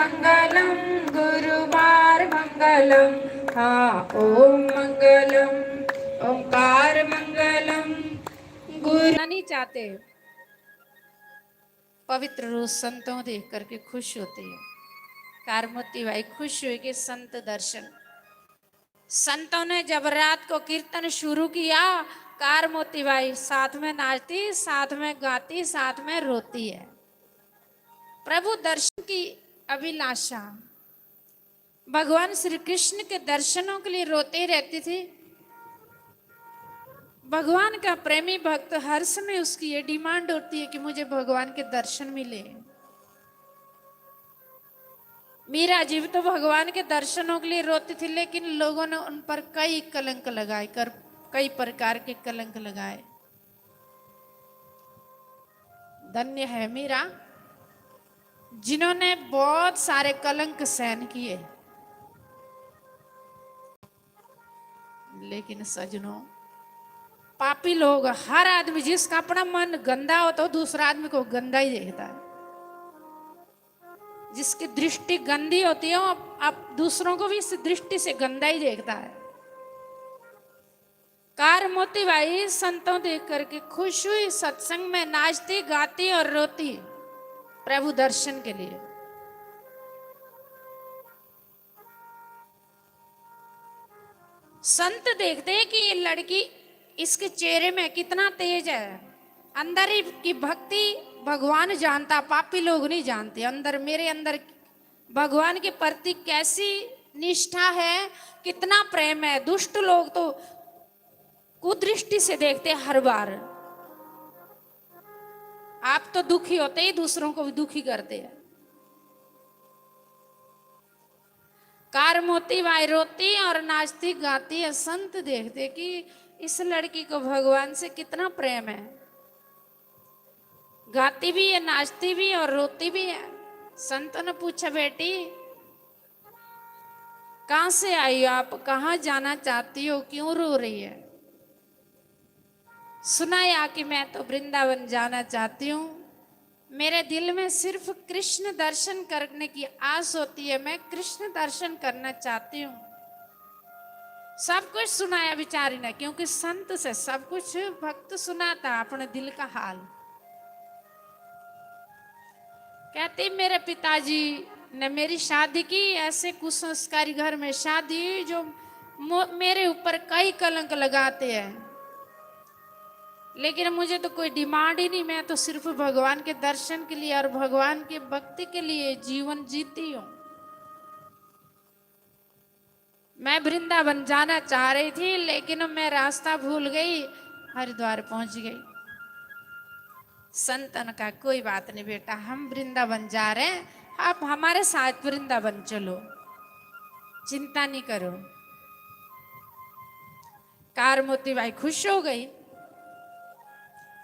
मंगलम गुरुवार मंगलम। हाँ ओम मंगलम ओंकार मंगलम गुरु। नहीं चाहते पवित्र रूप संतों देख करके खुश होते हैं। कारमोती भाई खुश हुए कि संत दर्शन। संतों ने जब रात को कीर्तन शुरू किया, कारमोती बाई साथ में नाचती, साथ में गाती, साथ में रोती है। प्रभु दर्शन की अभिलाषा, भगवान श्री कृष्ण के दर्शनों के लिए रोते रहती थी। भगवान का प्रेमी भक्त हर समय उसकी ये डिमांड होती है कि मुझे भगवान के दर्शन मिले। मीरा जी तो भगवान के दर्शनों के लिए रोती थी, लेकिन लोगों ने उन पर कई कलंक लगाए, कई प्रकार के कलंक लगाए। धन्य है मीरा जिन्होंने बहुत सारे कलंक सहन किए। लेकिन सजनों, पापी लोग, हर आदमी जिसका अपना मन गंदा हो तो दूसरा आदमी को गंदा ही देखता है। जिसकी दृष्टि गंदी होती है अब दूसरों को भी इस दृष्टि से गंदा ही देखता है। कारमोती बाई संतों देख करके खुश हुई, सत्संग में नाचती, गाती और रोती प्रभु दर्शन के लिए। संत देखते हैं कि ये लड़की, इसके चेहरे में कितना तेज है। अंदर ही की भक्ति भगवान जानता, पापी लोग नहीं जानते। अंदर मेरे अंदर भगवान के प्रति कैसी निष्ठा है, कितना प्रेम है। दुष्ट लोग तो कुदृष्टि से देखते हर बार। आप तो दुखी होते ही दूसरों को भी दुखी करते हैं। कारमोती बाई रोती और नाचती गाती है। संत देखते कि इस लड़की को भगवान से कितना प्रेम है। गाती भी है, नाचती भी और रोती भी है। संतों ने पूछा, बेटी कहां से आई हो आप, कहां जाना चाहती हो, क्यों रो रही है? सुनाया कि मैं तो वृंदावन जाना चाहती हूँ, मेरे दिल में सिर्फ कृष्ण दर्शन करने की आस होती है, मैं कृष्ण दर्शन करना चाहती हूँ। सब कुछ सुनाया बेचारी ने, क्योंकि संत से सब कुछ भक्त सुनाता अपने दिल का हाल। कहती मेरे पिताजी ने मेरी शादी की, ऐसे कुसंस्कारी घर में शादी जो मेरे ऊपर कई कलंक लगाते हैं। लेकिन मुझे तो कोई डिमांड ही नहीं, मैं तो सिर्फ भगवान के दर्शन के लिए और भगवान की भक्ति के लिए जीवन जीती हूँ। मैं वृंदावन जाना चाह रही थी, लेकिन मैं रास्ता भूल गई, हरिद्वार पहुंच गई। संतन का कोई बात नहीं बेटा, हम वृंदावन जा रहे हैं, आप हमारे साथ वृंदावन चलो, चिंता नहीं करो। कारमोती बाई खुश हो गई,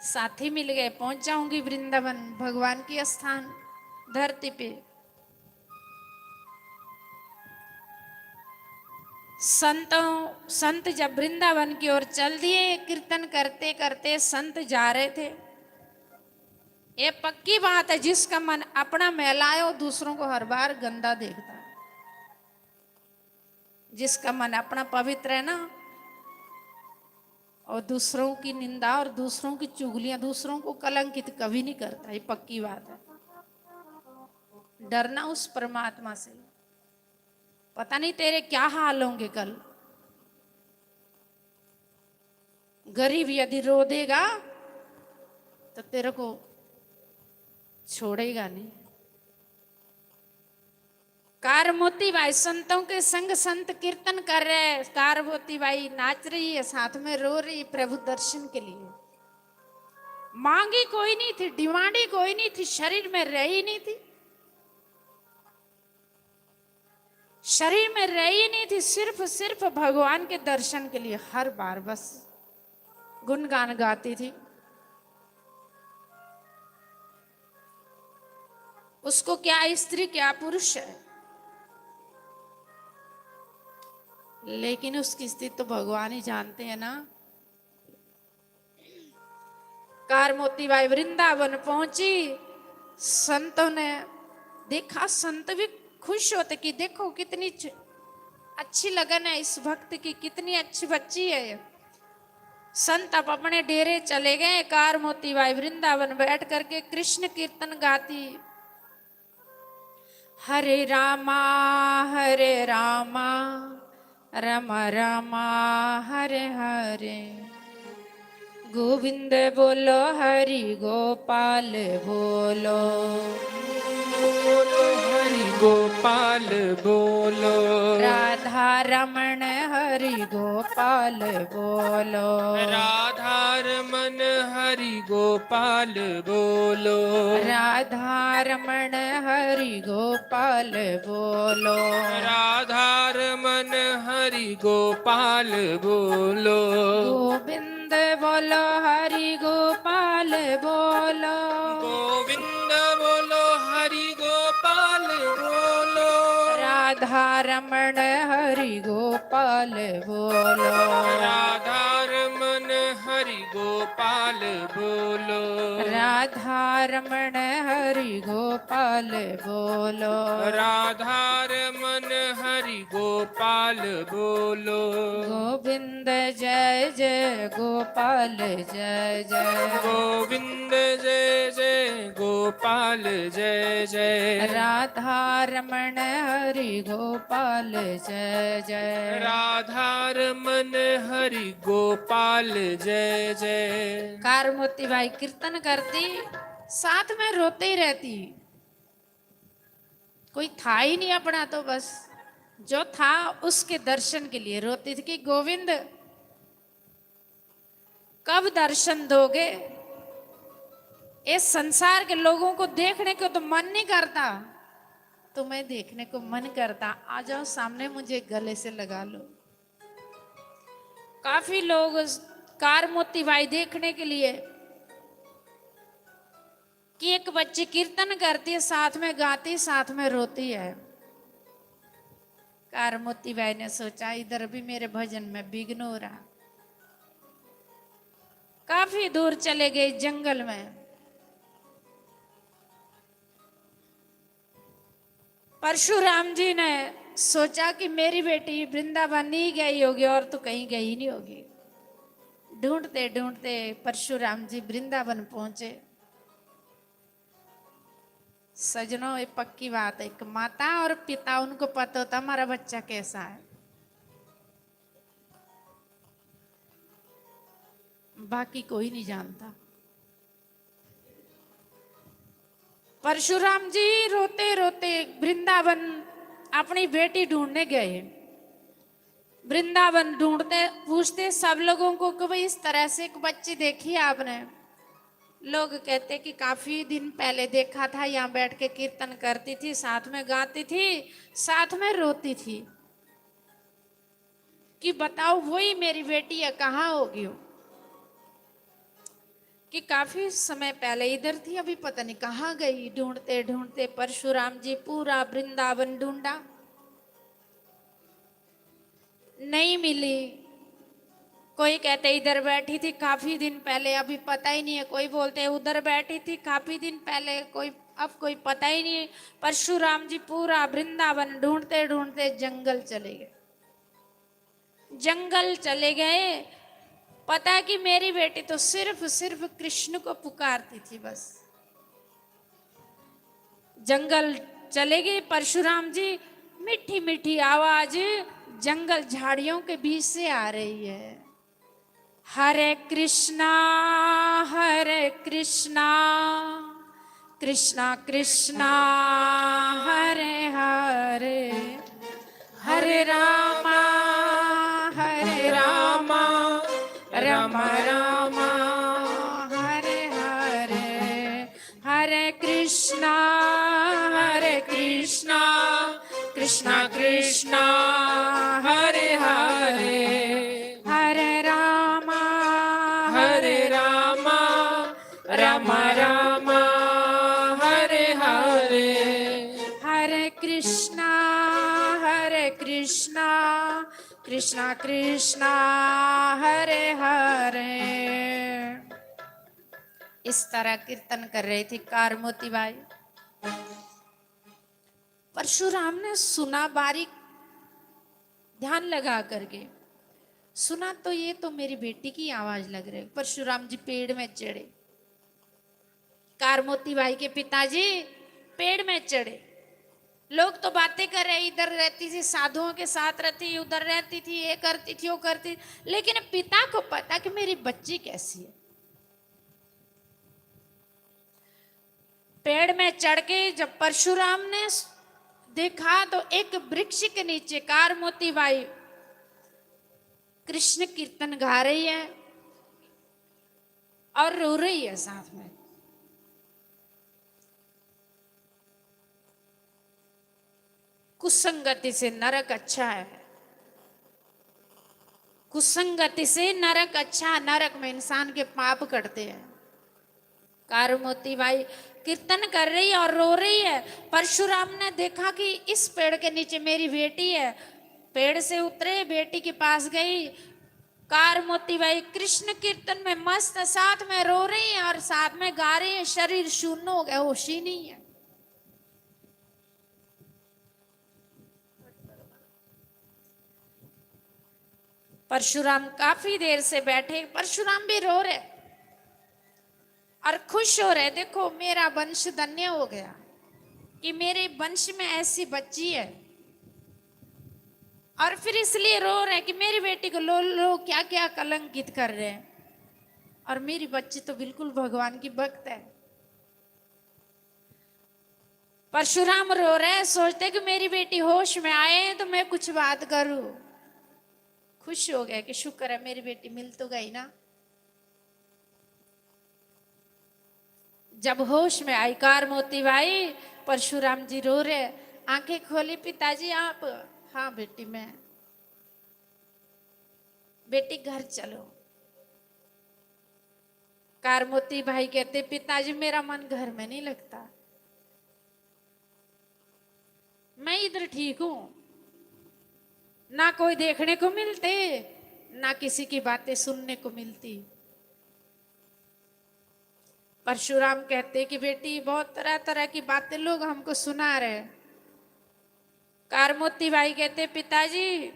साथी मिल गए, पहुंच जाऊंगी वृंदावन, भगवान की स्थान धरती पे। संत जब वृंदावन की ओर चल दिए, कीर्तन करते करते संत जा रहे थे। ये पक्की बात है, जिसका मन अपना मैला है वो दूसरों को हर बार गंदा देखता है। जिसका मन अपना पवित्र है ना, और दूसरों की निंदा और दूसरों की चुगलियां, दूसरों को कलंकित कभी नहीं करता। ये पक्की बात है। डरना उस परमात्मा से, पता नहीं तेरे क्या हाल होंगे कल। गरीब यदि रो देगा तो तेरे को छोड़ेगा नहीं। कारमोती बाई संतों के संग संत कीर्तन कर रहे हैं, कारमोती बाई नाच रही है, साथ में रो रही है प्रभु दर्शन के लिए। मांगी कोई नहीं थी, डिमांडी कोई नहीं थी, शरीर में रही नहीं थी, शरीर में रही नहीं थी, सिर्फ भगवान के दर्शन के लिए हर बार बस गुणगान गाती थी। उसको क्या स्त्री क्या पुरुष है, लेकिन उसकी स्थिति तो भगवान ही जानते हैं ना। कारमोती बाई वृंदावन पहुंची, संतों ने देखा संत भी खुश होते कि देखो कितनी अच्छी लगन है इस भक्त की, कितनी अच्छी बच्ची है ये। संत अब अपने डेरे चले गए। कार मोती बाई वृंदावन बैठ करके कृष्ण कीर्तन गाती, हरे रामा राम रामा हरे हरे, गोविंद बोलो हरि गोपाल बोलो, बोलो हरि गोपाल बोलो, राधा रमण हरि गोपाल बोलो, राधा रमन हरि गोपाल बोलो, राधा रमण हरि गोपाल बोलो, राधा रमन हरि गोपाल बोलो, गोविंद बोलो हरि गोपाल बोलो, गोविंद बोलो हरि गोपाल बोलो, राधा रमण हरि गोपाल बोलो, राधा रमन हरि गोपाल बोलो, राधा रमण हरि गोपाल बोलो, राधा रमन हरि गोपाल बोलो, गोविंद जय जय गोपाल जय जय, गोविंद जय जय गोपाल जय जय, राधा रमण हरि गोपाल जय जय, राधा रमन हरि गोपाल जय जय। कारमोती बाई कीर्तन करती, साथ में रोते ही रहती। कोई था ही नहीं अपना, तो बस जो था उसके दर्शन के लिए रोती थी कि गोविंद कब दर्शन दोगे। इस संसार के लोगों को देखने को तो मन नहीं करता, तुम्हें देखने को मन करता, आ जाओ सामने, मुझे गले से लगा लो। काफी लोग कार मोती बाई देखने के लिए, कि एक बच्ची कीर्तन करती है, साथ में गाती, साथ में रोती है। कार मोती बाई ने सोचा इधर भी मेरे भजन में विघ्न हो रहा। काफी दूर चले गए जंगल में। परशुराम जी ने सोचा कि मेरी बेटी वृंदावन नहीं गई होगी और तो कहीं गई नहीं होगी। ढूंढते ढूंढते परशुराम जी वृंदावन पहुंचे। सजनों, ये पक्की बात है, एक माता और पिता उनको पता होता हमारा बच्चा कैसा है, बाकी कोई नहीं जानता। परशुराम जी रोते रोते वृंदावन अपनी बेटी ढूंढने गए। वृंदावन ढूंढते पूछते सब लोगों को कि भाई इस तरह से एक बच्ची देखी आपने। लोग कहते कि काफी दिन पहले देखा था, यहाँ बैठ के कीर्तन करती थी, साथ में गाती थी, साथ में रोती थी। कि बताओ वही मेरी बेटी है, कहाँ होगी वो। कि काफी समय पहले इधर थी, अभी पता नहीं कहाँ गई। ढूंढते ढूंढते परशुराम जी पूरा वृंदावन ढूंढा, नहीं मिली। कोई कहते इधर बैठी थी काफी दिन पहले, अभी पता ही नहीं है। कोई बोलते उधर बैठी थी काफी दिन पहले, अब कोई पता ही नहीं। परशुराम जी पूरा वृंदावन ढूंढते ढूंढते जंगल चले गए। जंगल चले गए, पता कि मेरी बेटी तो सिर्फ सिर्फ कृष्ण को पुकारती थी बस। जंगल चले गए परशुराम जी, मीठी मीठी आवाज जंगल झाड़ियों के बीच से आ रही है, हरे कृष्णा कृष्णा कृष्णा हरे हरे, हरे रामा राम रामा हरे हरे, हरे कृष्णा कृष्णा कृष्णा हरे हरे, हरे रामा राम रामा हरे हरे, हरे कृष्णा कृष्णा कृष्णा हरे हरे। इस तरह कीर्तन कर रही थी कारमोती बाई। परशुराम ने सुना, बारीक ध्यान लगा करके सुना, तो ये तो मेरी बेटी की आवाज लग रही है। परशुराम जी पेड़ में चढ़े, कारमोती बाई के पिताजी पेड़ में चढ़े। लोग तो बातें कर रहे, इधर रहती थी साधुओं के साथ रहती, उधर रहती थी, ये करती थी वो करती, लेकिन पिता को पता कि मेरी बच्ची कैसी है। पेड़ में चढ़ के जब परशुराम ने देखा तो एक वृक्ष के नीचे कारमोती बाई कृष्ण कीर्तन गा रही है और रो रही है साथ में। कुसंगति से नरक अच्छा है, कुसंगति से नरक अच्छा। नरक में इंसान के पाप कटते हैं। कारमोती बाई कीर्तन कर रही है और रो रही है। परशुराम ने देखा कि इस पेड़ के नीचे मेरी बेटी है, पेड़ से उतरे, बेटी के पास गई। कारमोती बाई कृष्ण कीर्तन में मस्त, साथ में रो रही है और साथ में गा रही है। शरीर शून्य हो गया, होश ही नहीं है। परशुराम काफी देर से बैठे, परशुराम भी रो रहे और खुश हो रहे। देखो मेरा वंश धन्य हो गया कि मेरे वंश में ऐसी बच्ची है। और फिर इसलिए रो रहे कि मेरी बेटी को लोग क्या क्या कलंकित कर रहे हैं, और मेरी बच्ची तो बिल्कुल भगवान की भक्त है। परशुराम रो रहे, सोचते कि मेरी बेटी होश में आए तो मैं कुछ बात करूं। खुश हो गए कि शुक्र है मेरी बेटी मिल तो गई ना। जब होश में आई कारमोती बाई, परशुराम जी रो रहे, आंखें खोली, पिताजी आप? हाँ बेटी मैं। बेटी घर चलो। कारमोती भाई कहते पिताजी मेरा मन घर में नहीं लगता, मैं इधर ठीक हूं, ना कोई देखने को मिलते, ना किसी की बातें सुनने को मिलती। परशुराम कहते कि बेटी बहुत तरह तरह की बातें लोग हमको सुना रहे। कारमोती भाई कहते पिताजी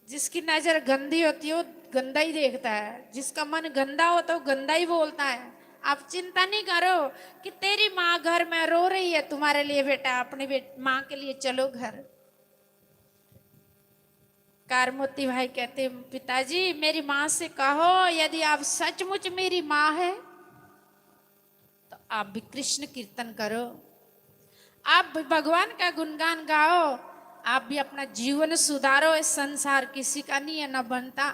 जिसकी नजर गंदी होती है वो गंदा ही देखता है, जिसका मन गंदा हो तो गंदा ही बोलता है। आप चिंता नहीं करो कि तेरी माँ घर में रो रही है तुम्हारे लिए, बेटा अपनी माँ के लिए चलो घर। कारमोती भाई कहते पिताजी मेरी माँ से कहो यदि आप सचमुच मेरी माँ है तो आप भी कृष्ण कीर्तन करो, आप भी भगवान का गुणगान गाओ, आप भी अपना जीवन सुधारो। इस संसार किसी का नहीं है, न बनता।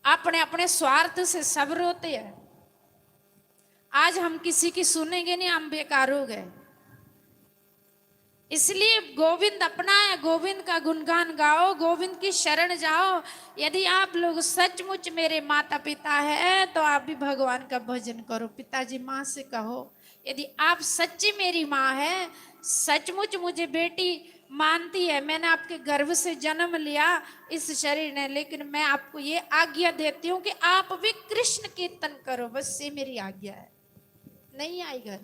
अपने अपने स्वार्थ से सब रोते हैं। आज हम किसी की सुनेंगे नहीं, हम बेकार हो गए। इसलिए गोविंद अपना है, गोविंद का गुणगान गाओ, गोविंद की शरण जाओ। यदि आप लोग सचमुच मेरे माता पिता है तो आप भी भगवान का भजन करो। पिताजी माँ से कहो यदि आप सच्ची मेरी माँ है, सचमुच मुझे बेटी मानती है, मैंने आपके गर्भ से जन्म लिया इस शरीर ने, लेकिन मैं आपको ये आज्ञा देती हूँ कि आप भी कृष्ण कीर्तन करो, बस ये मेरी आज्ञा है। नहीं आई घर।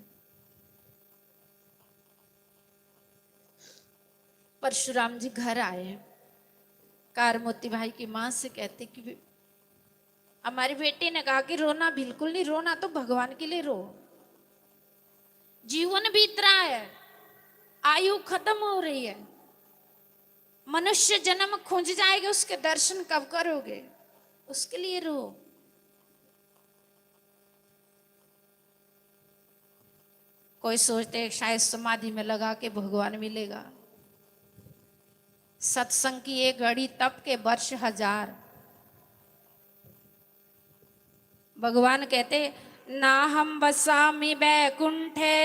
परशुराम जी घर आए, कारमोती भाई की माँ से कहते कि हमारी बेटी ने कहा कि रोना बिल्कुल नहीं, रोना तो भगवान के लिए रो। जीवन बीत रहा है, आयु खत्म हो रही है, मनुष्य जन्म खुंज जाएगा, उसके दर्शन कब करोगे, उसके लिए रो। कोई सोचते शायद समाधि में लगा के भगवान मिलेगा। सत्संग की एक घड़ी तप के वर्ष 1000। भगवान कहते ना हम बसामि बैकुंठे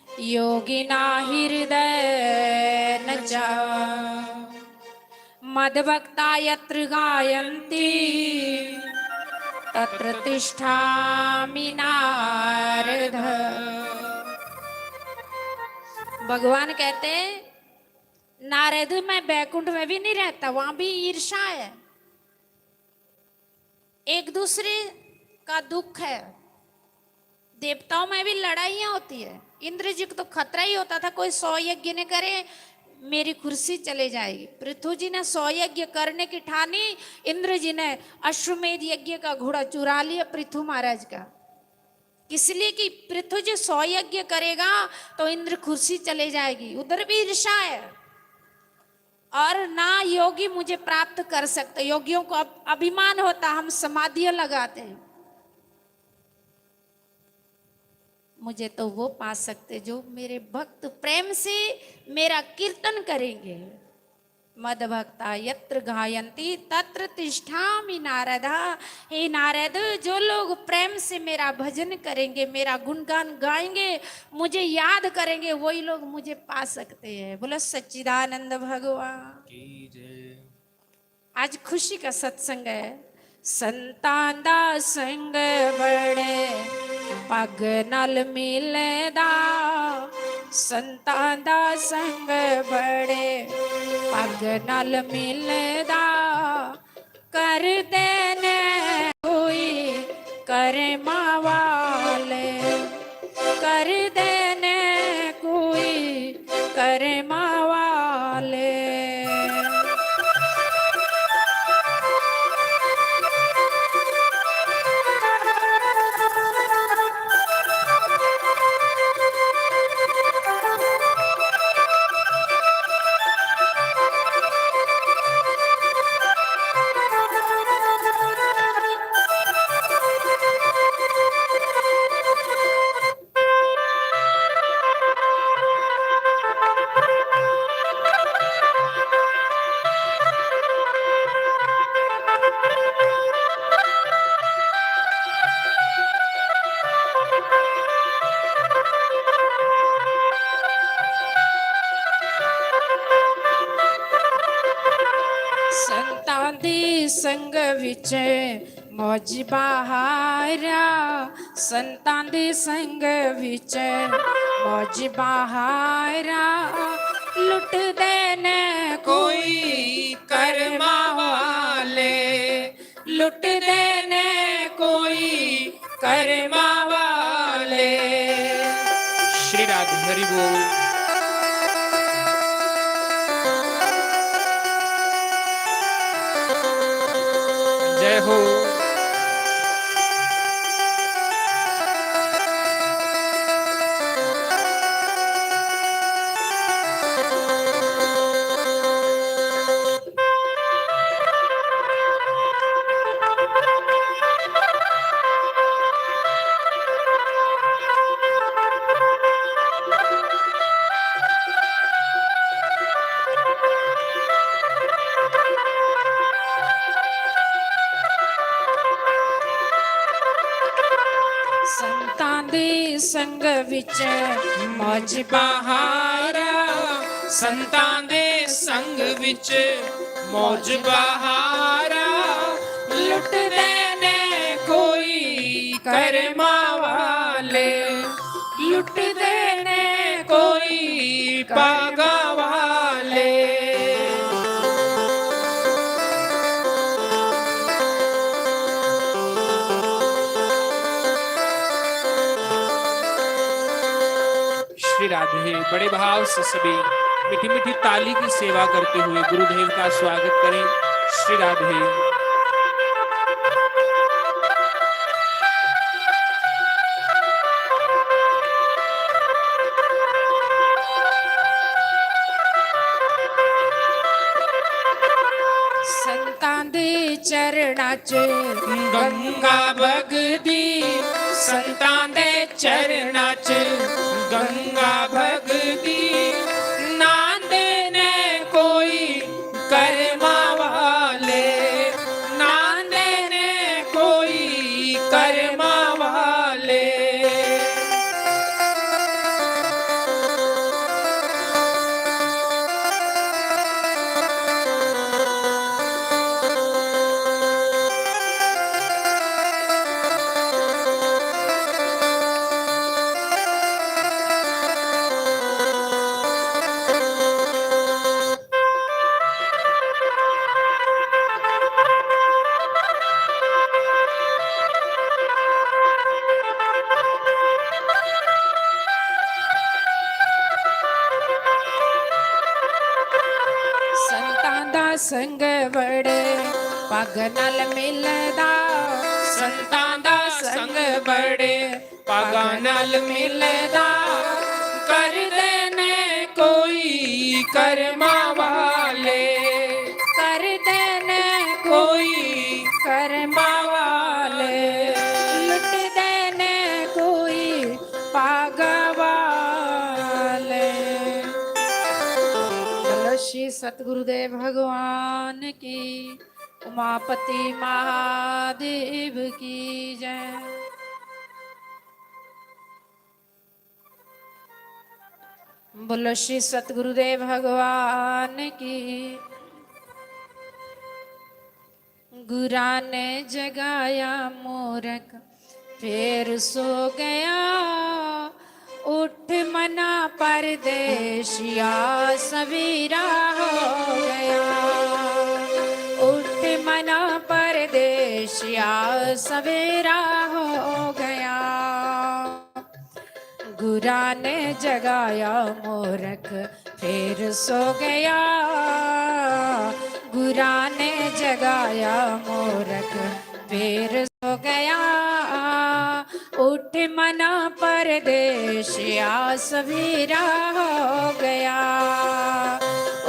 योगिना हृदय न चा मद्भक्ता यत्र गायन्ति तत्र तिष्ठामि नारद। भगवान कहते नारद मैं बैकुंठ में भी नहीं रहता, वहां भी ईर्षा है, एक दूसरे का दुख है। देवताओं में भी लड़ाइयां होती है, इंद्र जी को तो खतरा ही होता था, कोई 100 यज्ञ ने करे मेरी कुर्सी चले जाएगी। पृथ्वी जी ने 100 यज्ञ करने की ठानी, इंद्र जी ने अश्वमेध यज्ञ का घोड़ा चुरा लिया पृथ्वी महाराज का। इसलिए कि पृथ्वी जी 100 यज्ञ करेगा तो इंद्र कुर्सी चले जाएगी। उधर भी ईर्षा है। और ना योगी मुझे प्राप्त कर सकते, योगियों को अभिमान होता, हम समाधियां लगाते हैं, मुझे तो वो पा सकते जो मेरे भक्त प्रेम से मेरा कीर्तन करेंगे। मद भक्ता यत्र गायंती तत्र तिष्ठामि नारदा। हे नारद, जो लोग प्रेम से मेरा भजन करेंगे, मेरा गुणगान गाएंगे, मुझे याद करेंगे, वही लोग मुझे पा सकते हैं। बोलो सच्चिदानंद भगवान की जय। आज खुशी का सत्संग है। संतां दा संग बड़े पग नाल मिलदा, संतां दा संग बड़े पग नाल मिलदा, कर देने कोई करमां वाले, कर देने कोई करमां वाले। संतां दे संग विच मौज बहारा, संतां दे संग विच मौज बहारा, लुट देने कोई कर्मा वाले, लुट देने कोई कर्मा वाले। श्री राधे हरि बोल। जय हो। संतां दे संग विच मौज बहारा, संतां दे संग विच मौज बहारा, लुट देने कोई कर्मा वाले, लुट देने कोई पागा वाले। श्री राधे। बड़े भाव से सभी मीठी मीठी ताली की सेवा करते हुए गुरुदेव का स्वागत करें। श्री राधे। संतां दे चरणां च गंगा बगदी, संतां दे चरणां च गंगा बगदी, नांदे ने कोई कर्मा वाले, नांदे ने कोई कर्मा वाले। ਸੰਗ ਬੜੇ ਪੱਗ ਨਾਲ ਮਿਲਦਾ ਸੰਤਾਂ ਦਾ ਸੰਗ ਬੜੇ ਪਾਗਾਂ ਨਾਲ ਮਿਲਦਾ ਕਰਦੇ ਨੇ ਕੋਈ ਕਰਮਾਂ ਵਾਲੇ ਕਰਦੇ ਨੇ ਕੋਈ ਕਰਮਾਂ ਵਾਲੇ ਲੁੱਟਦੇ ਨੇ ਕੋਈ ਪਾਗ ਵਾਲੇ बोलो श्री सतगुरुदेव भगवान की उमापति महादेव की जय। बोलो श्री सतगुरुदेव भगवान की। गुरा ने जगाया मूरख फिर सो गया उठ मना परदेशिया सवेरा हो गया उठ मना परदेशिया सवेरा हो गया गुरा ने जगाया मूरख फिर सो गया गुरा ने जगाया मूरख फिर सो गया उठ मना परदेशिया सवेरा हो गया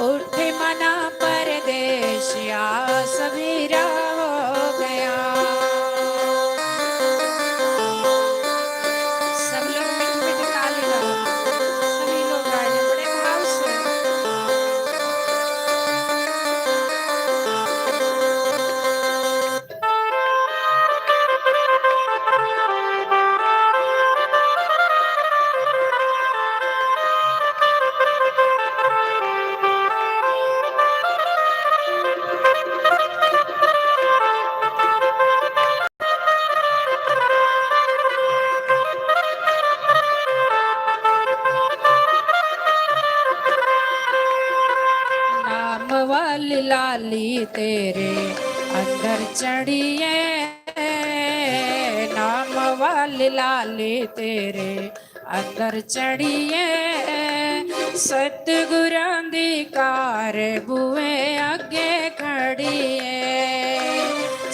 उठ मना परदेशिया सवेरा हो गया। सब लोग मिट मिट ताली बजाओ, सभी लोग गाएं बड़े भाव से। नाम वाली लाली तेरे अंदर चढ़िए नाम वाली लाली तेरे अंदर चढ़िए सतगुरां दी कार बुए अगे खड़िए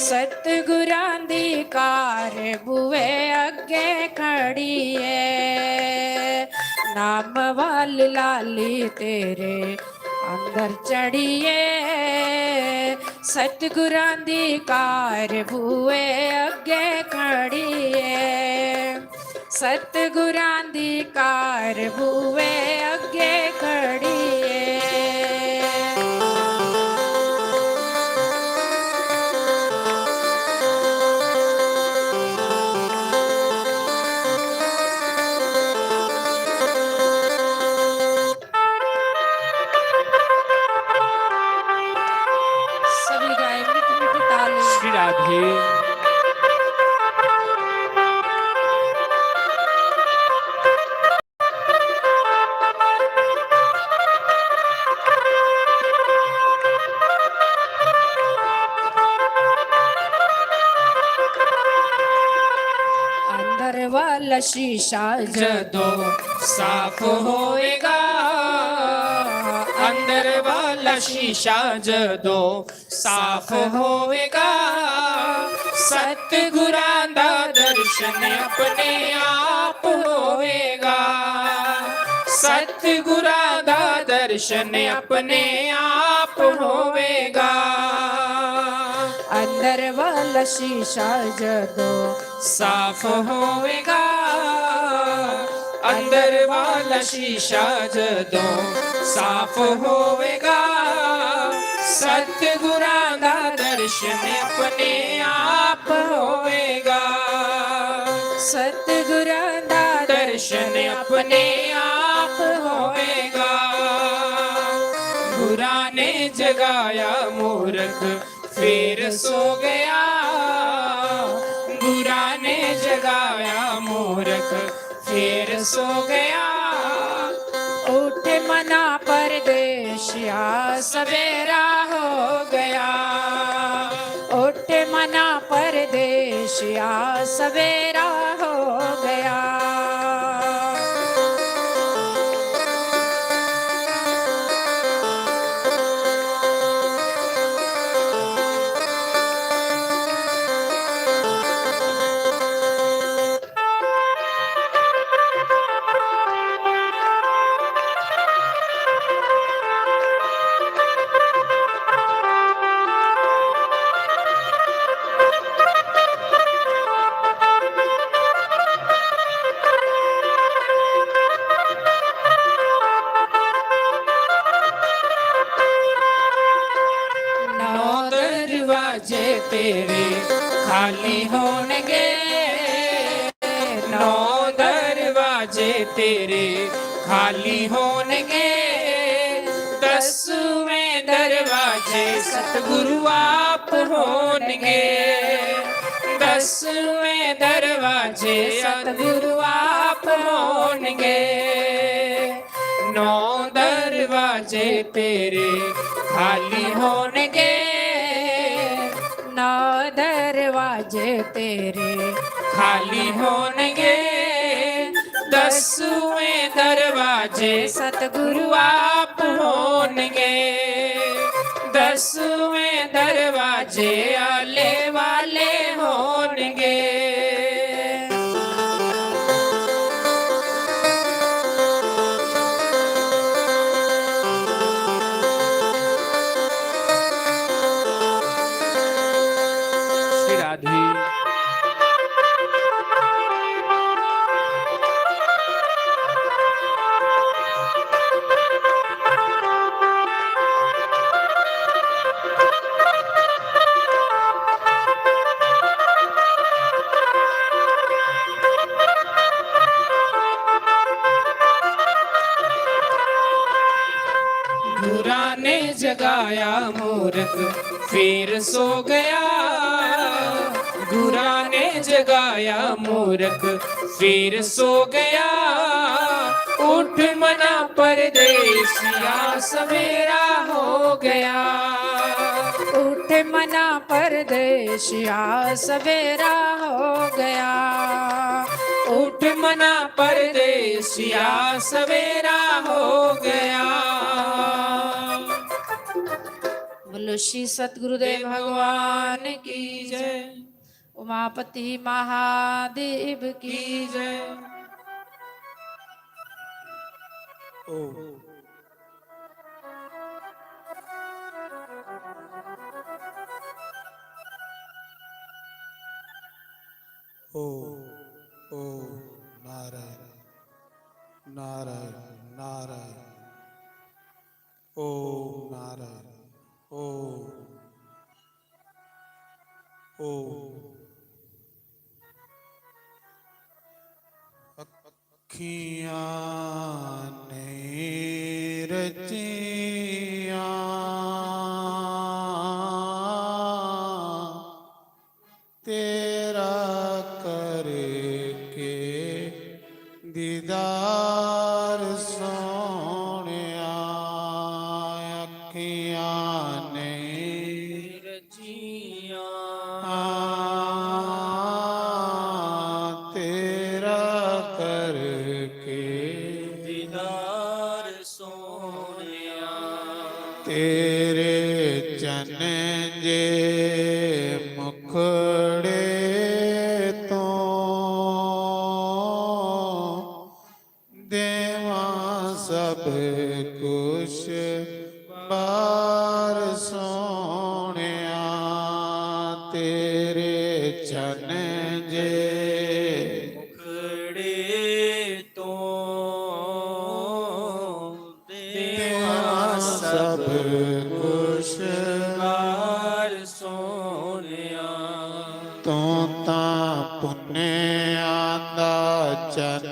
सतगुरां दी कार बुए अगे खड़िए नाम वाली लाली तेरे अंदर चढ़िए सतगुरां दी कार बूए अगे खड़िए सतगुरां दी कार बूए अगे खड़िए। सभी गाए मिठ मिठ ताली। श्री राधे। अंदर वाला शीशा जदों साफ होएगा अंदर वाला शीशा जदों साफ होएगा सतगुरां दा दर्शन अपने आप होएगा सतगुरां दा दर्शन अपने आप होएगा अंदर वाला शीशा जदों साफ होएगा अंदर वाला शीशा जदों साफ होएगा सतगुरां दा दर्शन अपने आप होएगा सतगुरां दा दर्शन अपने आप होएगा गुरा ने जगाया मूर्ख फिर सो गया गुरा ने जगाया मूर्ख फिर सो गया उठ मना परदेशिया सवेरा हो गया उठ मना परदेशिया सवेरा हो गया। तेरे खाली होंगे, 9 दरवाजे तेरे खाली होंगे, 10वें दरवाजे सतगुरु आप होंगे, 10वें दरवाजे सतगुरु आप होंगे, 9 दरवाजे तेरे खाली होंगे, 9 दरवाजे तेरे खाली होंगे, 10वें दरवाजे सतगुरु आप होंगे, 10वें दरवाजे आले वाले होंगे। श्री राधे। बुरा ने जगाया मूर्ख फिर सो गया, बुरा ने जगाया मूर्ख फिर सो गया, उठ मना परदेसिया सवेरा हो गया, उठ मना परदेसिया सवेरा हो गया, उठ मना परदेसिया सवेरा हो गया। बोलो श्री सतगुरुदेव भगवान की जय, उमापति महादेव की जय। ओ नारायण नारायण नारायण, ओ नारायण, ओ अखियाँ नहीं रचियाँ तेरा करके दीदार सोनिया, अखियाँ नहीं रचिया तेरा करके दीदार सोनिया, तेरे चन जे मुखड़े तो देवा सब कुछ बार सोनिया, तेरे चन जे मुखड़े तो देवा सब कुछ बार सोनिया, तू तां पुन्नेआं दा चन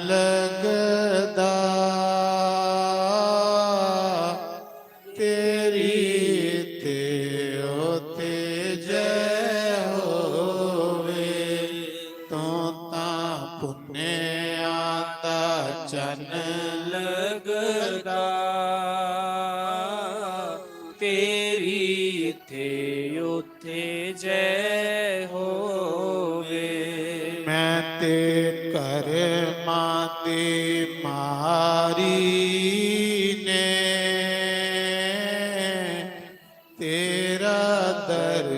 लगदा, तेरी ते ओते जय होवे, तू तां पुन्नेआं दा चन लगदा तेरी थे उथे जय होवे, मैं ते कर माती मारी ने तेरा दर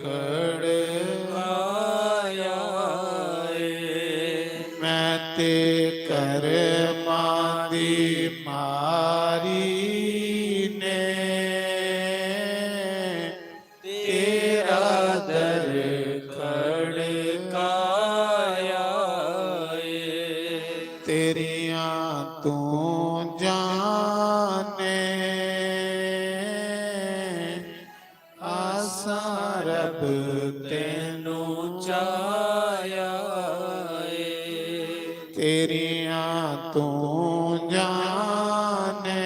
खड़काया, मैं ते कर माती मारी ने तेरा दर खड़काया, तेरियां तू जाने आसा रब ਜਾਣੇ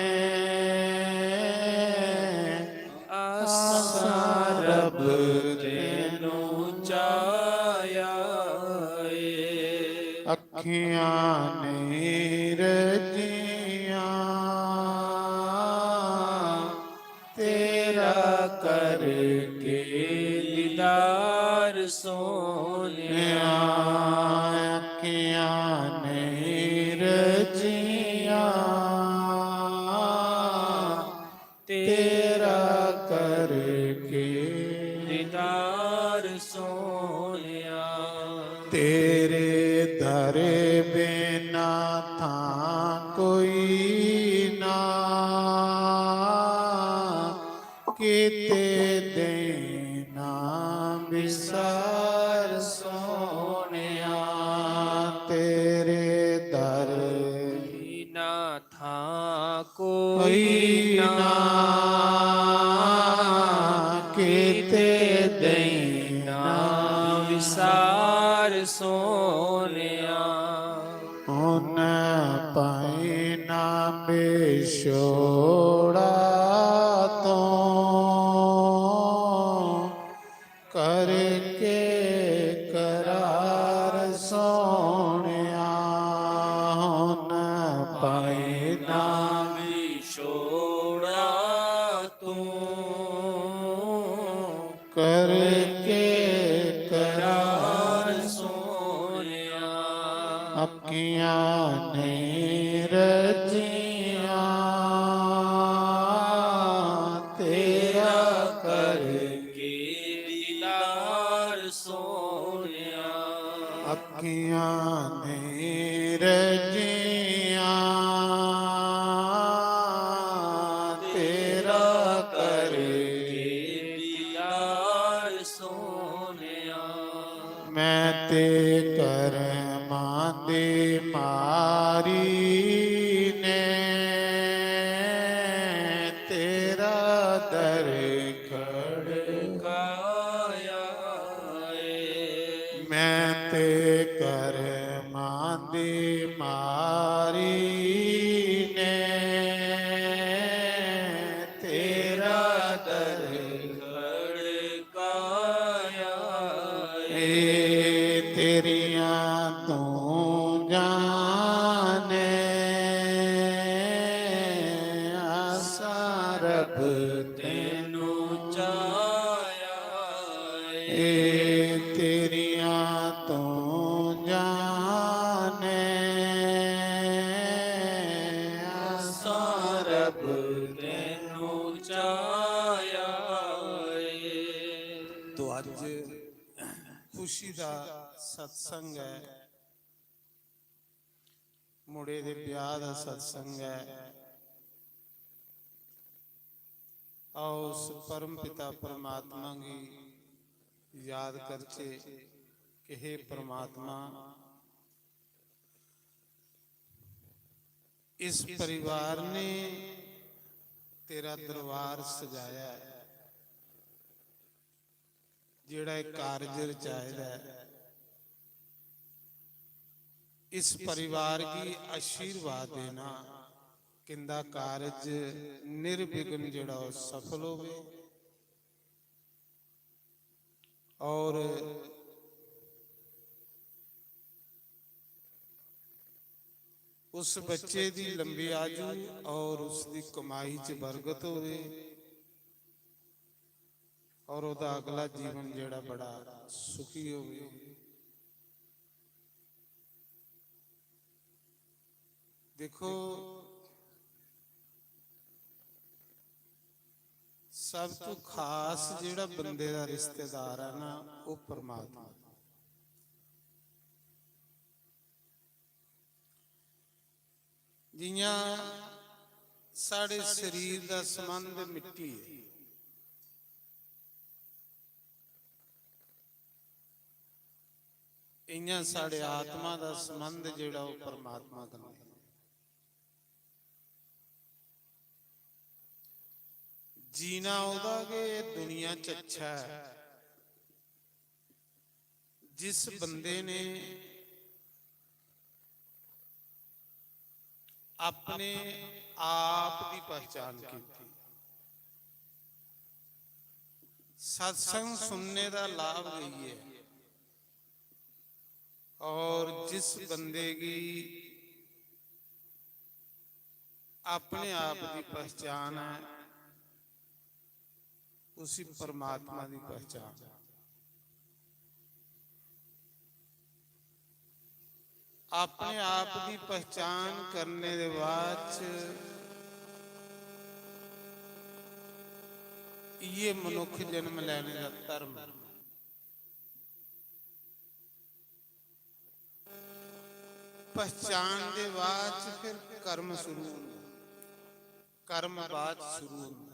ਆਸਾ ਰਬ ਤੈਨੂੰ ਚਾਇਆ ਏ। ਅੱਖੀਆਂ ਨਹੀਂ ਰਜੀਆਂ ਤੇਰਾ ਕਰਕੇ ਦੀਦਾਰ ਸੋਹਣਿਆ। ਅੱਖੀਆਂ ਨਹੀਂ ਰਜੀਆਂ ਤੇਰਾ ਕਰਕੇ ਦੀਦਾਰ ਸੋਹਣਿਆ। ਤੇਰੇ ਦਰੇ ਬਿਨਾ ਥਾਂ ਕੋਈ ਨਾ ਕਿਤੇ ਦੇਨਾ ਵਿਸਾਰ ਸੋਹਣਿਆ। ਤੇਰੇ ਦਰ ਨਾ ਥਾਂ ਕੋਈ ਕੋਈ ਨਾ ਨਾ ਕਿਤੇ ਦੇਨਾ ਦੇਨਾ ਵਿਸਾਰ ਸੋਹਣਿਆ। ਹੁਣ ਪਾਈ ਨਾ ਬਿਛੋੜਾ ਤੋਂ ਕਰਕੇ ਕਰਾਰ ਸੋਹਣਿਆ। ਹੁਣ ਪਾਈ ਨਾ ਵਿਛੋੜਾ ਤੂੰ ਕਰਕੇ ਕਰਾਰ ਕਰਾਰ ਸੋਹਣਿਆ। ਅੱਖੀਆਂ ਨਹੀਂ ਰਜੀਆਂ ਤੇਰਾ ਕਰਕੇ ਦੀਦਾਰ ਸੋਹਣਿਆ। ਅੱਖੀਆਂ ਨਹੀਂ ਰਜੀਆਂ ਤੇਰਾ ਕਰਕੇ ਦੀਦਾਰ ਸੋਹਣਿਆ। ਮੈਂ ਤੇ ਕਰਮਾਂ ਦੀ ਮਾਰੀ ਨੇ ਤੇਰਾ ਦਰ ਖੜਕਾਇਆ। ਕਾਇਆ ਏ। ਮੈਂ ਤੇ ਕਰਮਾਂ ਦੀ ਮਾਰੀ ਨੇ ਤੇਰਾ ਦਰ ਖੜਕਾਇਆ ਏ। ਏ ਤੇਰੀਆਂ ਤੂੰ ਜਾਣੇ ਆਸਾ ਰਬ ਤੈਨੂੰ ਚਾਇਆ ਏ। ਏ ਤੇਰੀਆਂ ਤੂੰ ਜਾਣੇ ਆਸਾ ਰਬ ਤੈਨੂੰ ਚਾਇਆ ਏ। ਤੋ ਅੱਜ ਖੁਸ਼ੀ ਦਾ ਸਤਸੰਗ ਹੈ, ਮੁੰਡੇ ਦੇ ਵਿਆਹ ਦਾ ਸਤਸੰਗ ਹੈ। ਆਓ ਉਸ ਪਰਮ ਪਿਤਾ ਪਰਮਾਤਮਾ ਦੀ ਯਾਦ ਕਰਚੇ ਕਿ हे परमात्मा इस परिवार ने तेरा दरबार सजाया है, ਜਿਹੜਾ ਇਹ ਕਾਰਜ ਰਚਾਇਆ ਹੈ। इस परिवार की आशीर्वाद देना किंदा कारज निर्विघ्न ਜਿਹੜਾ ਉਹ ਸਫਲ ਹੋਵੇ और उस बच्चे की लंबी आयु और उसकी कमाई च बरकत होवे और ਉਹਦਾ अगला जीवन ਜਿਹੜਾ बड़ा सुखी होवे। देखो सब तो खास ਜਿਹੜਾ ਬੰਦੇ ਦਾ ਰਿਸ਼ਤੇਦਾਰ ਹੈ ਨਾ ਉਹ परमात्मा। जियां साढ़े शरीर का संबंध मिट्टी है, इयां साढ़े आत्मा का संबंध जिहड़ा वो परमात्मा कन्नै है। जीना ओदा कि दुनिया च अच्छा है। जिस बंदे ने ਆਪਣੇ ਆਪ ਦੀ ਪਹਿਚਾਨ ਕੀਤੀ। सत्संग सुनने का लाभ यही है, और जिस बंदे की अपने आप की पहचान है उसी परमात्मा की पहचान। अपने आप की पहचान करने के बाद ये मनुख जन्म लेने का धर्म। पहचान के बाद फिर कर्म शुरू होंगे, कर्म बाद शुरू होंगे।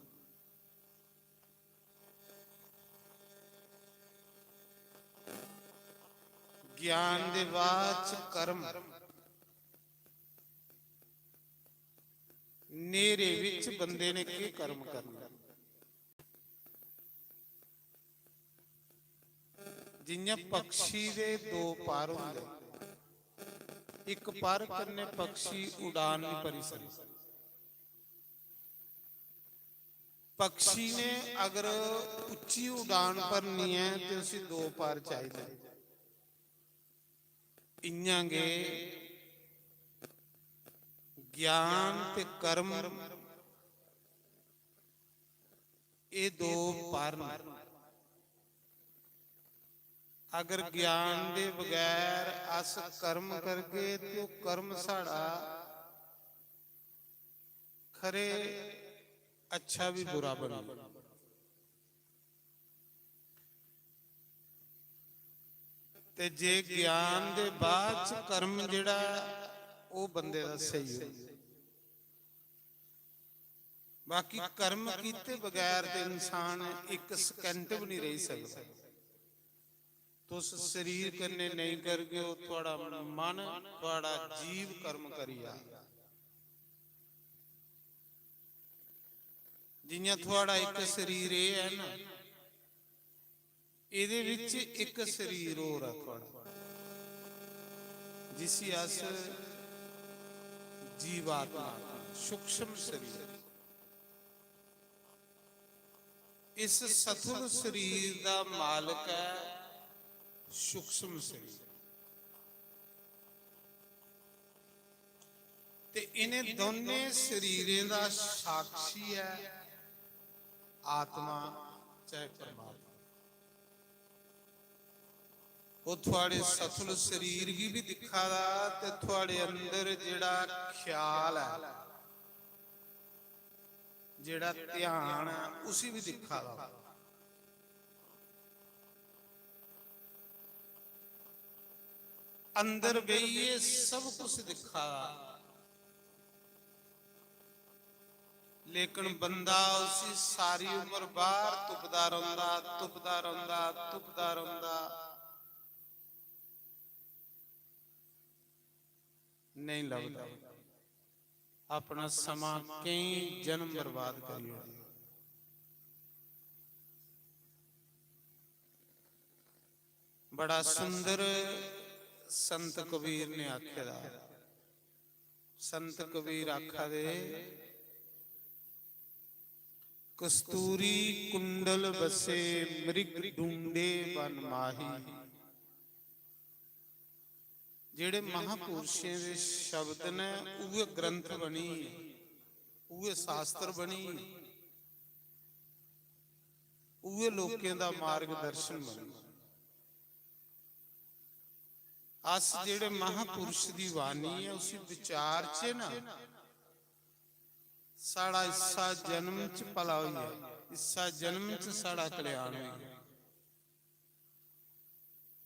ज्ञान के बाद कर्म। नेरे विच बंदे ने की कर्म करना। जिन्हें पक्षी दे दो पर होंगे, एक पर करने पक्षी उड़ान नहीं भरी सकते। पक्षी ने अगर उच्ची उड़ान भरनी है तो उसे दो पर चाहिए। इन्यांगे ज्ञान ते कर्म ये दो पर। अगर ज्ञान दे बगैर अस कर्म करके तो कर्म साड़ा खरे अच्छा भी बुरा बने। ते जे ज्ञान दे बाद कर्म जिहड़ा वो बंदे दा सही हो। बाकी कर्म कीते बगैर ते इंसान एक सेकंड भी नहीं रह सकता। तुस शरीर करने नहीं करगे वो थोड़ा मन थोड़ा जीव कर्म करिया। जियां थोड़ा एक शरीर ये है ना, ਇਹਦੇ ਵਿੱਚ ਇੱਕ शरीर ਹੋਰ ਆ थोड़ा, जिसी अस जीवात्मा सूक्ष्म शरीर। इस सथुर शरीर का मालिक है सूक्ष्म शरीर। ते इन्हें दोने शरीरें का साक्षी है आत्मा चाहे परमात्मा। वो थोड़े सथुर शरीर की भी दिखा दा ते थोड़े अंदर जिहड़ा ख्याल है जिहड़ा ध्यान है उसी भी दिखा दा। अंदर बहिए सब कुछ दिखा दा, लेकिन बंदा उसी सारी उम्र बाहर तुपदा रहिंदा तुपदा रहिंदा तुपदा रहिंदा, नहीं लगता। अपना समा कई जन्म बर्बाद करिए। बड़ा सुंदर संत कबीर ने आखेदा। संत कबीर आखा दे कस्तूरी कुंडल बसे मृग ढूंढे बन माही। जेड़े महापुरुषों के शब्द ने उहे ग्रंथ बनी, उहे शास्त्र बनी, उहे लोकें दा मार्गदर्शन बनी। अस जेड़े महापुरुष दी वाणी है उसी विचार च ना साड़ा इस्सा जन्म च भला होई है, इस्सा जन्म च साड़ा कल्याण होई है।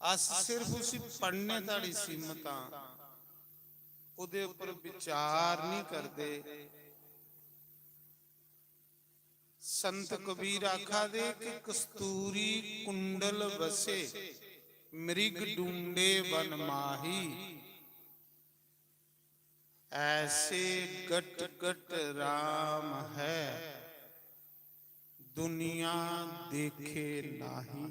अस सिर्फ उसी पढ़ने ताड़ी सीमत हाँ, उहदे उपर विचार नहीं करते। संत कबीर आखा दे कि कस्तूरी कुंडल बसे मृग ढूंढे बन माही। ऐसे गट गट राम है दुनिया देखे नाही।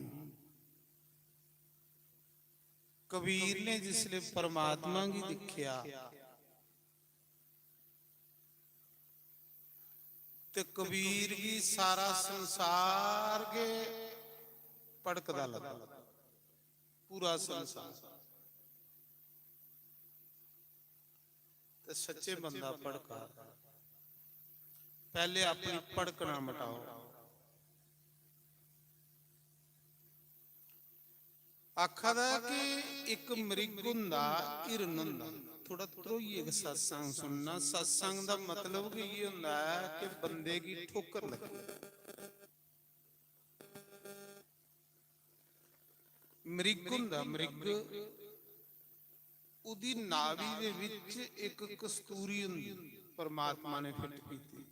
कबीर ने जिसले परमात्मा की दिखिया ਤੇ ਕਬੀਰ ਵੀ ਸਾਰਾ ਸੰਸਾਰ ਕੇ ਭੜਕਦਾ ਲੱਗਾ, ਪੂਰਾ ਸੰਸਾਰ। ਤੇ ਸੱਚੇ ਬੰਦਾ ਭੜਕਾ, ਪਹਿਲੇ ਆਪਣੀ ਭੜਕਣਾ ਮਿਟਾਓ। ਆਖਦਾ ਕਿ ਇੱਕ ਮ੍ਰਿਗ ਹੁੰਦਾ, ਹਿਰਨ ਹੁੰਦਾ। ਥੋੜਾ ਤਰੋਈਏ ਕਿ ਸਤਸੰਗ ਸੁਣਨਾ। ਸਤਸੰਗ ਦਾ ਮਤਲਬ ਕਿ ਇਹ ਹੁੰਦਾ ਹੈ ਕਿ ਬੰਦੇ ਦੀ ਠੋਕਰ ਲੱਗੇ। ਮ੍ਰਿਗ ਹੁੰਦਾ, ਮ੍ਰਿਗ, ਉਹਦੀ ਨਾਭੀ ਦੇ ਵਿੱਚ ਇੱਕ ਕਸਤੂਰੀ ਹੁੰਦੀ, ਪਰਮਾਤਮਾ ਨੇ ਫਿੱਟ ਕੀਤੀ।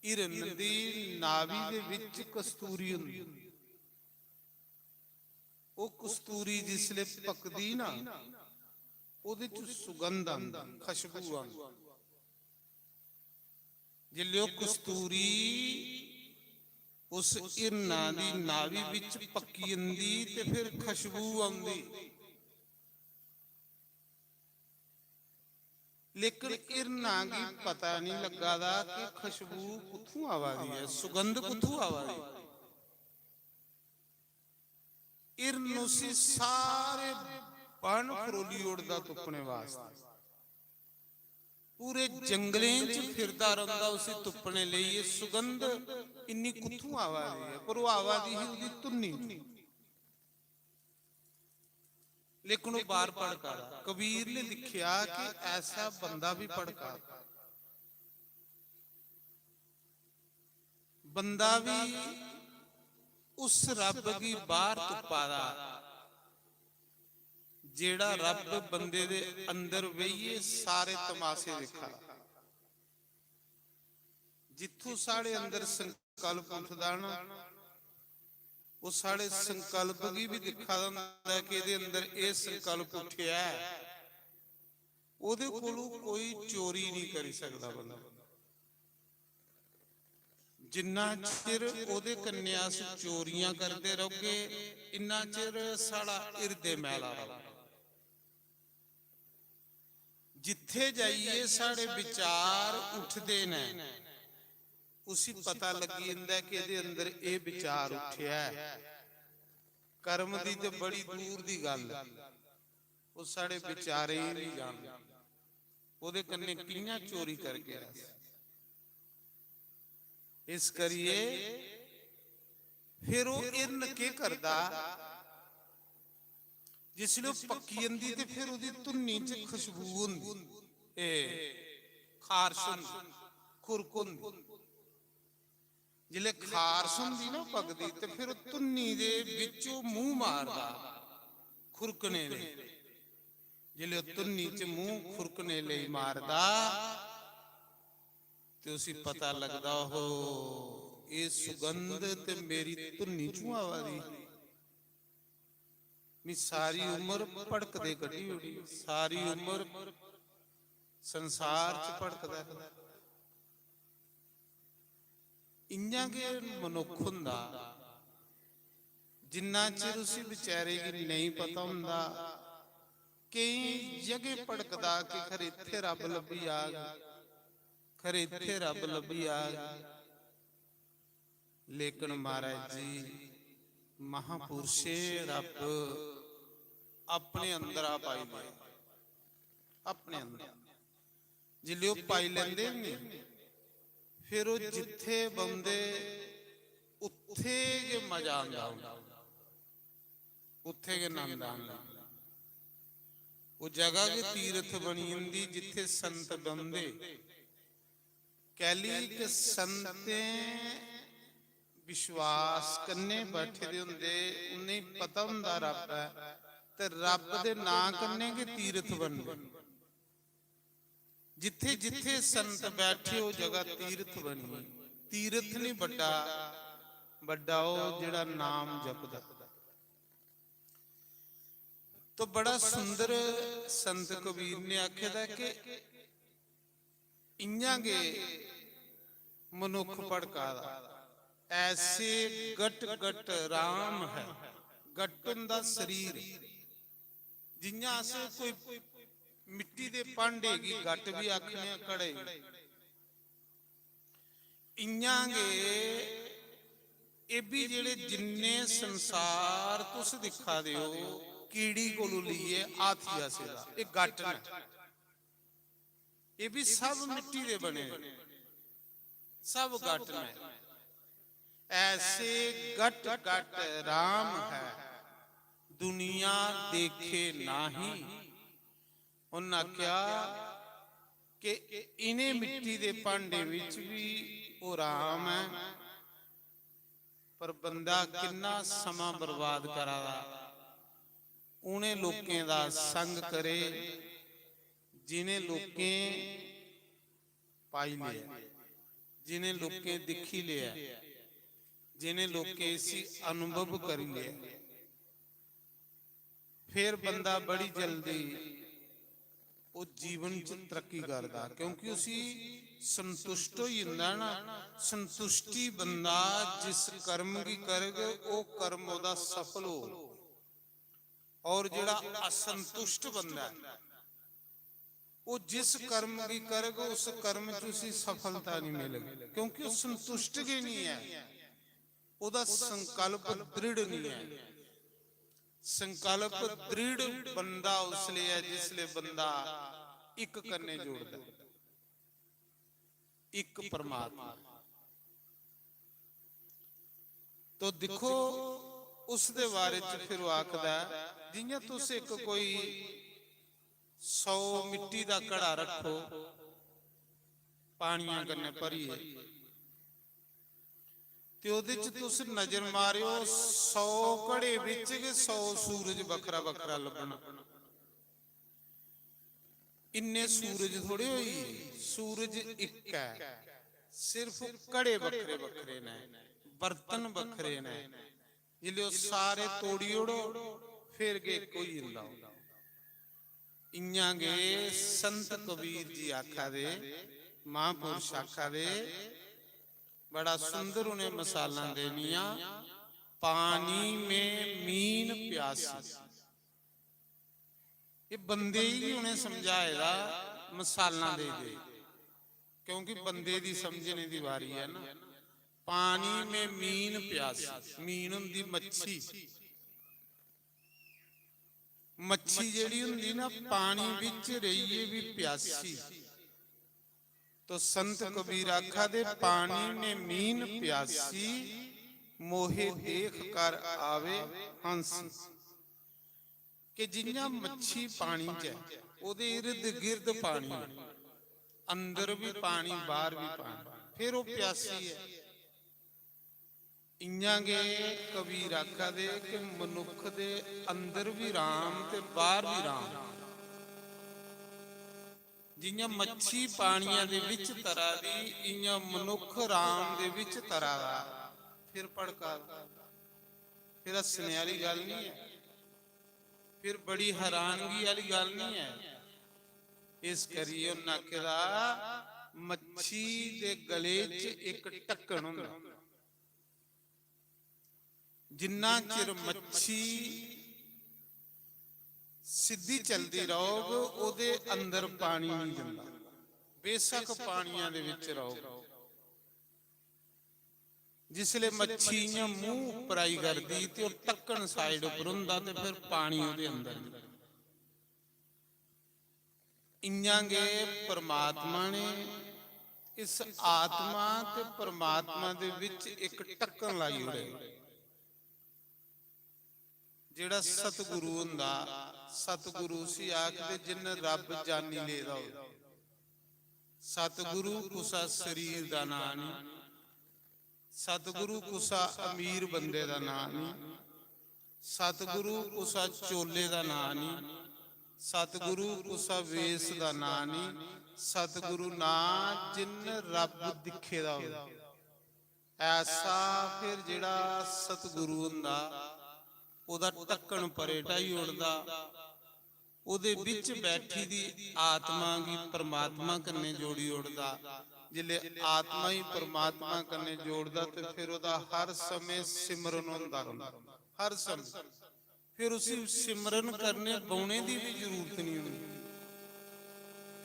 ਹਿਰਨ ਦੀ ਨਾਭੀ ਦੇ ਵਿੱਚ ਕਸਤੂਰੀ ਹੁੰਦੀ। ਉਹ ਕਸਤੂਰੀ ਜਿਸਲੇ ਪੱਕਦੀ ਨਾ, ਉਹਦੇ ਚ ਸੁਗੰਧ ਆਉਂਦੀ, ਖੁਸ਼ਬੂ ਆਉਂਦੀ। ਜਿਲੇ ਉਹ ਕਸਤੂਰੀ ਉਸ ਹਿਰਨਾਂ ਦੀ ਨਾਭੀ ਵਿੱਚ ਪੱਕੀ ਹੁੰਦੀ ਤੇ ਫਿਰ ਖੁਸ਼ਬੂ ਆਉਂਦੀ। ਲੇਕਿਨ ਹਿਰਨਾਂ ਕੀ ਪਤਾ ਨਹੀਂ ਲੱਗਾ ਦਾ ਕਿ ਖੁਸ਼ਬੂ ਕਿੱਥੋਂ ਆਵਾਦੀ ਹੈ, ਸੁਗੰਧ ਕਿੱਥੋਂ ਆਵਾਦੀ। ਹਿਰਨ ਉਸੇ ਸਾਰੇ ਬਨ ਫਰੋਲੀ ਉੜਦਾ ਤੁਪਣੇ ਵਾਸਤੇ, ਪੂਰੇ ਜੰਗਲਾਂ ਚ ਫਿਰਦਾ ਰਹਿੰਦਾ ਉਸੇ ਤੁਪਣੇ ਲਈ। ਇਹ ਸੁਗੰਧ ਇੰਨੀ ਕਿੱਥੋਂ ਆਵਾਦੀ ਹੈ, ਪਰ ਉਹ ਆਵਾਦੀ ਹੀ ਉਹਦੀ ਧੁਨੀ। ਲੇਕਿਨ ਉਹ ਬਾਰ ਭੜਕਾ। ਕਬੀਰ ਨੇ ਦੇਖਿਆ ਕਿ ਐਸਾ ਬੰਦਾ ਵੀ ਭੜਕਾ, ਬੰਦਾ ਵੀ ਉਸ ਰੱਬ ਦੀ ਬਾਹਰ ਤੁਪਾ ਦਾ, ਜਿਹੜਾ ਰੱਬ ਬੰਦੇ ਦੇ ਅੰਦਰ ਵਈਏ ਸਾਰੇ ਤਮਾਸ਼ੇ ਦੇਖਾ। ਜਿੱਥੋਂ ਸਾਡੇ ਅੰਦਰ ਸੰਕਲਪ ਉੱਠਦਾ ਨਾ, ਉਹ ਸਾਡੇ ਸੰਕਲਪ ਦੀ ਵੀ ਦਿਖਾ ਦਿੰਦਾ ਕਿ ਇਹਦੇ ਅੰਦਰ ਇਹ ਸੰਕਲਪ ਉੱਠਿਆ। ਉਹਦੇ ਕੋਲੋਂ ਕੋਈ ਚੋਰੀ ਨਹੀਂ ਕਰ ਸਕਦਾ ਬੰਦਾ। ਜਿੰਨਾ ਚਿਰ ਉਹਦੇ ਕੰਨਿਆ ਅਸੀਂ ਚੋਰੀਆਂ ਕਰਦੇ ਰਹੋਗੇ, ਇੰਨਾ ਚਿਰ ਸਾਡਾ ਹਿਰਦੇ ਮੈਲਾ ਰਹੇਗਾ। ਜਿੱਥੇ ਜਾਈਏ ਸਾਡੇ ਵਿਚਾਰ ਉੱਠਦੇ ਨੇ, ਉਸੇ ਪਤਾ ਲੱਗੀ ਜਾਂਦਾ ਕਿ ਇਹਦੇ ਅੰਦਰ ਇਹ ਵਿਚਾਰ ਉੱਠਿਆ। ਕਰਮ ਦੀ ਤੇ ਬੜੀ ਦੂਰ ਦੀ ਗੱਲ, ਉਹ ਸਾਡੇ ਵਿਚਾਰੇ ਹੀ ਨਹੀਂ ਜਾਣਦੇ ਉਹਦੇ ਕੰਨੇ ਕਿੰਨਾ ਚੋਰੀ ਕਰਕੇ। ਇਸ ਕਰੀਏ ਫਿਰ ਉਹ ਹਿਰਨ ਕੀ ਕਰਦਾ, ਜਿਸ ਨੂੰ ਪੱਕੀ ਜਾਂਦੀ ਤੇ ਫਿਰ ਉਹਦੀ ਧੁੰਨੀ ਚ ਖੁਸ਼ਬੂ ਹੁੰਦੀ, ਖਾਰਸ਼ ਹੁੰਦੀ, ਖੁਰਕ ਹੁੰਦੀ। ਜਿਲੇ ਖਾਰਸ਼ ਹੁੰਦੀ ਨਾ ਪੱਕਦੀ, ਤੇ ਫਿਰ ਧੁੰਨੀ ਦੇ ਵਿੱਚੋਂ ਮੂੰਹ ਮਾਰਦਾ ਖੁਰਕਣੇ ਲਈ। ਜਿਲੇ ਧੁੰਨੀ ਚ ਮੂੰਹ ਖੁਰਕਣੇ ਲਈ ਮਾਰਦਾ ਤੇ ਉਸੇ ਪਤਾ ਲੱਗਦਾ ਹੋ ਇਹ ਸੁਗੰਧ ਤੇ ਮੇਰੀ ਧੁੰਨੀ ਚੋਂ ਆਵਾਦੀ। ਮੈਂ ਸਾਰੀ ਉਮਰ ਭੜਕਦੇ ਕੱਢੀ ਹੋਈ, ਸਾਰੀ ਉਮਰ ਸੰਸਾਰ ਚ ਭੜਕਦਾ। ਇੰਨਾ ਕਿ ਮਨੁੱਖ ਹੁੰਦਾ, ਜਿੰਨਾ ਚਿਰ ਉਸੇ ਵਿਚਾਰੇ ਕੀ ਨਹੀਂ ਪਤਾ ਹੁੰਦਾ, ਕਈ ਜਗ੍ਹਾ ਭੜਕਦਾ ਕਿ ਖਰੇ ਇੱਥੇ ਰੱਬ ਲੱਭੀ ਆ ਗਈ, ਖਰੇ ਇੱਥੇ ਰੱਬ ਲੱਭੀ ਆ ਗਈ। ਲੇਕਿਨ ਮਹਾਰਾਜ ਜੀ ਮਹਾਪੁਰਸ਼ੇ ਰੱਬ ਆਪਣੇ ਅੰਦਰ ਆ ਪਾਈ ਲੈ, ਆਪਣੇ ਅੰਦਰ ਜਿਲੇ ਉਹ ਪਾਈ ਲੈਂਦੇ ਨੇ, ਫਿਰ ਉਹ ਜਿੱਥੇ ਬੰਦੇ ਉੱਥੇ ਜੇ ਮਜ਼ਾ ਆਉਂਦਾ, ਉੱਥੇ ਕੇ ਆਨੰਦ ਆਉਂਦਾ। ਉਹ ਜਗ੍ਹਾ ਕੇ ਤੀਰਥ ਬਣੀ ਹੁੰਦੀ ਜਿੱਥੇ ਸੰਤ ਬੰਦੇ। ਕਹਿਲੀ ਕਿ ਸੰਤੇ ਵਿਸ਼ਵਾਸ ਕੰਨੇ ਬੈਠੇ ਦੇ ਹੁੰਦੇ, ਉਹਨੇ ਪਤਾ ਹੁੰਦਾ ਰੱਬ ਹੈ, ਤੇ ਰੱਬ ਦੇ ਨਾਂ ਕੰਨੇ ਕੇ ਤੀਰਥ ਬਣਦੇ। ਜਿੱਥੇ ਜਿੱਥੇ ਸੰਤ ਬੈਠੇ ਉਹ ਜਗ੍ਹਾ ਤੀਰਥ ਬਣੀ। ਤੀਰਥ ਨਹੀਂ ਵੱਡਾ, ਵੱਡਾ ਉਹ ਜਿਹੜਾ ਨਾਮ ਜਪਦਾ। तो बड़ा सुंदर संत कबीर ने आखेदा कि इयां गे मनुख भड़कादा, ऐसे गट गट राम है। गट हुंदा शरीर, जियां अस कोई मिट्टी दे भांडे की गट भी आखने कड़े, ਇੰਜਾਂਗੇ ਇਹ ਵੀ ਜਿਹੜੇ ਜਿੰਨੇ ਸੰਸਾਰ ਤੁਸ ਦਿਖਾ ਦਿਓ ਕੀੜੀ ਕੋਲੋਂ ਲਈਏ ਆਥੀਆ ਸੇਦਾ ਇਹ ਗੱਟ ਨੇ, ਇਹ ਵੀ ਸਭ ਮਿੱਟੀ ਦੇ ਬਣੇ ਨੇ, ਸਭ ਗੱਟ ਨੇ। ਐਸੇ ਗਟ ਗਟ ਰਾਮ ਹੈ ਦੁਨੀਆ ਦੇਖੇ ਨਾਹੀ। ਉਹਨਾਂ ਕਿਹਾ ਕਿ ਇਨੇ ਮਿੱਟੀ ਦੇ ਭਾਂਡੇ ਵਿੱਚ ਵੀ ਉਹ ਰਾਮ ਹੈ, ਪਰ ਬੰਦਾ ਕਿੰਨਾ ਸਮਾਂ ਬਰਬਾਦ ਕਰਾਦਾ ਉਹਨੇ ਲੋਕਾਂ ਦਾ ਸੰਗ ਕਰੇ ਜਿਨੇ ਲੋਕਾਂ ਪਾਈ ਲਿਆ, ਜਿਨੇ ਲੋਕਾਂ ਦਿਖੀ ਲਿਆ, ਜਿਨੇ ਲੋਕਾਂ ਇसी ਅਨੁਭਵ ਕਰ ਲਿਆ। ਫਿਰ ਬੰਦਾ ਬੜੀ ਜਲਦੀ ਉਹ ਜੀਵਨ ਚ ਤਰੱਕੀ ਕਰਦਾ, ਕਿਉਂਕਿ ਉਸੀ ਸੰਤੁਸ਼ਟ ਹੋ ਜਾਂਦਾ ਨਾ। ਸੰਤੁਸ਼ਟੀ ਬੰਦਾ ਜਿਸ ਕਰਮ ਕੀ ਕਰੇਗਾ ਉਹ ਕਰਮ ਉਹਦਾ ਸਫਲ ਹੋ, ਔਰ ਜਿਹੜਾ ਅਸੰਤੁਸ਼ਟ ਬੰਦਾ ਉਹ ਜਿਸ ਕਰਮ ਕੀ ਕਰੇਗਾ ਉਸ ਕਰਮ ਚ ਉਸੀ ਸਫਲਤਾ ਨਹੀਂ ਮਿਲੇਗੀ, ਕਿਉਂਕਿ ਉਹ ਸੰਤੁਸ਼ਟ ਹੀ ਨਹੀਂ ਹੈ, ਉਹਦਾ ਸੰਕਲਪ ਦ੍ਰਿੜ ਨਹੀਂ ਹੈ। ਸੰਕਲਪ ਦ੍ਰਿੜ ਬੰਦਾ ਉਸ ਲਈ ਹੈ ਜਿਸ ਲਈ ਬੰਦਾ ਇੱਕ ਕੰਨੇ ਜੋੜਦਾ, ਇੱਕ ਪਰਮਾਤਮਾ। ਤੋ ਦੇਖੋ ਉਸ ਦੇ ਬਾਰੇ ਚ ਫਿਰ ਉਹ ਆਖਦਾ ਜਿਵੇਂ ਤੁਸੀਂ ਇੱਕ ਕੋਈ 100 ਮਿੱਟੀ ਦਾ ਘੜਾ ਰੱਖੋ, ਪਾਣੀਆਂ ਕੰਨੇ ਭਰੀਏ, ਤੇ ਉਹਦੇ ਚ ਤੁਸੀਂ ਨਜ਼ਰ ਮਾਰਿਓ 100 ਘੜੇ ਵਿੱਚ 100 ਸੂਰਜ ਵੱਖਰਾ ਵੱਖਰਾ ਲੱਭਣਾ। ਇੰਨੇ ਸੂਰਜ ਥੋੜੇ ਹੋਈ, ਸੂਰਜ ਇੱਕ ਹੈ, ਸਿਰਫ ਘੜੇ ਵੱਖਰੇ ਵੱਖਰੇ ਨੇ, ਬਰਤਨ ਵੱਖਰੇ ਨੇ। ਜਿਲੇ ਉਹ ਸਾਰੇ ਤੋੜੀ ਉੜੋ ਫਿਰ ਗੇ ਕੋਈ ਹਿੱਲਾ। ਇੰਜਾਂਗੇ ਸੰਤ ਕਬੀਰ ਜੀ ਆਖਾ ਦੇ, ਮਹਾਂਪੁਰਸ਼ ਆਖਾ ਦੇ, बड़ा सुंदर उन्हें मिसालां देनिया। पानी में मीन प्यासी, ये बंदे ही उन्हें समझाएगा मिसालां दे दे, क्योंकि बंदे दी समझने दी वारी है ना। पानी में मीन प्यासी, मीन हुंदी मच्छी, मच्छी जेड़ी हुंदी ना पानी विच रहिए भी प्यासी। तो संत कबीर आखा दे पानी में मीन प्यासी, मोहे देख कर आवे हंसी। कि जिन्ना मच्छी पानी च है ओदे इर्द गिर्द पानी, अंदर भी पानी बाहर भी पानी, फिर वो प्यासी है। इंजांगे कबीर आखा दे कि मनुख दे अंदर भी राम ते बाहर भी राम। जियां मच्छी पानियां दे विच तरा दी, इयां मनुख राम दे विच तरा दा। फिर भड़का, फिर हसने वाली गल नहीं है, फिर बड़ी हैरानगी वाली गल नहीं है। इस करिए उन्हां आखेदा मच्छी दे गले च एक ढक्कन हुंदा, जिन्ना चिर मच्छी सिद्धी चलती रहोगे ओदे अंदर पानी नहीं जांदा, बेशक पानियां दे विच रहोगे। जिसले मच्छी इयां मुंह उपर आई करदी ते ओह ढक्कन साइड उपर हुंदा ते फिर पानी ओदे अंदर। इंजांगे परमात्मा ने इस आत्मा ते परमात्मा दे विच एक ढक्कन लाई होए। ਜਿਹੜਾ ਸਤਿਗੁਰੂ ਹੁੰਦਾ, ਸਤਿਗੁਰੂ ਸੀ ਆਖਦੇ ਜਿਨ ਰੱਬ ਜਾਨੀ ਲੈਦਾ ਹੋ। ਸਤਿਗੁਰੂ ਕੁਸਾ ਸਰੀਰ ਦਾ ਨਾਂ ਨਹੀਂ, ਸਤਿਗੁਰੂ ਕੁਸਾ ਅਮੀਰ ਬੰਦੇ ਦਾ ਨਾਂ ਨਹੀਂ, ਸਤਿਗੁਰੂ ਕੁਸਾ ਚੋਲੇ ਦਾ ਨਾਂ ਨਹੀਂ, ਸਤਿਗੁਰੂ ਕੁਸਾ ਵੇਸ ਦਾ ਨਾਂ ਨਹੀਂ। ਸਤਿਗੁਰੂ ਨਾਂ ਜਿਨ ਰੱਬ ਦਿਖੇ ਦਾ ਹੋ। ਐਸਾ ਫਿਰ ਜਿਹੜਾ ਸਤਿਗੁਰੂ ਹੁੰਦਾ ਉਹਦਾ ਢੱਕਣ ਪਰੇ ਢਾਈ ਉੜਦਾ, ਉਹਦੇ ਵਿੱਚ ਬੈਠੀ ਦੀ ਆਤਮਾ ਕੀ ਪਰਮਾਤਮਾ ਕੰਨੇ ਜੋੜੀ ਉੜਦਾ। ਜਿਲੇ ਆਤਮਾ ਹੀ ਪਰਮਾਤਮਾ ਕੰਨੇ ਜੋੜਦਾ ਤੇ ਫਿਰ ਉਹਦਾ ਹਰ ਸਮੇਂ ਸਿਮਰਨ ਹੁੰਦਾ ਰਹਿੰਦਾ, ਹਰ ਸਮੇਂ। ਫਿਰ ਉਸੇ ਸਿਮਰਨ ਕਰਨੇ ਬਉਣੇ ਦੀ ਵੀ ਜ਼ਰੂਰਤ ਨਹੀਂ ਹੁੰਦੀ,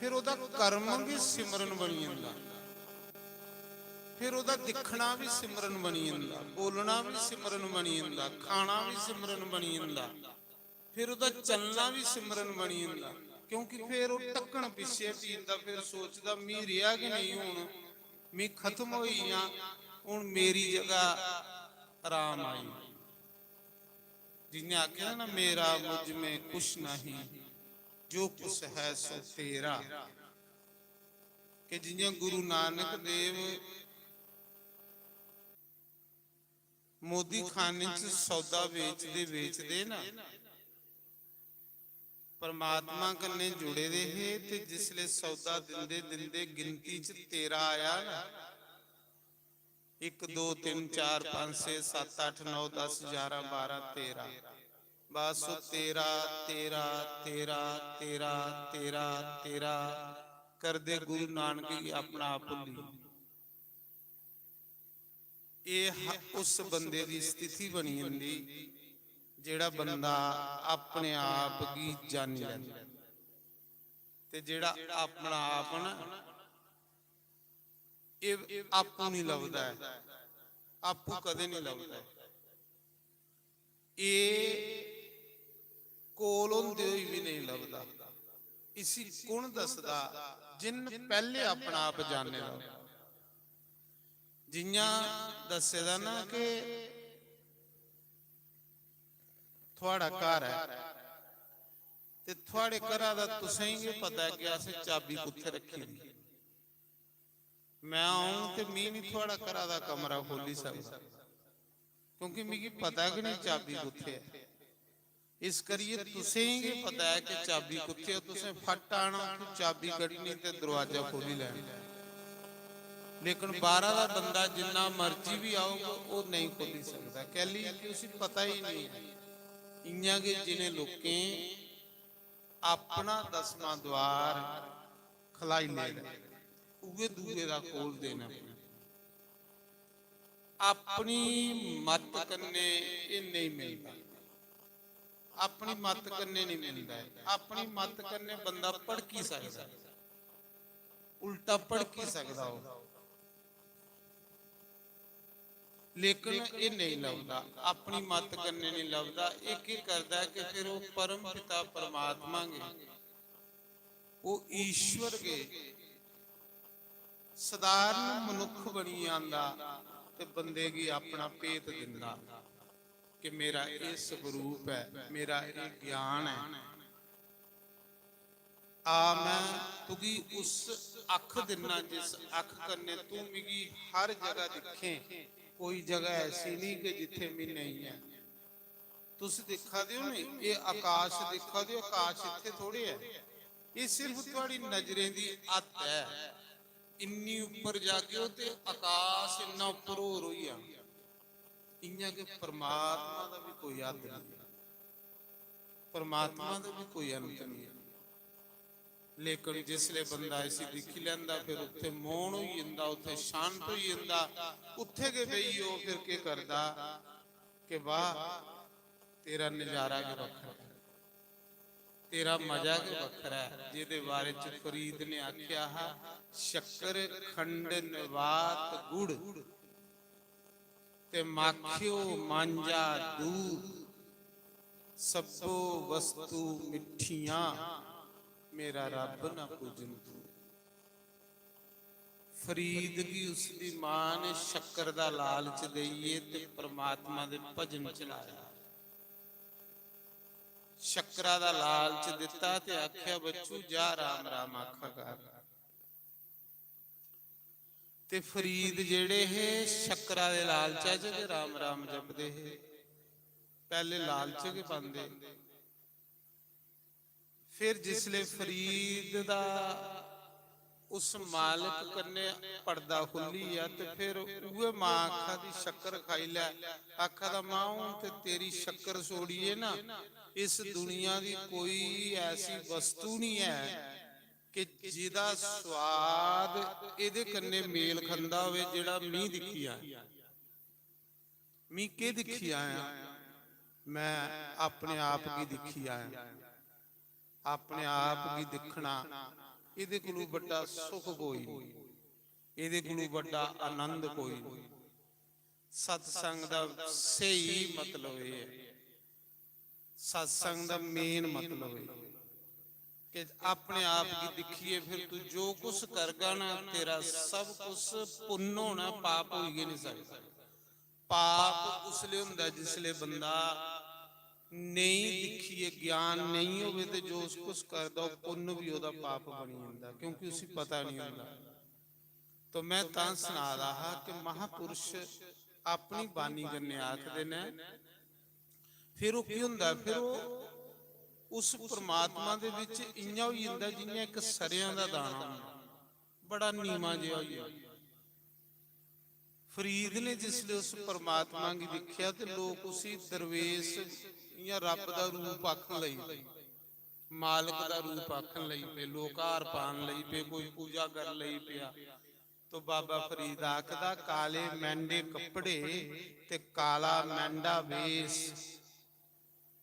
ਫਿਰ ਉਹਦਾ ਕਰਮ ਵੀ ਸਿਮਰਨ ਬਣੀ ਜਾਂਦਾ। ਫਿਰ ਉਹਦਾ ਦਿਖਣਾ ਵੀ ਸਿਮਰਨ ਬਣੀ ਜਾਂਦਾ, ਬੋਲਣਾ ਵੀ ਸਿਮਰਨ ਬਣੀ ਜਾਂਦਾ, ਖਾਣਾ ਵੀ ਸਿਮਰਨ ਬਣੀ ਜਾਂਦਾ, ਫਿਰ ਉਹਦਾ ਚੱਲਣਾ ਵੀ ਸਿਮਰਨ ਬਣੀ ਜਾਂਦਾ। ਕਿਉਂਕਿ ਫਿਰ ਉਹ ਟੱਕਣ ਪਿੱਛੇ ਪੀਂਦਾ, ਫਿਰ ਸੋਚਦਾ ਮੀਂਹ ਰਿਹਾ ਕਿ ਨਹੀਂ, ਹੁਣ ਮੀਂਹ ਖਤਮ ਹੋਈ ਆ, ਹੁਣ ਮੇਰੀ ਜਗ੍ਹਾ ਆਰਾਮ ਆਈ। ਜਿਹਨੇ ਆਖਿਆ ਨਾ ਮੇਰਾ ਮੁਝ में कुछ नहीं जो कुछ है सो तेरा, कि जियां गुरु नानक देव मोदी खाने च सौदा ਵੇਚਦੇ ਨਾ, परमात्मा कन्ने जुड़े रहे ते जिसले सौदा दिंदे दिंदे गिनती च तेरा आया ना, 1 2 3 4 5 6 7 8 9 10 11 12 13, बस तेरा तेरा तेरा तेरा तेरा तेरा करदे गुरु नानक जी अपना आप भुल्ली। ਇਹ ਉਸ ਬੰਦੇ ਦੀ ਸਥਿਤੀ ਬਣੀ ਜਾਂਦੀ ਜਿਹੜਾ ਬੰਦਾ ਆਪਣੇ ਆਪ ਕੀ ਜਾਣੀ ਲੈਂਦਾ, ਤੇ ਜਿਹੜਾ ਆਪਣਾ ਆਪ ਨਾ ਇਹ ਆਪੂ ਨਹੀਂ ਲੱਭਦਾ, ਆਪੂ ਕਦੇ ਨਹੀਂ ਲੱਭਦਾ। ਇਹ ਕੋਲ ਹੁੰਦੇ ਹੋਏ ਵੀ ਨਹੀਂ ਲੱਭਦਾ। ਇਸੀ ਗੁਣ ਦੱਸਦਾ ਜਿਨ ਪਹਿਲੇ ਆਪਣਾ ਆਪ ਜਾਣੇ ਲਾ। ਜਿਆਂ ਦੱਸੇਦਾ ਨਾ ਕਿ ਤੁਹਾਡਾ ਘਰ ਹੈ ਤੇ ਤੁਹਾਡੇ ਘਰਾਂ ਦਾ ਤੁਸੀਂ ਹੀ ਪਤਾ ਹੈ ਕਿ ਅਸੀਂ ਚਾਬੀ ਕਿੱਥੇ ਰੱਖੀ ਦੀ। ਮੈਂ ਆਉਂ ਤੇ ਮੈਂ ਨਹੀਂ ਤੁਹਾਡਾ ਘਰਾਂ ਦਾ ਕਮਰਾ ਖੋਲੀ ਸਕਦਾ, ਕਿਉਂਕਿ ਮੈਨੂੰ ਪਤਾ ਕਿ ਨਹੀਂ ਚਾਬੀ ਕਿੱਥੇ ਹੈ। ਇਸ ਕਰੀਏ ਤੁਸੀਂ ਹੀ ਪਤਾ ਹੈ ਕਿ ਚਾਬੀ ਕਿੱਥੇ ਹੈ, ਤੁਸੀਂ ਫਟ ਆਣਾ, ਚਾਬੀ ਕੱਢਣੀ ਤੇ ਦਰਵਾਜ਼ਾ ਖੋਲੀ ਲੈਣਾ। ਲੇਕਿਨ 12 ਦਾ ਬੰਦਾ ਜਿੰਨਾ ਮਰਜ਼ੀ ਵੀ ਆਊਗਾ ਉਹ ਨਹੀਂ ਖੋਲੀ ਸਕਦਾ। ਕਹਿ ਲਈ ਕਿ ਉਸੇ ਪਤਾ ਹੀ ਨਹੀਂ ਇੰਆਂ ਕਿ ਜਿਹਨੇ ਲੋਕੇ ਆਪਣਾ 10ਵਾਂ ਦਵਾਰ ਖਲਾਈ ਲੈਣਾ, ਉਗੇ ਦੂਏ ਦਾ ਖੋਲ ਦੇਣਾ। ਆਪਣੀ ਮਤ ਕੰਨੇ ਇਹ ਨਹੀਂ ਮਿਲਦਾ, ਆਪਣੀ ਮਤ ਕੰਨੇ ਨਹੀਂ ਮਿਲਦਾ। ਆਪਣੀ ਮਤ ਕੰਨੇ ਬੰਦਾ ਭੜਕੀ ਸਕਦਾ, ਉਲਟਾ ਭੜਕੀ ਸਕਦਾ ਉਹ, ਲੇਕਿਨ ਇਹ ਨਹੀਂ ਲੱਭਦਾ। ਆਪਣੀ ਮਤ ਕੰਨੇ ਨਹੀਂ ਲੱਭਦਾ। ਇਹ ਕੀ ਕਰਦਾ ਕਿ ਫਿਰ ਉਹ ਪਰਮ ਪਿਤਾ ਪਰਮਾਤਮਾ ਗੇ, ਉਹ ਈਸ਼ਵਰ ਗੇ, ਸਧਾਰਨ ਮਨੁੱਖ ਬਣੀ ਆਂਦਾ ਤੇ ਬੰਦੇ ਕੀ ਆਪਣਾ ਭੇਤ ਦਿੰਦਾ ਕਿ ਮੇਰਾ ਇਹ ਸਵਰੂਪ ਹੈ, ਮੇਰਾ ਇਹ ਗਿਆਨ ਹੈ। ਆ ਮੈਂ ਤੁਗੀ ਉਸ ਅੱਖ ਦਿਨਾ ਜਿਸ ਅੱਖ ਕੰਨੇ ਤੂੰ ਮਿਗੀ ਹਰ ਜਗ੍ਹਾ ਦਿਖੇ। ਕੋਈ ਜਗ੍ਹਾ ਐਸੀ ਨਹੀਂ ਕਿ ਜਿੱਥੇ ਮੈਂ ਨਹੀਂ ਹੈ। ਤੁਸੀਂ ਦੇਖਾ ਦਿਓ ਨਾ, ਇਹ ਆਕਾਸ਼ ਦੇਖਾ ਦਿਓ, ਆਕਾਸ਼ ਇੱਥੇ ਥੋੜੇ ਹੈ, ਇਹ ਸਿਰਫ ਤੁਹਾਡੀ ਨਜ਼ਰੇ ਦੀ ਅੱਤ ਹੈ। ਇੰਨੀ ਉੱਪਰ ਜਾ ਕੇ ਤੇ ਆਕਾਸ਼ ਇੰਨਾ ਉੱਪਰ ਹੋ ਰਹੀ ਆ, ਇੰਨਾ ਕਿ ਪਰਮਾਤਮਾ ਦਾ ਵੀ ਕੋਈ ਅੱਤ ਨਹੀਂ, ਪਰਮਾਤਮਾ ਦਾ ਵੀ ਕੋਈ ਅੰਤ ਨਹੀਂ। ਲੇਕਿਨ ਜਿਸਲੇ ਬੰਦਾ ਐਸੀ ਦਿਖ ਲੈਂਦਾ ਫਿਰ ਉੱਥੇ ਮੌਨ ਹੋਈ ਜਾਂਦਾ, ਉੱਥੇ ਸ਼ਾਂਤ ਹੋਈ ਜਾਂਦਾ। ਉੱਥੇ ਕੇ ਬਈ ਉਹ ਫਿਰ ਕੀ ਕਰਦਾ ਕਿ ਵਾਹ ਤੇਰਾ ਨਜ਼ਾਰਾ ਕਿ ਵੱਖਰਾ, ਤੇਰਾ ਮਜ਼ਾ ਕਿ ਵੱਖਰਾ ਹੈ। ਜਿਹਦੇ ਬਾਰੇ ਚ ਫਰੀਦ ਨੇ ਆਖਿਆ ਹੈ, ਸ਼ੱਕਰ ਖੰਡ ਨਵਾਤ ਗੁੜ ਤੇ ਮਾਖਿਓ ਮਾਂਜਾ ਦੂਧ, ਸਭੋ ਵਸਤੂ ਮਿੱਠੀਆਂ ਮੇਰਾ ਰੱਬ ਨਾ ਪੂਜਨ ਤੂੰ। ਫਰੀਦ ਕੀ ਉਸ ਦੀ ਮਾਂ ਨੇ ਸ਼ੱਕਰ ਦਾ ਲਾਲਚ ਦੇਈਏ ਤੇ ਪਰਮਾਤਮਾ ਦੇ ਭਜਨ ਚਲਾਇਆ। ਸ਼ੱਕਰਾਂ ਦਾ ਲਾਲਚ ਦਿੱਤਾ ਤੇ ਆਖਿਆ ਬੱਚੂ ਜਾ ਰਾਮ ਰਾਮ ਆਖਾ ਕਰ। ਤੇ ਫਰੀਦ ਜਿਹੜੇ ਹੈ ਸ਼ੱਕਰਾਂ ਦੇ ਲਾਲਚਾਂ ਚ ਤੇ ਰਾਮ ਰਾਮ ਜਪਦੇ ਹੈ। ਪਹਿਲੇ ਲਾਲਚ ਕੇ ਪਾਉਂਦੇ, ਫਿਰ ਜਿਸਲੇ ਫਰੀਦ ਦਾ ਉਸ ਮਾਲਕ ਕੰਨੇ ਪਰਦਾ ਖੁੱਲੀ ਆ ਤੇ ਫਿਰ ਉਹ ਮਾਂ ਆਖਾ ਦੀ ਸ਼ੱਕਰ ਖਾਈ ਲੈ। ਆਖਾ ਦਾ ਮਾਂ ਤੇ ਤੇਰੀ ਸ਼ੱਕਰ ਛੋੜੀਏ ਨਾ, ਇਸ ਦੁਨੀਆ ਦੀ ਕੋਈ ਐਸੀ ਵਸਤੂ ਨਹੀਂ ਹੈ ਕਿ ਜਿਹਦਾ ਸਵਾਦ ਇਹਦੇ ਕੰਨੇ ਮੇਲ ਖੰਦਾ ਹੋਵੇ ਜਿਹੜਾ ਮੀਂਹ ਦਿਖੀ ਆ। ਮੀਂਹ ਕੇ ਦਿਖੀ ਆਇਆ, ਮੈਂ ਆਪਣੇ ਆਪ ਕੀ ਦਿਖੀ ਆਇਆ। ਆਪਣੇ ਆਪ ਕੀ ਦਿਖਣਾ ਇਹਦੇ ਕੋਲੋਂ ਵੱਡਾ ਸੁੱਖ ਕੋਈ ਨਹੀਂ। ਇਹਦੇ ਕੋਲੋਂ ਵੱਡਾ ਆਨੰਦ ਕੋਈ ਨਹੀਂ। ਸਤਸੰਗ ਦਾ ਸਹੀ ਮਤਲਬ ਇਹ ਹੈ, ਸਤਸੰਗ ਦਾ ਮੇਨ ਮਤਲਬ ਇਹ ਕਿ ਆਪਣੇ ਆਪ ਦੀ ਦਿਖੀਏ। ਫਿਰ ਤੂੰ ਜੋ ਕੁਛ ਕਰਗਾ ਨਾ ਤੇਰਾ ਸਭ ਕੁਛ ਪੁੰਨ ਹੋਣਾ, ਪਾਪ ਹੋਈ ਨਹੀਂ ਸਕਦਾ। ਪਾਪ ਉਸ ਲਈ ਹੁੰਦਾ ਜਿਸ ਲਈ ਬੰਦਾ ਨਹੀਂ ਦਿਖੀਏ, ਗਿਆਨ ਨਹੀਂ ਹੋਵੇ ਤੇ ਜੋ ਉਸ ਕੁਛ ਕਰਦਾ ਉਹ ਪੁੰਨ ਵੀ ਉਹਦਾ ਪਾਪ ਬਣੀ ਜਾਂਦਾ, ਕਿਉਂਕਿ ਉਸੇ ਪਤਾ ਨਹੀਂ ਹੁੰਦਾ। ਤਾਂ ਮੈਂ ਤਾਂ ਸੁਣਾ ਰਹਾ ਕਿ ਮਹਾਪੁਰਸ਼ ਆਪਣੀ ਬਾਣੀ ਗੰਨੇ ਆਖਦੇ ਨੇ, ਫਿਰ ਉਹ ਕੀ ਹੁੰਦਾ, ਫਿਰ ਉਹ ਉਸ ਪ੍ਰਮਾਤਮਾ ਦੇ ਵਿੱਚ ਇੰਨਾ ਹੋਈ ਜਾਂਦਾ ਜਿੰਨਾ ਇੱਕ ਸਰਿਆਂ ਦਾ ਦਾਣਾ ਹੁੰਦਾ, ਬੜਾ ਨੀਵਾਂ ਜਿਹਾ ਹੋਈ ਜਾਂਦਾ। ਫਰੀਦ ਨੇ ਜਿਸ ਲਈ ਉਸ ਪਰਮਾਤਮਾ ਦੀ ਦੇਖਿਆ ਤੇ ਲੋਕ ਉਸੇ ਦਰਵੇਸ਼ ਜਾਂ ਰੱਬ ਦਾ ਰੂਪ ਆਖਣ ਲਈ, ਮਾਲਕ ਦਾ ਰੂਪ ਆਖਣ ਲਈ ਪਏ, ਲੋਕ ਹਾਰ ਪਾਉਣ ਲਈ ਪਏ, ਕੋਈ ਪੂਜਾ ਕਰਨ ਲਈ ਪਿਆ। ਤੋ ਬਾਬਾ ਫਰੀਦ ਆਖਦਾ, ਕਾਲੇ ਮੈਂਡੇ ਕੱਪੜੇ ਤੇ ਕਾਲਾ ਮੈਂਡਾ ਵੇਸ,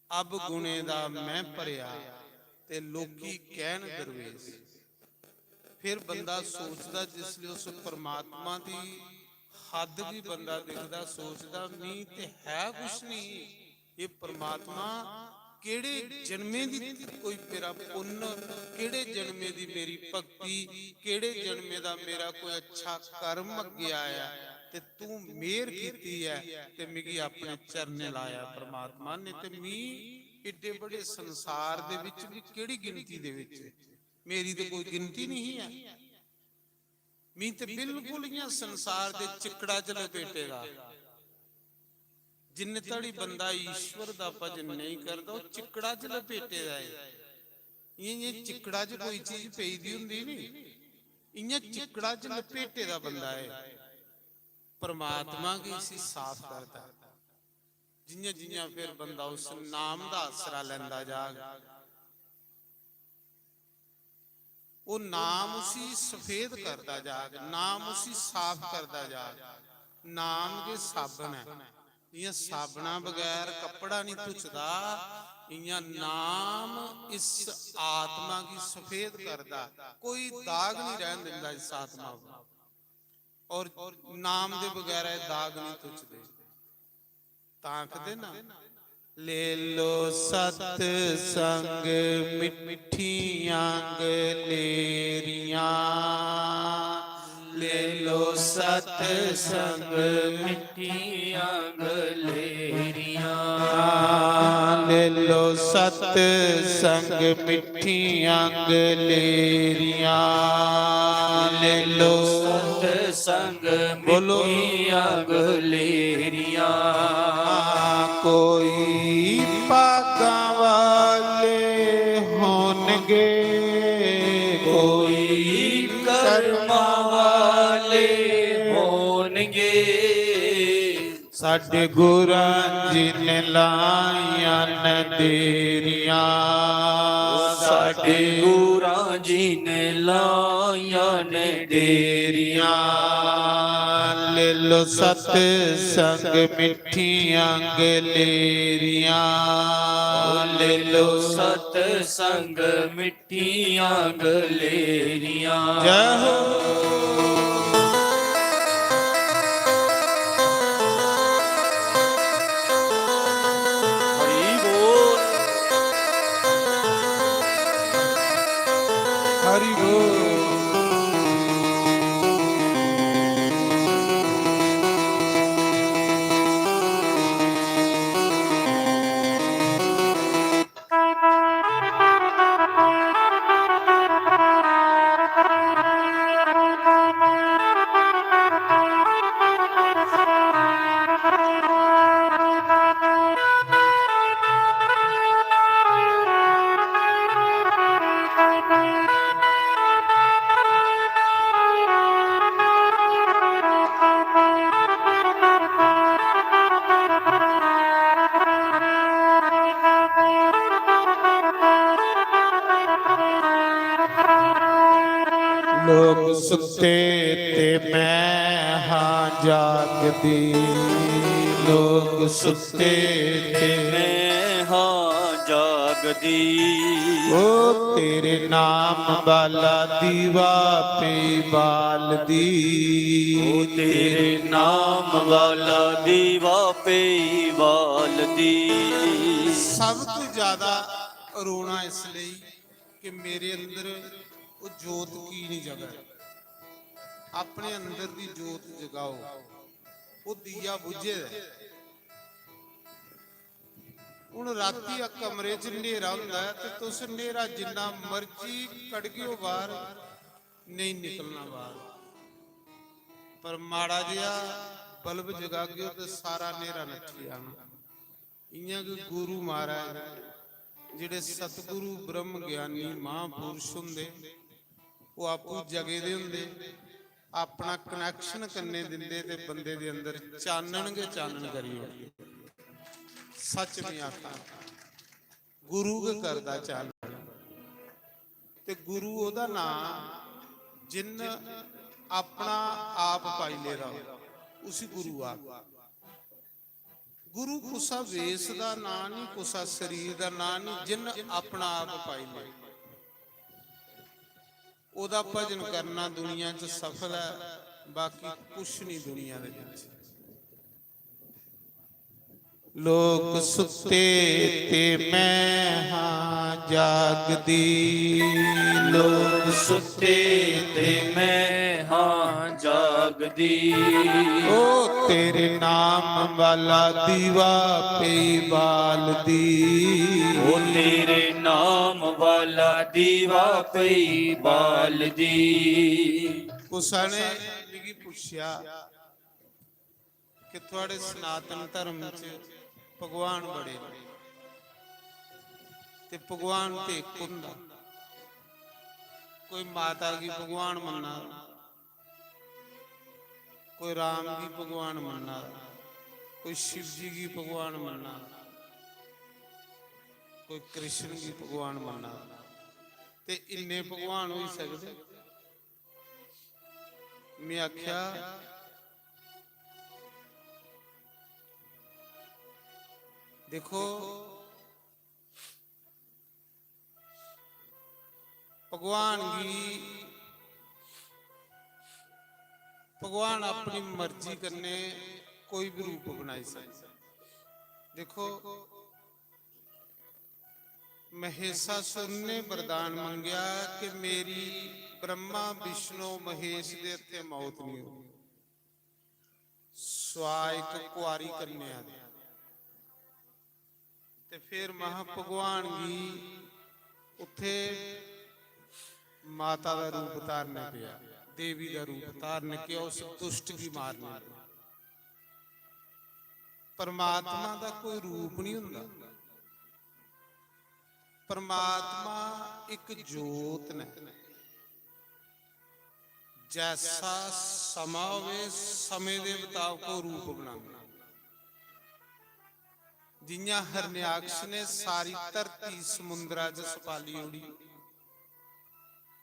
ਅਬ ਗੁਣੇ ਦਾ ਮੈਂ ਭਰਿਆ ਤੇ ਲੋਕੀ ਕਹਿਣ ਦਰਵੇਸ਼। ਫਿਰ ਬੰਦਾ ਸੋਚਦਾ, ਜਿਸ ਲਈ ਉਸ ਪਰਮਾਤਮਾ ਦੀ ਹੱਦ ਵੀ ਬੰਦਾ ਦੇਖਦਾ, ਸੋਚਦਾ ਨਹੀਂ ਤੇ ਹੈ ਕੁਛ ਨਹੀਂ, ਇਹ ਪਰਮਾਤਮਾ ਕਿਹੜੇ ਜਨਮੇ ਦੀ ਕੋਈ ਮੇਰਾ ਪੁੰਨ, ਕਿਹੜੇ ਜਨਮੇ ਦੀ ਮੇਰੀ ਭਗਤੀ, ਕਿਹੜੇ ਜਨਮੇ ਦਾ ਮੇਰਾ ਕੋਈ ਅੱਛਾ ਕਰਮ ਅੱਗੇ ਆਇਆ ਤੇ ਤੂੰ ਮਿਹਰ ਕੀਤੀ ਹੈ ਤੇ ਮਿਗੀ ਆਪਣੇ ਚਰਨੇ ਲਾਇਆ ਪਰਮਾਤਮਾ ਨੇ। ਤੇ ਮੀ ਏਡੇ ਬੜੇ ਸੰਸਾਰ ਦੇ ਵਿੱਚ ਵੀ ਕਿਹੜੀ ਗਿਣਤੀ ਦੇ ਵਿੱਚ, ਮੇਰੀ ਤੇ ਕੋਈ ਗਿਣਤੀ ਨਹੀਂ ਹੈ। ਮੀ ਤੇ ਬਿਲਕੁਲ ਹੀ ਸੰਸਾਰ ਦੇ ਚਿੱਕੜਾ ਚ ਲਪੇਟੇਗਾ। ਜਿੰਨੇ ਤੜੀ ਬੰਦਾ ਈਸ਼ਵਰ ਦਾ ਭਜਨ ਨਹੀਂ ਕਰਦਾ ਉਹ ਚਿੱਕੜਾ ਚ ਲਪੇਟੇਗਾ। ਇਹ ਚਿੱਕੜਾ ਚ ਕੋਈ ਚੀਜ਼ ਪਈਦੀ ਹੁੰਦੀ ਨਹੀਂ, ਇਆਂ ਚਿੱਕੜਾ ਚ ਲਪੇਟੇ ਦਾ ਬੰਦਾ ਹੈ। ਪਰਮਾਤਮਾ ਕੀ ਸੀ ਸਾਫ਼ ਕਰਦਾ, ਜਿੰਨੇ ਜਿੰਨਾ ਫਿਰ ਬੰਦਾ ਉਸ ਨਾਮ ਦਾ ਆਸਰਾ ਲੈਂਦਾ ਜਾਗ, ਉਹ ਨਾਮ ਉਸੀ ਸਫੇਦ ਕਰਦਾ ਜਾਗ, ਨਾਮ ਉਸੀ ਸਾਫ਼ ਕਰਦਾ ਜਾਗ। ਨਾਮ ਦੇ ਸਾਬਣ ਹੈ, ਇਹ ਸਾਬਣਾ ਬਗੈਰ ਕੱਪੜਾ ਨਹੀਂ ਧੁੱਚਦਾ, ਇਹ ਨਾਮ ਇਸ ਆਤਮਾ ਦੀ ਸਫੇਦ ਕਰਦਾ, ਕੋਈ ਦਾਗ ਨਹੀਂ ਰਹਿਣ ਦਿੰਦਾ ਇਸ ਆਤਮਾ ਨੂੰ। ਔਰ ਨਾਮ ਦੇ ਬਗੈਰ ਇਹ ਦਾਗ ਨਹੀਂ ਧੁੱਚਦੇ। ਤਾਂ ਆਖਦੇ ਨਾ, ਲੈ ਲੋ ਸਤ ਸੰਗ ਮਿੱਠੀਆਂ ਗਲੇਰੀਆਂ, ਲੈ ਲੋ ਸਤ ਸੰਗ ਮਿੱਠੀਆਂ ਗਲੇਰੀਆਂ, ਲੈ ਲੋ ਸਤ ਸੰਗ ਮਿੱਠੀਆਂ ਗਲੇਰੀਆਂ, ਲੈ ਲੋ ਸਤ ਸੰਗ ਮਿੱਠੀਆਂ ਗਲੇਰੀਆਂ। ਕੋਈ ਭਾਗਾਂ ਵਾਲੇ ਹੋਣਗੇ, ਕੋਈ ਕਰਮਾਂ ਵਾਲੇ ਹੋਣਗੇ, ਸਾਡੇ ਗੁਰਾਂ ਜੀ ਨੇ ਲਾਈਆਂ ਨਦੇਰੀਆਂ, ਸਾਡੇ ਗੁਰਾਂ ਜੀ ਨੇ ਲਾਈਆਂ ਨੇ ਡੇਰੀਆਂ। ਲੈ ਲੋ ਸਤ ਸੰਗ ਮਿੱਠੀਆਂ ਗਲੇਰੀਆਂ, ਲੈ ਲੋ ਸਤ ਸੰਗ ਮਿੱਠੀਆਂ ਗਲੇਰੀਆਂ। ਜੈ ਹੋ ਹਰੀ ਬੋਲ। ਲੋਕ ਸੁੱਤੇ ਤੇ ਮੈਂ ਹਾਂ ਜਾਗਦੀ, ਲੋਕ ਸੁੱਤੇ ਤੇ ਮੈਂ ਹਾਂ ਜਾਗਦੀ, ਜਾਗਦੀ। ਓ ਤੇਰੇ ਨਾਮ ਵਾਲਾ ਦੀਵਾ ਪਈ ਬਾਲਦੀ। ਓ ਤੇਰੇ ਨਾਮ ਵਾਲਾ ਦੀਵਾ ਪਈ ਬਾਲਦੀ। ਸਭ ਤੋਂ ਜ਼ਿਆਦਾ ਰੋਣਾ ਇਸ ਲਈ ਕਿ ਮੇਰੇ ਅੰਦਰ ਉਹ ਜੋਤ ਕੀ ਨਹੀਂ ਜਗਾ। ਆਪਣੇ ਅੰਦਰ ਦੀ ਜੋਤ ਜਗਾਓ। ਉਹ ਦੀਆ ਬੁਝੇ। ਹੁਣ ਰਾਤੀ ਆ ਕਮਰੇ 'ਚ ਹਨੇਰਾ ਹੁੰਦਾ ਤੇ ਤੁਸੀਂ ਹਨੇਰਾ ਜਿੰਨਾ ਮਰਜੀ ਕੱਢਿਓ ਬਾਹਰ ਨਹੀਂ ਨਿਕਲਣਾ ਬਾਹਰ। ਪਰ ਮਾੜਾ ਜਿਹਾ ਬਲਬ ਜਗਾ ਗਿਓ ਤੇ ਸਾਰਾ ਹਨੇਰਾ ਨੱਠੀ ਜਾਣਾ। ਇਆਂ ਕਿ ਗੁਰੂ ਮਹਾਰਾਜ ਜਿਹੜੇ ਸਤਿਗੁਰੂ ਬ੍ਰਹਮ ਗਿਆਨੀ ਮਹਾਂਪੁਰਸ਼ ਹੁੰਦੇ ਉਹ ਆਪੂ ਜਗੇ ਦੇ ਹੁੰਦੇ। ਆਪਣਾ ਕਨੈਕਸ਼ਨ ਕਰਨੇ ਦਿੰਦੇ ਤੇ ਬੰਦੇ ਦੇ ਅੰਦਰ ਚਾਨਣਗੇ ਚਾਨਣ ਕਰੀਓ। ਸੱਚ ਨਹੀਂ ਆਖਾਂ ਗੁਰੂ ਕੇ ਕਰਦਾ ਚਾਨਣ। ਤੇ ਗੁਰੂ ਉਹਦਾ ਨਾਮ ਜਿਨ ਆਪਣਾ ਆਪ ਪਾਈ ਲੈ ਰਹਾ ਉਸੇ ਗੁਰੂ ਆ। ਗੁਰੂ ਕੁਸਾ ਵੇਸ ਦਾ ਨਾਂ ਨਹੀਂ, ਕੁਸਾ ਸਰੀਰ ਦਾ ਨਾਂ ਨਹੀਂ, ਜਿਨ ਆਪਣਾ ਆਪ ਪਾਈ ਲੈ। ਉਹਦਾ ਭਜਨ ਕਰਨਾ ਦੁਨੀਆ 'ਚ ਸਫਲ ਹੈ। ਬਾਕੀ ਕੁਛ ਨਹੀਂ ਦੁਨੀਆ ਦੇ ਵਿੱਚ। ਲੋਕ ਸੁੱਤੇ ਤੇ ਮੈਂ ਹਾਂ ਜਾਗਦੀ। ਲੋਕ ਸੁੱਤੇ ਤੇ ਮੈਂ ਹਾਂ ਜਾਗਦੀ। ਓ ਤੇਰੇ ਨਾਮ ਵਾਲਾ ਦੀਵਾ ਪਈ ਬਾਲਦੀ। ਓ ਤੇਰੇ ਨਾਮ ਵਾਲਾ ਦੀਵਾ ਪਈ ਬਾਲਦੀ। ਕੁਸਾ ਨੇ ਵੀ ਪੁੱਛਿਆ ਕਿ ਤੁਹਾਡੇ ਸਨਾਤਨ ਧਰਮ 'ਚ ਭਗਵਾਨ ਬੜੇ ਨੇ ਤੇ ਭਗਵਾਨ ਤੇ ਇੱਕ ਹੁੰਦਾ। ਕੋਈ ਮਾਤਾ ਕੀ ਭਗਵਾਨ ਮੰਨਾ, कोई राम की भगवान मानना, कोई शिव जी की भगवान मानना, कोई कृष्ण की भगवान मानना। ते इन्ने भगवान हो ही सकते। मैं आख्या देखो भगवान की भगवान अपनी मर्जी करने कोई भी रूप बनाई सकता। देखो महेशासुर ने वरदान मंगया कि मेरी ब्रह्मा विष्णु महेश दे हत्थे मौत नहीं हो। स्वाइक कुआरी कन्या ते फिर महाभगवान की उत्थे माता का रूप धारना पिया, देवी का रूप धारण किया, उस दुष्ट की मारने। परमात्मा का कोई रूप नहीं हुंदा। परमात्मा एक जोत ने, जैसा समा होवे समय दे मुताबिक रूप बनाना। जियां हरण्याक्ष ने सारी धरती समुद्रा च सपाली उड़ी।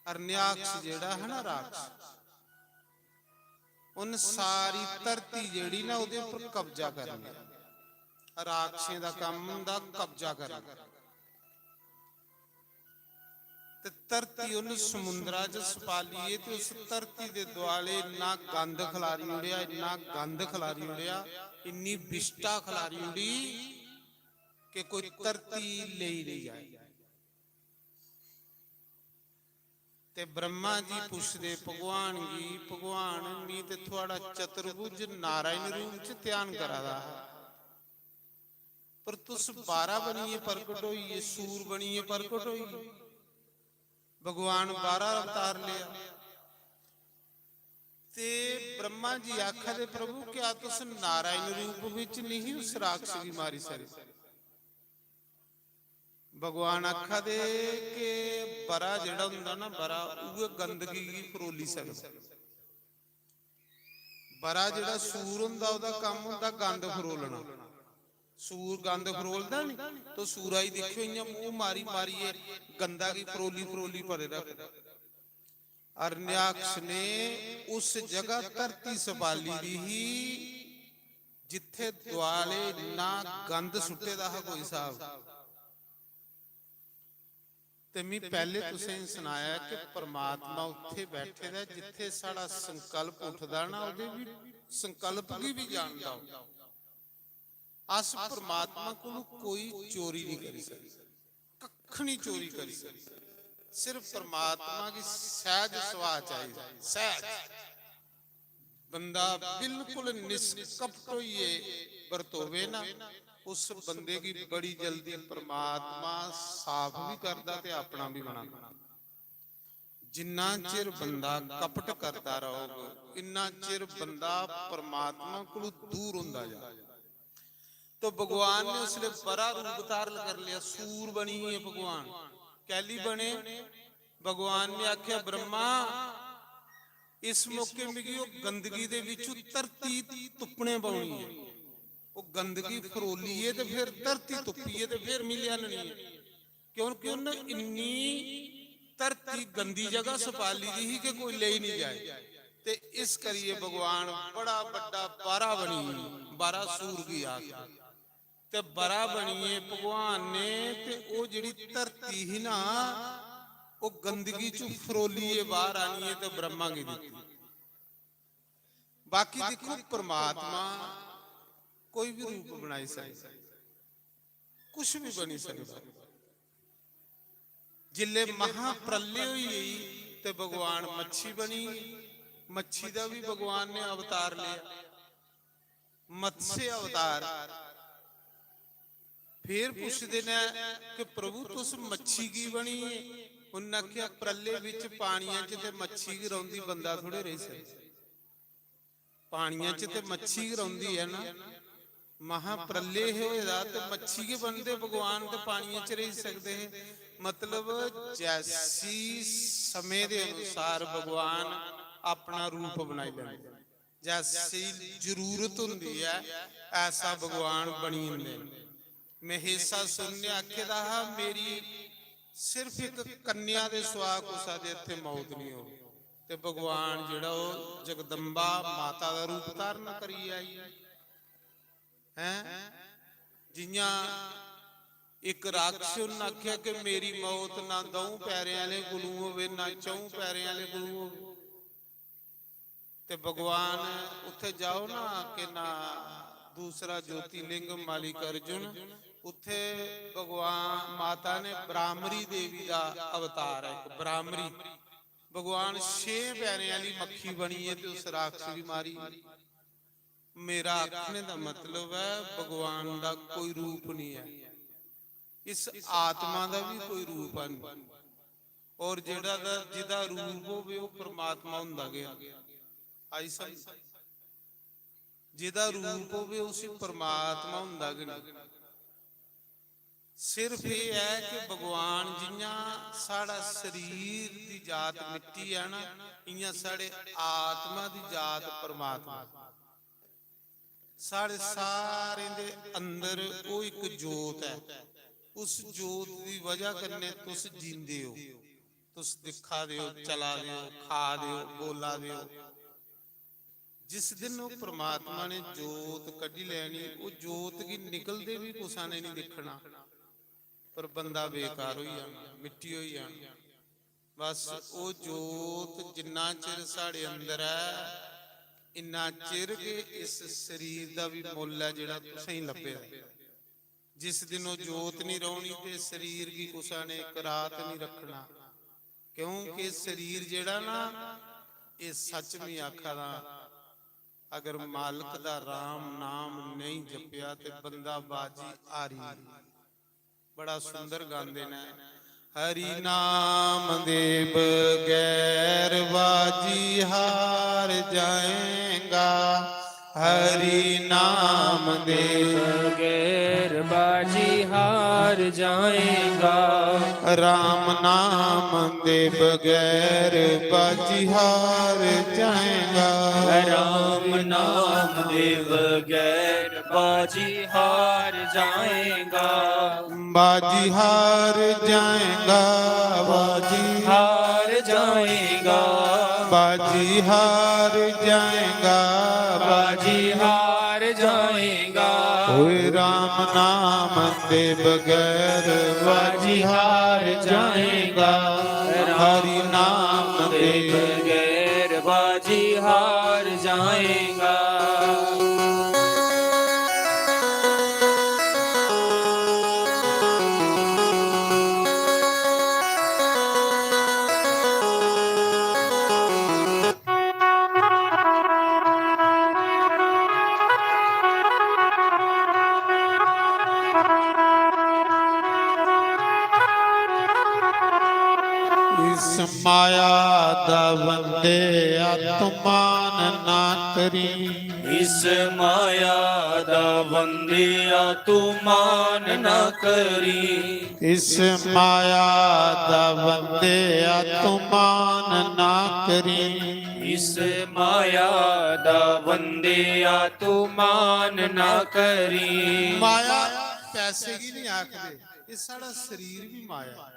हरण्याक्ष जेड़ा है ना राक्षस, उन सारी धरती जेड़ी ना उहदे उपर कब्जा करना। राक्षसें दा काम हुंदा कब्जा करना। ते धरती उन समुद्रा च सपाली है ते उस धरती दे दुआले इन्ना गंद खलारी उड़िया, इन्ना गंद खलारी उड़िया, इन्नी विष्टा खलारी उड़ी कि कोई धरती ले ही नहीं जाए। ते ब्रह्मा जी पुछदे भगवान जी, भगवान मी ते थोड़ा चतुर्भुज नारायण रूप च ध्यान करा दा, पर तुस 12 बनिए प्रकट होइए, सूर बनिए प्रकट होइए। भगवान 12 अवतार लिया। ते ब्रह्मा जी आखदे प्रभु क्या तुस नारायण रूप विच नहीं उस राक्षस की मारी सकदे? भगवान आखा दे के बरा जेड़ा हुंदा ना, बरा उहे गंदगी की फरोली सकदा। बरा जेड़ा सूर हुंदा ओदा काम हुंदा गंद फरोलना। सूर गंद फरोलदा नहीं तो सूरा ही देखियो इयां मुंह मारी मारिए गंदा की फरोली फरोली भरे रखदा। हरण्याक्ष ने उस जगह धरती संभाली दी ही जिथे दुआले ना गंद सुट्टे दा कोई हिसाब। ਤੇ ਮੈਂ ਪਹਿਲੇ ਤੁਸੀਂ ਸੁਣਾਇਆ ਕਿ ਪਰਮਾਤਮਾ ਉੱਥੇ ਬੈਠੇ ਦਾ ਜਿੱਥੇ ਸਾਡਾ ਸੰਕਲਪ ਉੱਠਦਾ ਨਾ ਉਹਦੇ ਵੀ ਸੰਕਲਪ ਦੀ ਵੀ ਜਾਣਦਾ ਉਹ। ਅਸ ਪਰਮਾਤਮਾ ਕੋਲ ਕੋਈ ਚੋਰੀ ਨਹੀਂ ਕਰੀ ਸਕਦੀ, ਕੱਖ ਨਹੀਂ ਚੋਰੀ ਕਰੀ ਸਕਦੀ। ਸਿਰਫ ਪਰਮਾਤਮਾ ਦੀ ਸਹਿਜ ਸੁਭਾਅ ਚਾਹੀਦਾ, ਸਹਿਜ ਬੰਦਾ ਬਿਲਕੁਲ ਨਿਸ਼ਕਪਟ ਹੋਈਏ ਵਰਤੋਵੇ ਨਾ, ਉਸ ਬੰਦੇ ਦੀ ਬੜੀ ਜਲਦੀ ਪਰਮਾਤਮਾ ਸਾਫ਼ ਵੀ ਕਰਦਾ ਤੇ ਆਪਣਾ ਵੀ ਬਣਾਉਂਦਾ। ਜਿੰਨਾ ਚਿਰ ਬੰਦਾ ਕਪਟ ਕਰਦਾ ਰਹੋਗਾ ਇੰਨਾ ਚਿਰ ਬੰਦਾ ਪਰਮਾਤਮਾ ਕੋਲੋਂ ਦੂਰ ਹੁੰਦਾ ਜਾ। तो भगवान ने उसने बड़ा रूप धारण कर लिया, सूर बनी है भगवान, कैली बने। भगवान ने आख्या ब्रह्मा इस मौके में गंदगी दे विचों धरती तुपने पाउणी है, वो गंदगी फरोली है तो फिर धरती तुपी है तो फिर मिलिया नहीं है, क्योंकि उन्हें इन्नी धरती गंदी जगह सपाली दी ही कि कोई ले ही नहीं जाए। ते इस करिए भगवान बड़ा बड़ा बारा बनी, बारा सूर की आग ते बड़ा बनीए भगवान ने। ते ओ जिहड़ी धरती ही ना वो गंदगी चों फरोलीए बाहर आनी है ते ब्रह्मा की दी। बाकी देखो परमात्मा कोई भी रूप बनाई सकता, कुछ भी बनी सकता। जिले महाप्रलय हुई ते भगवान मच्छी बनी, मच्छी का भी भगवान ने अवतार लिया, मत्स्य अवतार। फिर पूछते ने कि प्रभु तुस मच्छी की बनी है? उन्हें आख्या प्रलय विच पानियां च ते मच्छी की रौंदी बंदा थोड़े रह सकदा, पानियां च ते मच्छी की रौंदी है ना। महाप्रलय होएगा ते मच्छी के बनते भगवान ते पानियां च रह सकते हैं। मतलब जैसी समय के अनुसार भगवान अपना रूप बनाई लेंदे, जैसी जरूरत हुंदी है ऐसा भगवान बनी हुंदे। महेशा सुनने आखे दा मेरी सिर्फ एक कन्या दे सुआ कुसा दे इत्थे मौत नहीं हो, ते भगवान जिहड़ा ओ जगदंबा माता दा रूप धारण करी आई है। जियां एक राक्षस ने आख्या कि मेरी मौत ना दऊं पैरे वाले कोलों होवे ना चौं पैरे वाले कोलों होवे, ते भगवान उत्थे जाओ ना कि ना दूसरा ज्योतिर्लिंग मालिक अर्जुन, उत्थे भगवान माता ने ब्राह्मरी देवी का अवतार है। ब्राह्मरी भगवान 6 पैरे वाली मक्खी बनी है ते उस राक्षस की मारी। मेरा आखने का मतलब है भगवान का कोई रूप नहीं है, इस आत्मा का भी कोई रूप नहीं, और जिहड़ा जिहदा रूप होवे वो परमात्मा हुंदा गया। आई समझ, जिहदा रूप होवे उसी परमात्मा हुंदा गया। सिर्फ ये है कि भगवान जियां साड़ा शरीर की जात मिट्टी है ना, इयां साड़े आत्मा की जात परमात्मा। साढ़े सारे दे अंदर वो एक जोत है, उस जोत की वजह करने तुस जींदे हो, तुस दिखा दे हो, चला दे हो, खा दे हो, बोला दे हो। जिस दिन वो परमात्मा ने जोत कढ़ी लैनी, वो जोत की निकलते भी कुसा ने नहीं दिखना, पर बंदा बेकार हो जाना, मिट्टी हो जाना। बस वो जोत जिन्ना चिर साढ़े अंदर है इन्ना चिर के इस शरीर का भी मुल है जिहड़ा तुसीं लभे। जिस दिन वो जोत नहीं रौनी ते शरीर की कुसा ने एक रात नहीं रखना, क्योंकि शरीर जिहड़ा ना ये सच में आखा दा अगर मालिक दा राम नाम नहीं जपिया ते बंदा बाजी आ रही। बड़ा सुंदर गांदे ने, हरि नाम दे बगैर बाजी हार जाएगा, हरि नाम दे बगैर बाजी हार जाएगा, राम नाम दे बगैर बाजी हार जाएगा, राम नाम दे बगैर बाजी हार जाएगा, बाजी हार जाएगा, बाजी हार जाएगा, बाजी हार जाएगा, बाजी हार जाएगा। ਹੋਏ ਰਾਮ ਨਾਮ ਦੇ ਬਗੈਰ ਬਾਜੀ ਹਾਰ ਜਾਏਗਾ। ਹਰੀ ਨਾਮ ਦੇ बगैर बाजी हार जाएगा। ਇਸ ਮਾਇਆ ਦਾ ਬੰਦਿਆ ਤੂੰ ਮਾਨ ਨਾ ਕਰੀ। इस माया दा बंदिया तू मान न करी। ਇਸ ਮਾਇਆ ਦਾ ਬੰਦਿਆ ਤੂੰ ਮਾਨ ਨਾ ਕਰੀ। इस माया दा बंदिया तू मान न करी। ਮਾਇਆ ਪੈਸੇ ਕੀ ਨਹੀਂ ਆਖਦੇ, ਇਹ ਸਾਡਾ ਸਰੀਰ ਵੀ ਮਾਇਆ,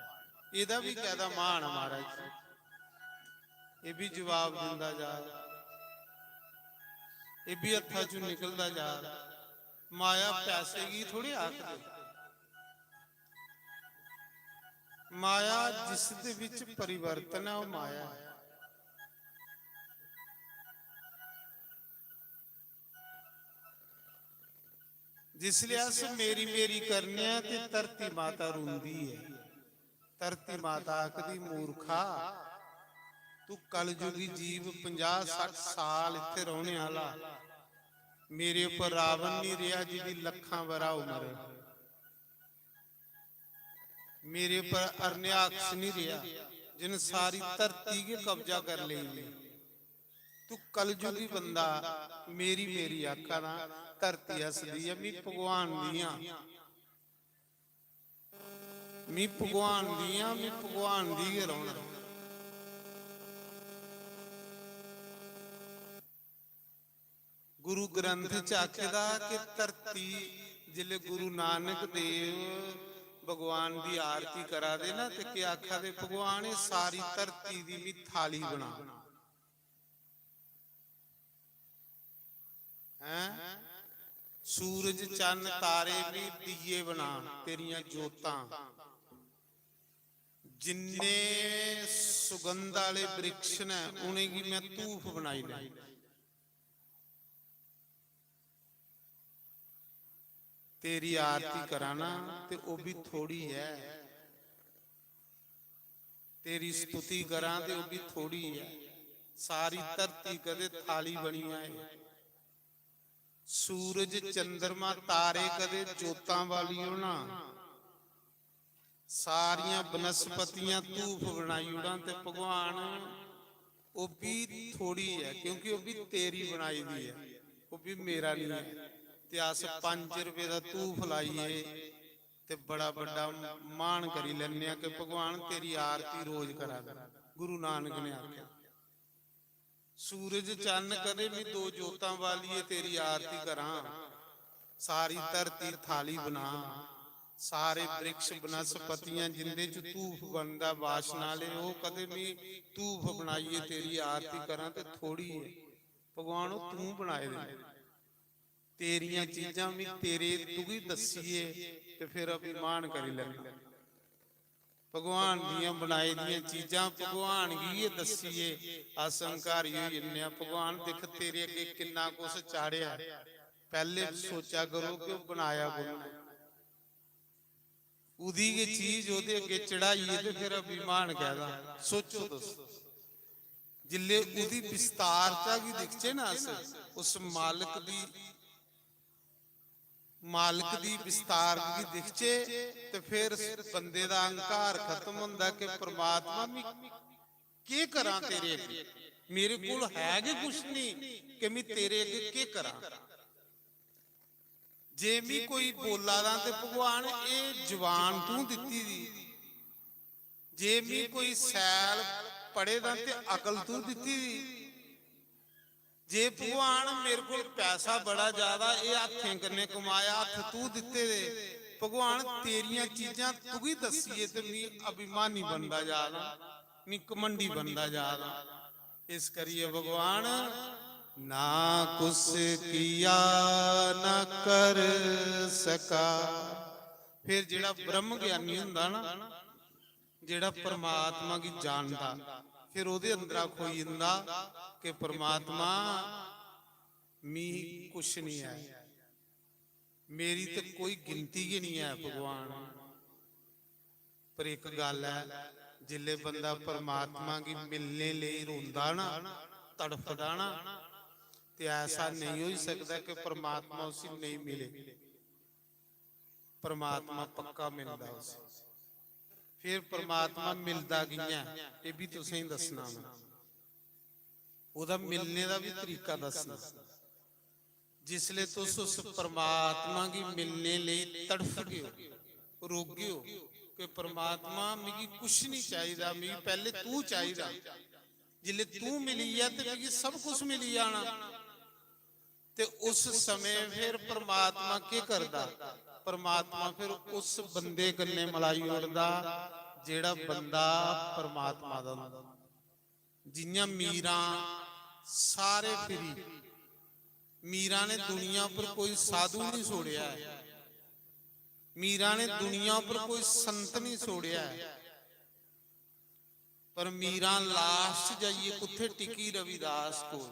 ਇਹਦਾ ਵੀ ਕਾਇਦਾ ਮਾਣ ਮਹਾਰਾਜ ਜੀ। ਇਹ ਵੀ ਜਵਾਬ ਦਿੰਦਾ ਜਾ ਰਿਹਾ, ਇਹ ਵੀ ਹੱਥਾਂ ਚੋਂ ਨਿਕਲਦਾ ਜਾ ਰਿਹਾ। ਮਾਇਆ ਪੈਸੇ ਕੀ ਥੋੜੀ ਆਖਦੇ, ਮਾਇਆ ਜਿਸ ਦੇ ਵਿੱਚ ਪਰਿਵਰਤਨ ਹੈ ਉਹ ਮਾਇਆ ਹੈ। ਜਿਸ ਲਈ ਅਸ ਮੇਰੀ ਮੇਰੀ ਕਰਨਿਆ ਤੇ ਧਰਤੀ ਮਾਤਾ ਰੋਂਦੀ ਹੈ। ਧਰਤੀ ਮਾਤਾ ਆਖਦੀ ਮੂਰਖਾ, ਤੂੰ ਕਲਯੁਗੀ ਜੀਵ 50-60 ਸਾਲ ਇੱਥੇ ਰਹਿਣੇ ਵਾਲਾ, ਮੇਰੇ ਉੱਪਰ ਰਾਵਣ ਨਹੀਂ ਰਿਹਾ ਜਿਹਦੀ ਲੱਖਾਂ ਵਰਾ ਉਮਰ ਹੈ, मेरे पर अरण्याक्ष नहीं रहा जिन सारी धरती के कब्जा कर ली। तू कलयुगी बंदा मेरी मेरी आखा ना धरती हसदी है। मी भगवान दियां, मी भगवान दियां, मी भगवान दी गै रौना। गुरु ग्रंथ च आखेदा कि धरती जिले गुरु नानक देव भगवान की आरती करा दे ना ते क्या आखा दे भगवान ये सारी धरती दी भी थाली बना हैं। सूरज चंद तारे भी दिए बना तेरियां जोतां, जिन्ने सुगंध वाले वृक्ष ने उन्हें की मैं धूफ बनाई ले। तेरी आरती कराना ते वो भी थोड़ी है, तेरी स्तुति करा ते वो भी थोड़ी है। सारी धरती कदे थाली बनी है। सूरज चंद्रमा तारे कदे जोतां वाली होना, सारियां बनस्पतियां धूफ बनाई उड़ा ते भगवान वो भी थोड़ी है, क्योंकि वो भी तेरी बनाई दी है, वो भी मेरा नहीं है। ते अस 5 रुपए का धूफ लाइए ते बड़ा बड़ा मान करी लेने कि भगवान तेरी आरती रोज करा दे। गुरु नानक ने आख्या सूरज चंद कदे भी 2 जोतां वाली है, तेरी आरती करा। सारी धरती थाली बना, सारे वृक्ष बनस्पतियां जिंदे च धूफ बनदा वासना ले वो कदे भी धूफ बनाइए तेरी आरती करा ते थोड़ी है। भगवान तू बनाए दे, तेरियां चीजां भी तेरे तू ही दसीए ते फिर अभिमान करी लगे। भगवान दियां बनाई दियां चीजां भगवान की ये दसीए असंकारी इन्ने। भगवान देख तेरे अगे किन्ना कुछ चाड़िया, पहले सोचा करो कि वो बनाया कौन है। उदी ये चीज ओदे अगे चढ़ाइए ते फिर अभिमान कहदा। सोचो दोस्तों, जिले उदी विस्तारता की दिखचे ना उस मालिक दी विस्तार की दिखचे ते फिर बंदे दा अहंकार खत्म हुंदा कि परमात्मा मैं के करा तेरे अगे, मेरे कोल है कि कुछ नहीं कि मैं तेरे अगे के करा। जे मैं कोई बोला दा ते भगवान ये जवान तू दित्ती दी, जे मैं कोई सैल पढ़े दा ते अकल तू दित्ती दी। जे भगवान मेरे को पैसा बड़ा ज्यादा ये हाथें कन्ने कमाया, हाथ तू दिते दे। भगवान तेरियां चीजां तू ही दसीए ते मैं अभिमानी बनदा जा रहा, मैं घमंडी बनदा जा रहा। इस करिए भगवान ਨਾ ਕੁਸ ਕੀਆ ਨਾ ਕਰ ਸਕਾ। ਫਿਰ ਜਿਹੜਾ ਬ੍ਰਹਮ ਗਿਆਨੀ ਹੁੰਦਾ ਨਾ, ਜਿਹੜਾ ਪਰਮਾਤਮਾ ਕੀ ਜਾਣਦਾ, ਫਿਰ ਉਹਦੇ ਅੰਦਰ ਖੋਈ ਜਾਂਦਾ ਕਿ ਪਰਮਾਤਮਾ ਮੀ ਕੁਛ ਨਹੀਂ ਹੈ, ਮੇਰੀ ਤੇ ਕੋਈ ਗਿਣਤੀ ਹੀ ਨਹੀਂ ਹੈ ਭਗਵਾਨ। ਪਰ ਇੱਕ ਗੱਲ ਹੈ, ਜਿੱਲੇ ਬੰਦਾ ਪਰਮਾਤਮਾ ਕੀ ਮਿਲਨੇ ਲਈ ਰੋਂਦਾ ਨਾ, ਤੜਫਦਾ ਨਾ, ਤੇ ਐਸਾ ਨਹੀਂ ਹੋ ਸਕਦਾ ਕਿ परमात्मा उसे नहीं मिले। परमात्मा पक्का मिलता उसे। फिर परमात्मा मिलता कियां, ये भी तुसें दसना मैं, ओदा मिलने का भी तरीका दसना। जिसले तुस उस परमात्मा की मिलने लिए तड़फ गए हो, रोग गए हो कि परमात्मा मिगी कुछ नहीं चाहिए, मिगी पहले तू चाहिए, जिले तू मिली है तो मिगी सब कुछ मिली जाना। ते उस समय फिर परमात्मा की करदा, परमात्मा फिर उस बंदे कन्ने मलाई उड़दा जेड़ा बंदा परमात्मा दा हुंदा। जियां मीरा सारे फिरी, मीरा ने दुनिया पर कोई साधु नहीं छोड़िया है, मीरा ने दुनिया पर कोई संत नहीं छोड़िया है, पर मीरा लास्ट जाइए कुत्थे टिकी रविदास को,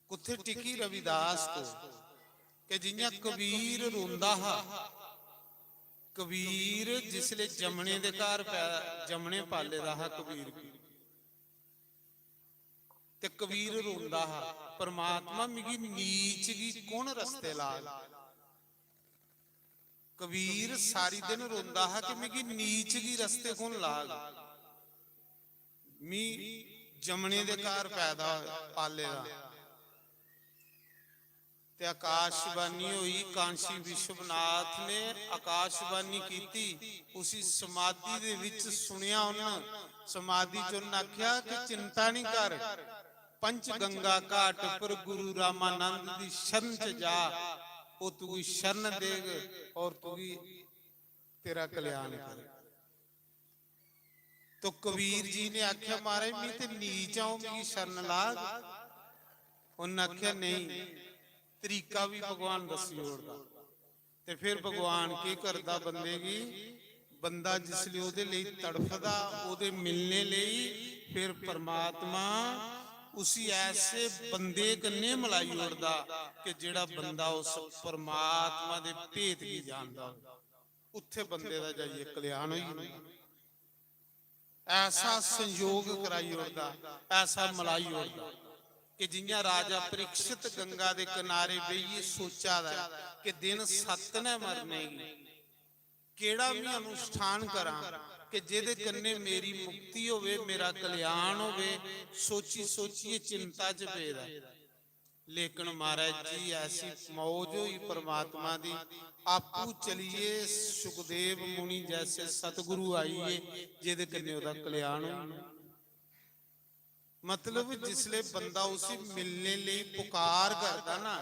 कुत्थे टिकी रविदास को। कि जियां कबीर रोंदा हा, कबीर जिसले जमने दे घर जमने पाले दा हा कबीर, ते कबीर रोंदा हा परमात्मा मिगी नीच गी कौन रस्ते ला। कबीर सारी दिन रोंदा हा कि मिगी नीच गी रस्ते कौन लाग, मी जमने दे घर पैदा पाले दा। ते आकाशवाणी हुई, कांशी विश्वनाथ ने आकाशवाणी की, उसी समाधि दे विच सुनिया उन्हें, समाधि च उन्हें आख्या कि चिंता नहीं कर, पंच गंगा घाट पर गुरु रामानंद दी शरण च जा, वो तू शरण देग और तू तेरा कल्याण कर। तो कबीर जी ने आख्या महाराज मैं ते नीच आऊं, मेरी शरण लाग। उन्हें आख्या नहीं, तरीका भी भगवान दसी ओड़दा। ते फिर भगवान की करदा बंदे की, बंदा जिसले ओदे लई तड़फदा, ओदे मिलने लई, फिर परमात्मा उसी ऐसे बंदे कन्ने मलाई ओड़दा कि जेड़ा बंदा उस परमात्मा दे भेद की जानदा, उत्थे बंदे दा जाइए कल्याण होई जांदा। ऐसा संयोग कराई ओड़दा, ऐसा मलाई ओड़दा कि जियां राजा परीक्षित गंगा दे किनारे बेइये सोचा दा कि दिन 7 ने मरने, केड़ा भी अनुष्ठान करा कि जेदे कन्ने मेरी मुक्ति होवे, मेरा कल्याण होवे। सोची सोचिए चिंता च पेदा, लेकिन महाराज जी ऐसी मौज हुई परमात्मा दी, आपू चलिए सुखदेव मुनि जैसे सतगुरु आइए जेदे कन्ने ओदा कल्याण होई। मतलब जिसले बंदा उसी मिलने लिए पुकार करता ना,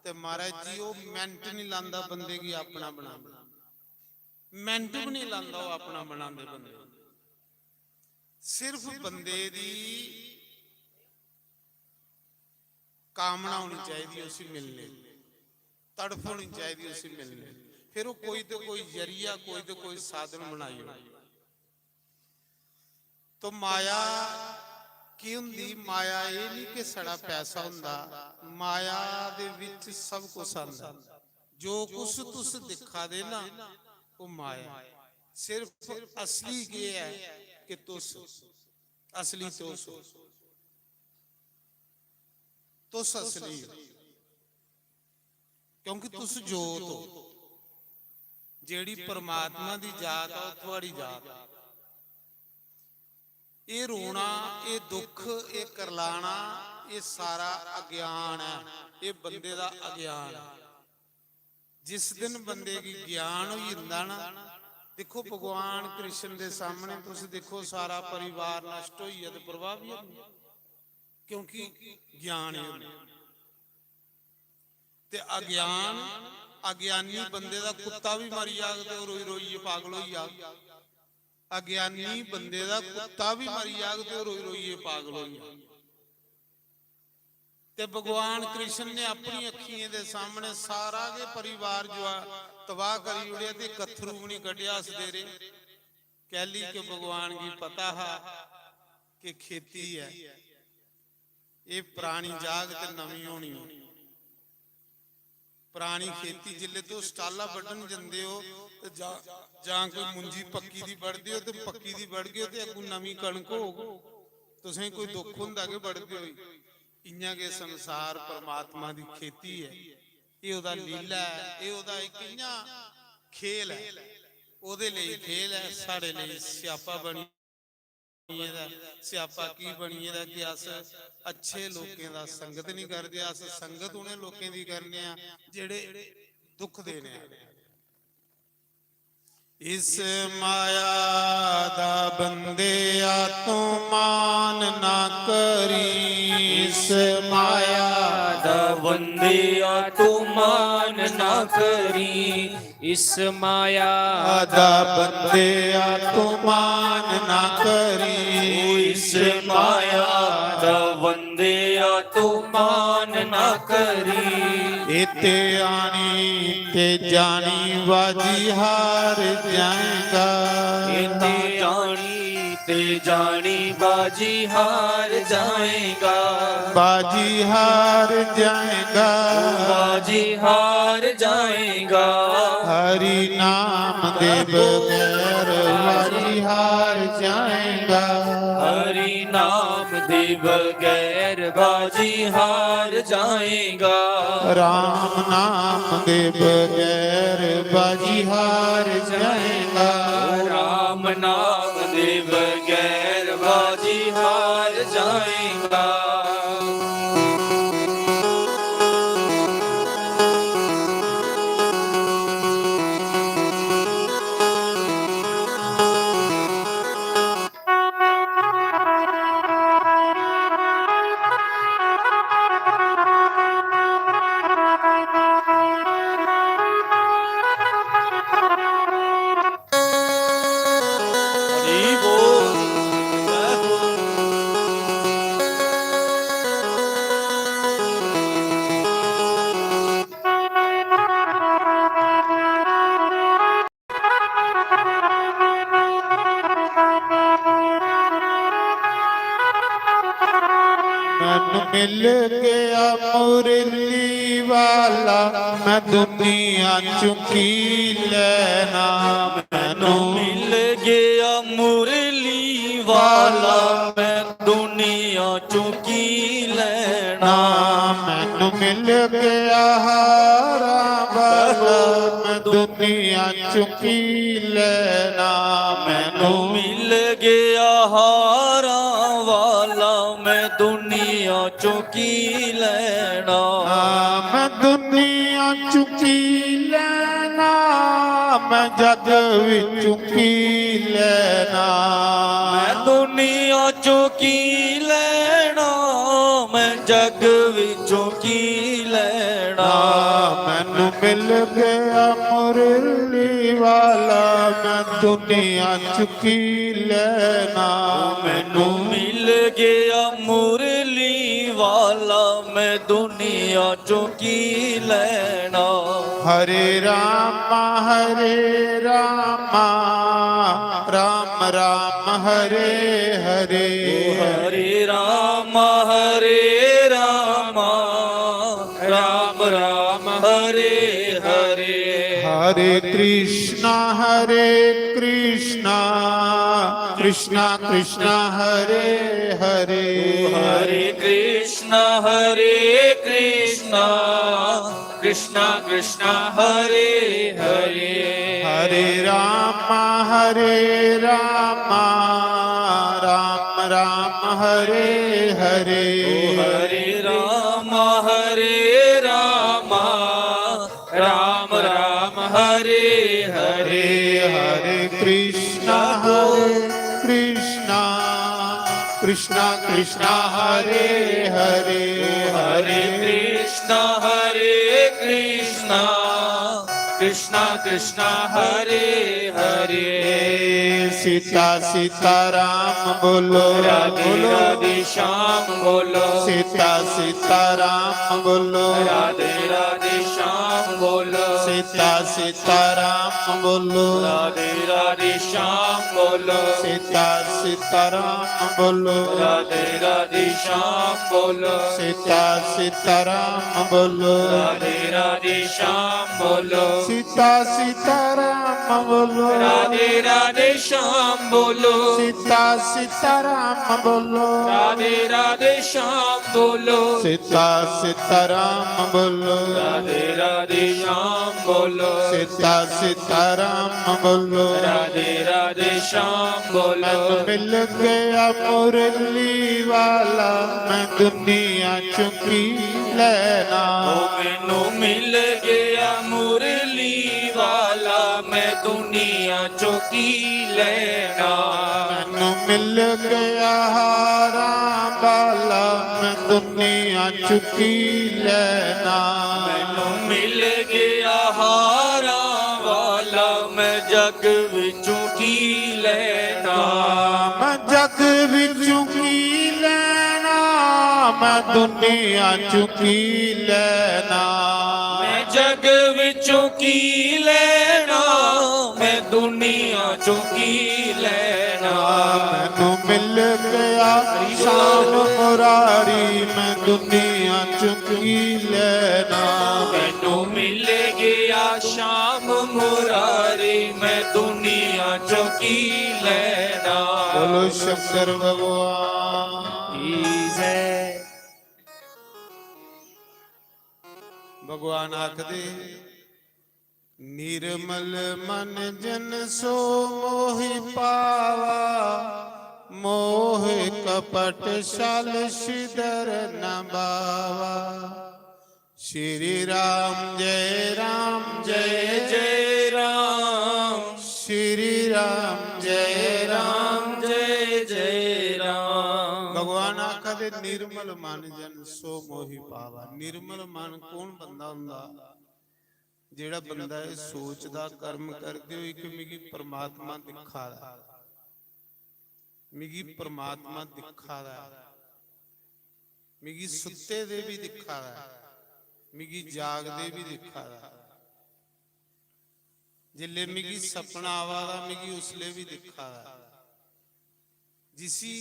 ते महाराज जी वो मिनट नहीं लांदा बंदे की अपना बना, मिनट भी नहीं लांदा वो अपना बना दे बंदे। सिर्फ बंदे दी कामना होनी चाहिए उसी मिलने, तड़फ होनी चाहिए उसी मिलने, फिर वो कोई तो कोई जरिया, कोई तो कोई साधन बनाई हो। तो माया की हुंदी, माया ये नहीं कि साड़ा पैसा हुंदा, माया दे विच सब कुछ आंदा। जो कुछ तुस दिखा दे ना वो माया, सिर्फ असली ये है कि तुस असली तुस असली, क्योंकि तुस जोत हो, जेड़ी परमात्मा दी जात है थोड़ी जात। ये रोना, ये दुख, ये करलाना, ये सारा अज्ञान है, ये बंदे दा अज्ञान। जिस दिन बंदे की ज्ञान हुई हुंदा ना, देखो भगवान कृष्ण दे सामने तुस देखो सारा परिवार नष्ट होई है, तो प्रभाव भी है क्योंकि ज्ञान है। ते अज्ञान, अज्ञानी बंदे दा कुत्ता भी मरी जाग तो रोई रोई पागल होई जाग। ਅਗਿਆਨੀ ਬੰਦੇ ਦਾ ਕੁੱਤਾ ਵੀ ਮਰੀ ਜਾਗ ਤੇ ਉਹ ਰੋਈ ਰੋਈਏ ਪਾਗਲ ਹੋ ਜਾਂਦਾ। ਤੇ ਭਗਵਾਨ ਕ੍ਰਿਸ਼ਨ ਨੇ ਆਪਣੀ ਅੱਖੀਆਂ ਦੇ ਸਾਹਮਣੇ ਸਾਰਾ ਕੇ ਪਰਿਵਾਰ ਜੋ ਆ ਤਬਾਹ ਕਰੀ ਉੜਿਆ ਤੇ ਕਥਰੂ ਵੀ ਨਹੀਂ ਕੱਢਿਆ ਸਦੇਰੇ। ਕਹਿਲੀ ਕਿ ਭਗਵਾਨ ਕੀ ਪਤਾ ਹੈ ਕਿ ਖੇਤੀ ਹੈ ਇਹ ਪੁਰਾਣੀ ਜਾਗ ਤੇ ਨਵੀਂ ਹੋਣੀ। ਪੁਰਾਣੀ ਖੇਤੀ ਜਿੱਲੇ ਤੋਂ ਸਟਾਲਾ ਵੱਢਣ ਜਾਂਦੇ ਹੋ ਤੇ ਜਾਂ ਕੋਈ ਮੁੰਜੀ ਪੱਕੀ ਦੀ ਵੱਢਦੇ ਹੋ ਤੇ ਪੱਕੀ ਦੀ ਵੱਢ ਗਏ ਤੇ ਅੱਗੋਂ ਨਵੀਂ ਕਣਕ ਹੋਊ। ਤੁਸੀਂ ਕੋਈ ਦੁੱਖ ਹੁੰਦਾ ਕਿ ਵੱਢਦੇ ਹੋਈ। ਇੰਨਾ ਕੇ ਸੰਸਾਰ ਪਰਮਾਤਮਾ ਦੀ ਖੇਤੀ ਹੈ, ਇਹ ਉਹਦਾ ਲੀਲਾ ਹੈ, ਇਹ ਉਹਦਾ ਇੱਕ ਇੰਨਾ ਖੇਲ ਹੈ। ਉਹਦੇ ਲਈ ਖੇਲ ਹੈ, ਸਾਡੇ ਲਈ ਸਿਆਪਾ ਬਣੀ ਇਹਦਾ। ਸਿਆਪਾ ਕੀ ਬਣੀ ਇਹਦਾ ਕਿ ਅਸ ਅੱਛੇ ਲੋਕਾਂ ਦਾ ਸੰਗਤ ਨਹੀਂ ਕਰਦੇ। ਅਸ ਸੰਗਤ ਉਹਨੇ ਲੋਕਾਂ ਦੀ ਕਰਨੇ ਆ ਜਿਹੜੇ ਦੁੱਖ ਦੇਣੇ ਆ। ਇਸ ਮਾਇਆ ਦਾ ਬੰਦਿਆ ਤੂੰ ਮਾਨ ਨਾ ਕਰੀ। ਇਸ ਮਾਇਆ ਦਾ ਬੰਦਿਆ ਤੂੰ ਮਾਨ ਨਾ ਕਰੀ। ਇਸ ਮਾਇਆ ਦਾ ਬੰਦਿਆ ਤੂੰ ਮਾਨ ਨਾ ਕਰੀ। ਇਸ ਮਾਇਆ ਦਾ ਬੰਦਿਆ ਤੂੰ ਮਾਨ ਨਾ ਕਰੀ। ਇਤੇ ਆਣੀ ਤੇ ਜਾਣੀ ਬਾਜੀ ਹਾਰ ਜਾਏਗਾ। ਇਤੇ ਆਣੀ ਤੇ ਜਾਣੀ ਬਾਜੀ ਹਾਰ ਜਾਏਗਾ। ਬਾਜੀ ਹਾਰ ਜਾਏਗਾ। ਬਾਜੀ ਹਾਰ ਜਾਏਗਾ। ਹਰੀ ਨਾਮ ਦੇ ਬਗੈਰ ਬਾਜੀ ਹਾਰ ਜਾਏਗਾ। ਹਰੀ ਨਾਮ ਦੇ ਬਗੈਰ ਬਾਜੀ ਹਾਰ ਜਾਏਗਾ। ਰਾਮ ਨਾਮ ਦੇ ਬਗੈਰ ਬਾਜੀ ਹਾਰ ਜਾਏਗਾ। ਰਾਮ ਨਾਮ ਦੇ ਬਗੈਰ ਬਾਜੀ ਹਾਰ ਜਾਏਗਾ। ਹਰੀ ਬੋਲ ਜੈ ਬੋਲ। ਮੈਨੂੰ ਮਿਲ ਗਿਆ ਮੁਰਲੀ ਵਾਲਾ ਮੈਂ ਦੁਨੀਆ ਚੁਕੀ ਲੈਣਾ। ਮੈਨੂੰ ਮਿਲ ਗਿਆ ਮੁਰਲੀ ਵਾਲਾ ਮੈਂ ਦੁਨੀਆ ਚੋਂ ਕੀ ਲੈਣਾ। ਮੈਨੂੰ ਮਿਲ ਗਿਆ ਹਾਰਾ ਵਾਲਾ ਮੈਂ ਦੁਨੀਆ ਚੁਕੀ ਲੈਣਾ। ਮੈਨੂੰ ਮਿਲ ਗਿਆ ਹਾਰਾਂ ਵਾਲਾ ਮੈਂ ਦੁਨੀਆ ਚੋਂ ਕੀ ਲੈਣਾ। ਮੈਂ ਦੁਨੀਆ ਚੁਕੀ ਲੈਣਾ। ਮੈਂ ਜਗ ਵਿੱਚੋਂ ਕੀ ਲੈਣਾ। ਮੈਂ ਦੁਨੀਆ ਚੋਂ ਕੀ ਲੈਣਾ। ਮੈਂ ਜਗ ਵਿੱਚੋਂ ਕੀ ਲੈਣਾ। ਮੈਨੂੰ ਮਿਲ ਗਿਆ ਮੁਰਲੀ ਵਾਲਾ ਮੈਂ ਦੁਨੀਆ ਚੁਕੀ ਲੈਣਾ। ਮੈਨੂੰ ਮਿਲ ਗਿਆ ਮੁਰਲੀ ਵਾਲਾ ਮੈਂ ਦੁਨੀਆ ਚੋਂ ਕੀ ਲੈਣਾ। ਹਰੇ ਰਾਮ ਰਾਮ ਰਾਮ ਹਰੇ ਹਰੇ। ਹਰੇ ਰਾਮ ਹਰੇ ਰਾਮ ਰਾਮ ਰਾਮ ਹਰੇ ਹਰੇ। ਹਰੇ ਕ੍ਰਿਸ਼ਨਾ ਕ੍ਰਿਸ਼ਨਾ ਕ੍ਰਿਸ਼ਨਾ ਹਰੇ ਹਰੇ। ਹਰੇ ਕ੍ਰਿਸ਼ਨਾ ਕ੍ਰਿਸ਼ਨਾ ਕ੍ਰਿਸ਼ਨਾ ਹਰੇ ਹਰੇ। ਹਰੇ ਰਾਮ ਰਾਮ ਰਾਮ ਹਰੇ ਹਰੇ। ਹਰੇ ਰਾਮ ਰਾਮ ਰਾਮ ਹਰੇ ਹਰੇ। ਹਰੇ ਕ੍ਰਿਸ਼ਨਾ ਕ੍ਰਿਸ਼ਨਾ ਕ੍ਰਿਸ਼ਨਾ ਹਰੇ ਹਰੇ। ਹਰੇ ਕ੍ਰਿਸ਼ਨਾ ਕ੍ਰਿਸ਼ਨਾ कृष्णा कृष्णा हरे हरे सीता सीताराम बोलो राधे राधे श्याम बोलो सीता सीताराम बोलो राधे राधे श्याम बोलो सीता सीताराम बोलो राधे राधे श्याम बोलो सीता सीताराम बोलो राधे राधे श्याम बोलो सीता सीताराम बोलो राधे राधे श्याम बोलो सीता सीताराम बोलो राधे राधे श्याम बोलो सीता सीताराम बोलो राधे राधे श्याम बोलो सीता सीताराम बोलो राधे राधे श्याम बोलो सीता सीताराम बोलो राधे राधे श्याम बोलो मिल गया मुरली वाला मैं दुनिया चुकी लेना ओ मैनू मिल गया मुरली वाला मैं दुनिया चौकी लेना मैनू मिल गया हारा वाला मैं दुनिया चुकी लेना मैनू मिल गया हारा वाला मैं जग विचों की लेना मैं जग विचों की लेना मैं दुनिया चुकी लेना मैं जग विचों की लेना मैं दुनिया चों की लेना मैनू मिल गया शाम मुरारी मैं दुनिया चुकी लेना मैनू मिल गया श्याम मुरारी मैं दुनिया चों की लेना बोलो शंकर भगवान की जय भगवान आखदे निर्मल मन जन सो मोहि पावा मोह कपट शाल शिदर न बावा श्री राम जय जय जय राम श्री राम जय राम जय जय राम भगवान आखदे निर्मल मन जन सो मोहि पावा निर्मल मन कौन बंदा हुंदा ਜਿਹੜਾ ਬੰਦਾ ਇਹ ਸੋਚਦਾ ਕਰਮ ਕਰਦੇ ਹੋ ਇੱਕ ਮਿਗੀ ਪਰਮਾਤਮਾ ਦਿਖਾਦਾ ਮਿਗੀ ਪਰਮਾਤਮਾ ਦਿਖਾਦਾ ਮਿਗੀ ਸੁੱਤੇ ਦੇ ਵੀ ਦਿਖਾਦਾ ਮਿਗੀ ਜਾਗਦੇ ਵੀ ਦਿਖਾਦਾ ਜਿੱਲੇ ਮਿਗੀ ਸੁਪਨਾ ਆਵਾਦਾ ਮਿਗੀ ਉਸਲੇ ਵੀ ਦਿਖਾਦਾ ਜਿਸੀ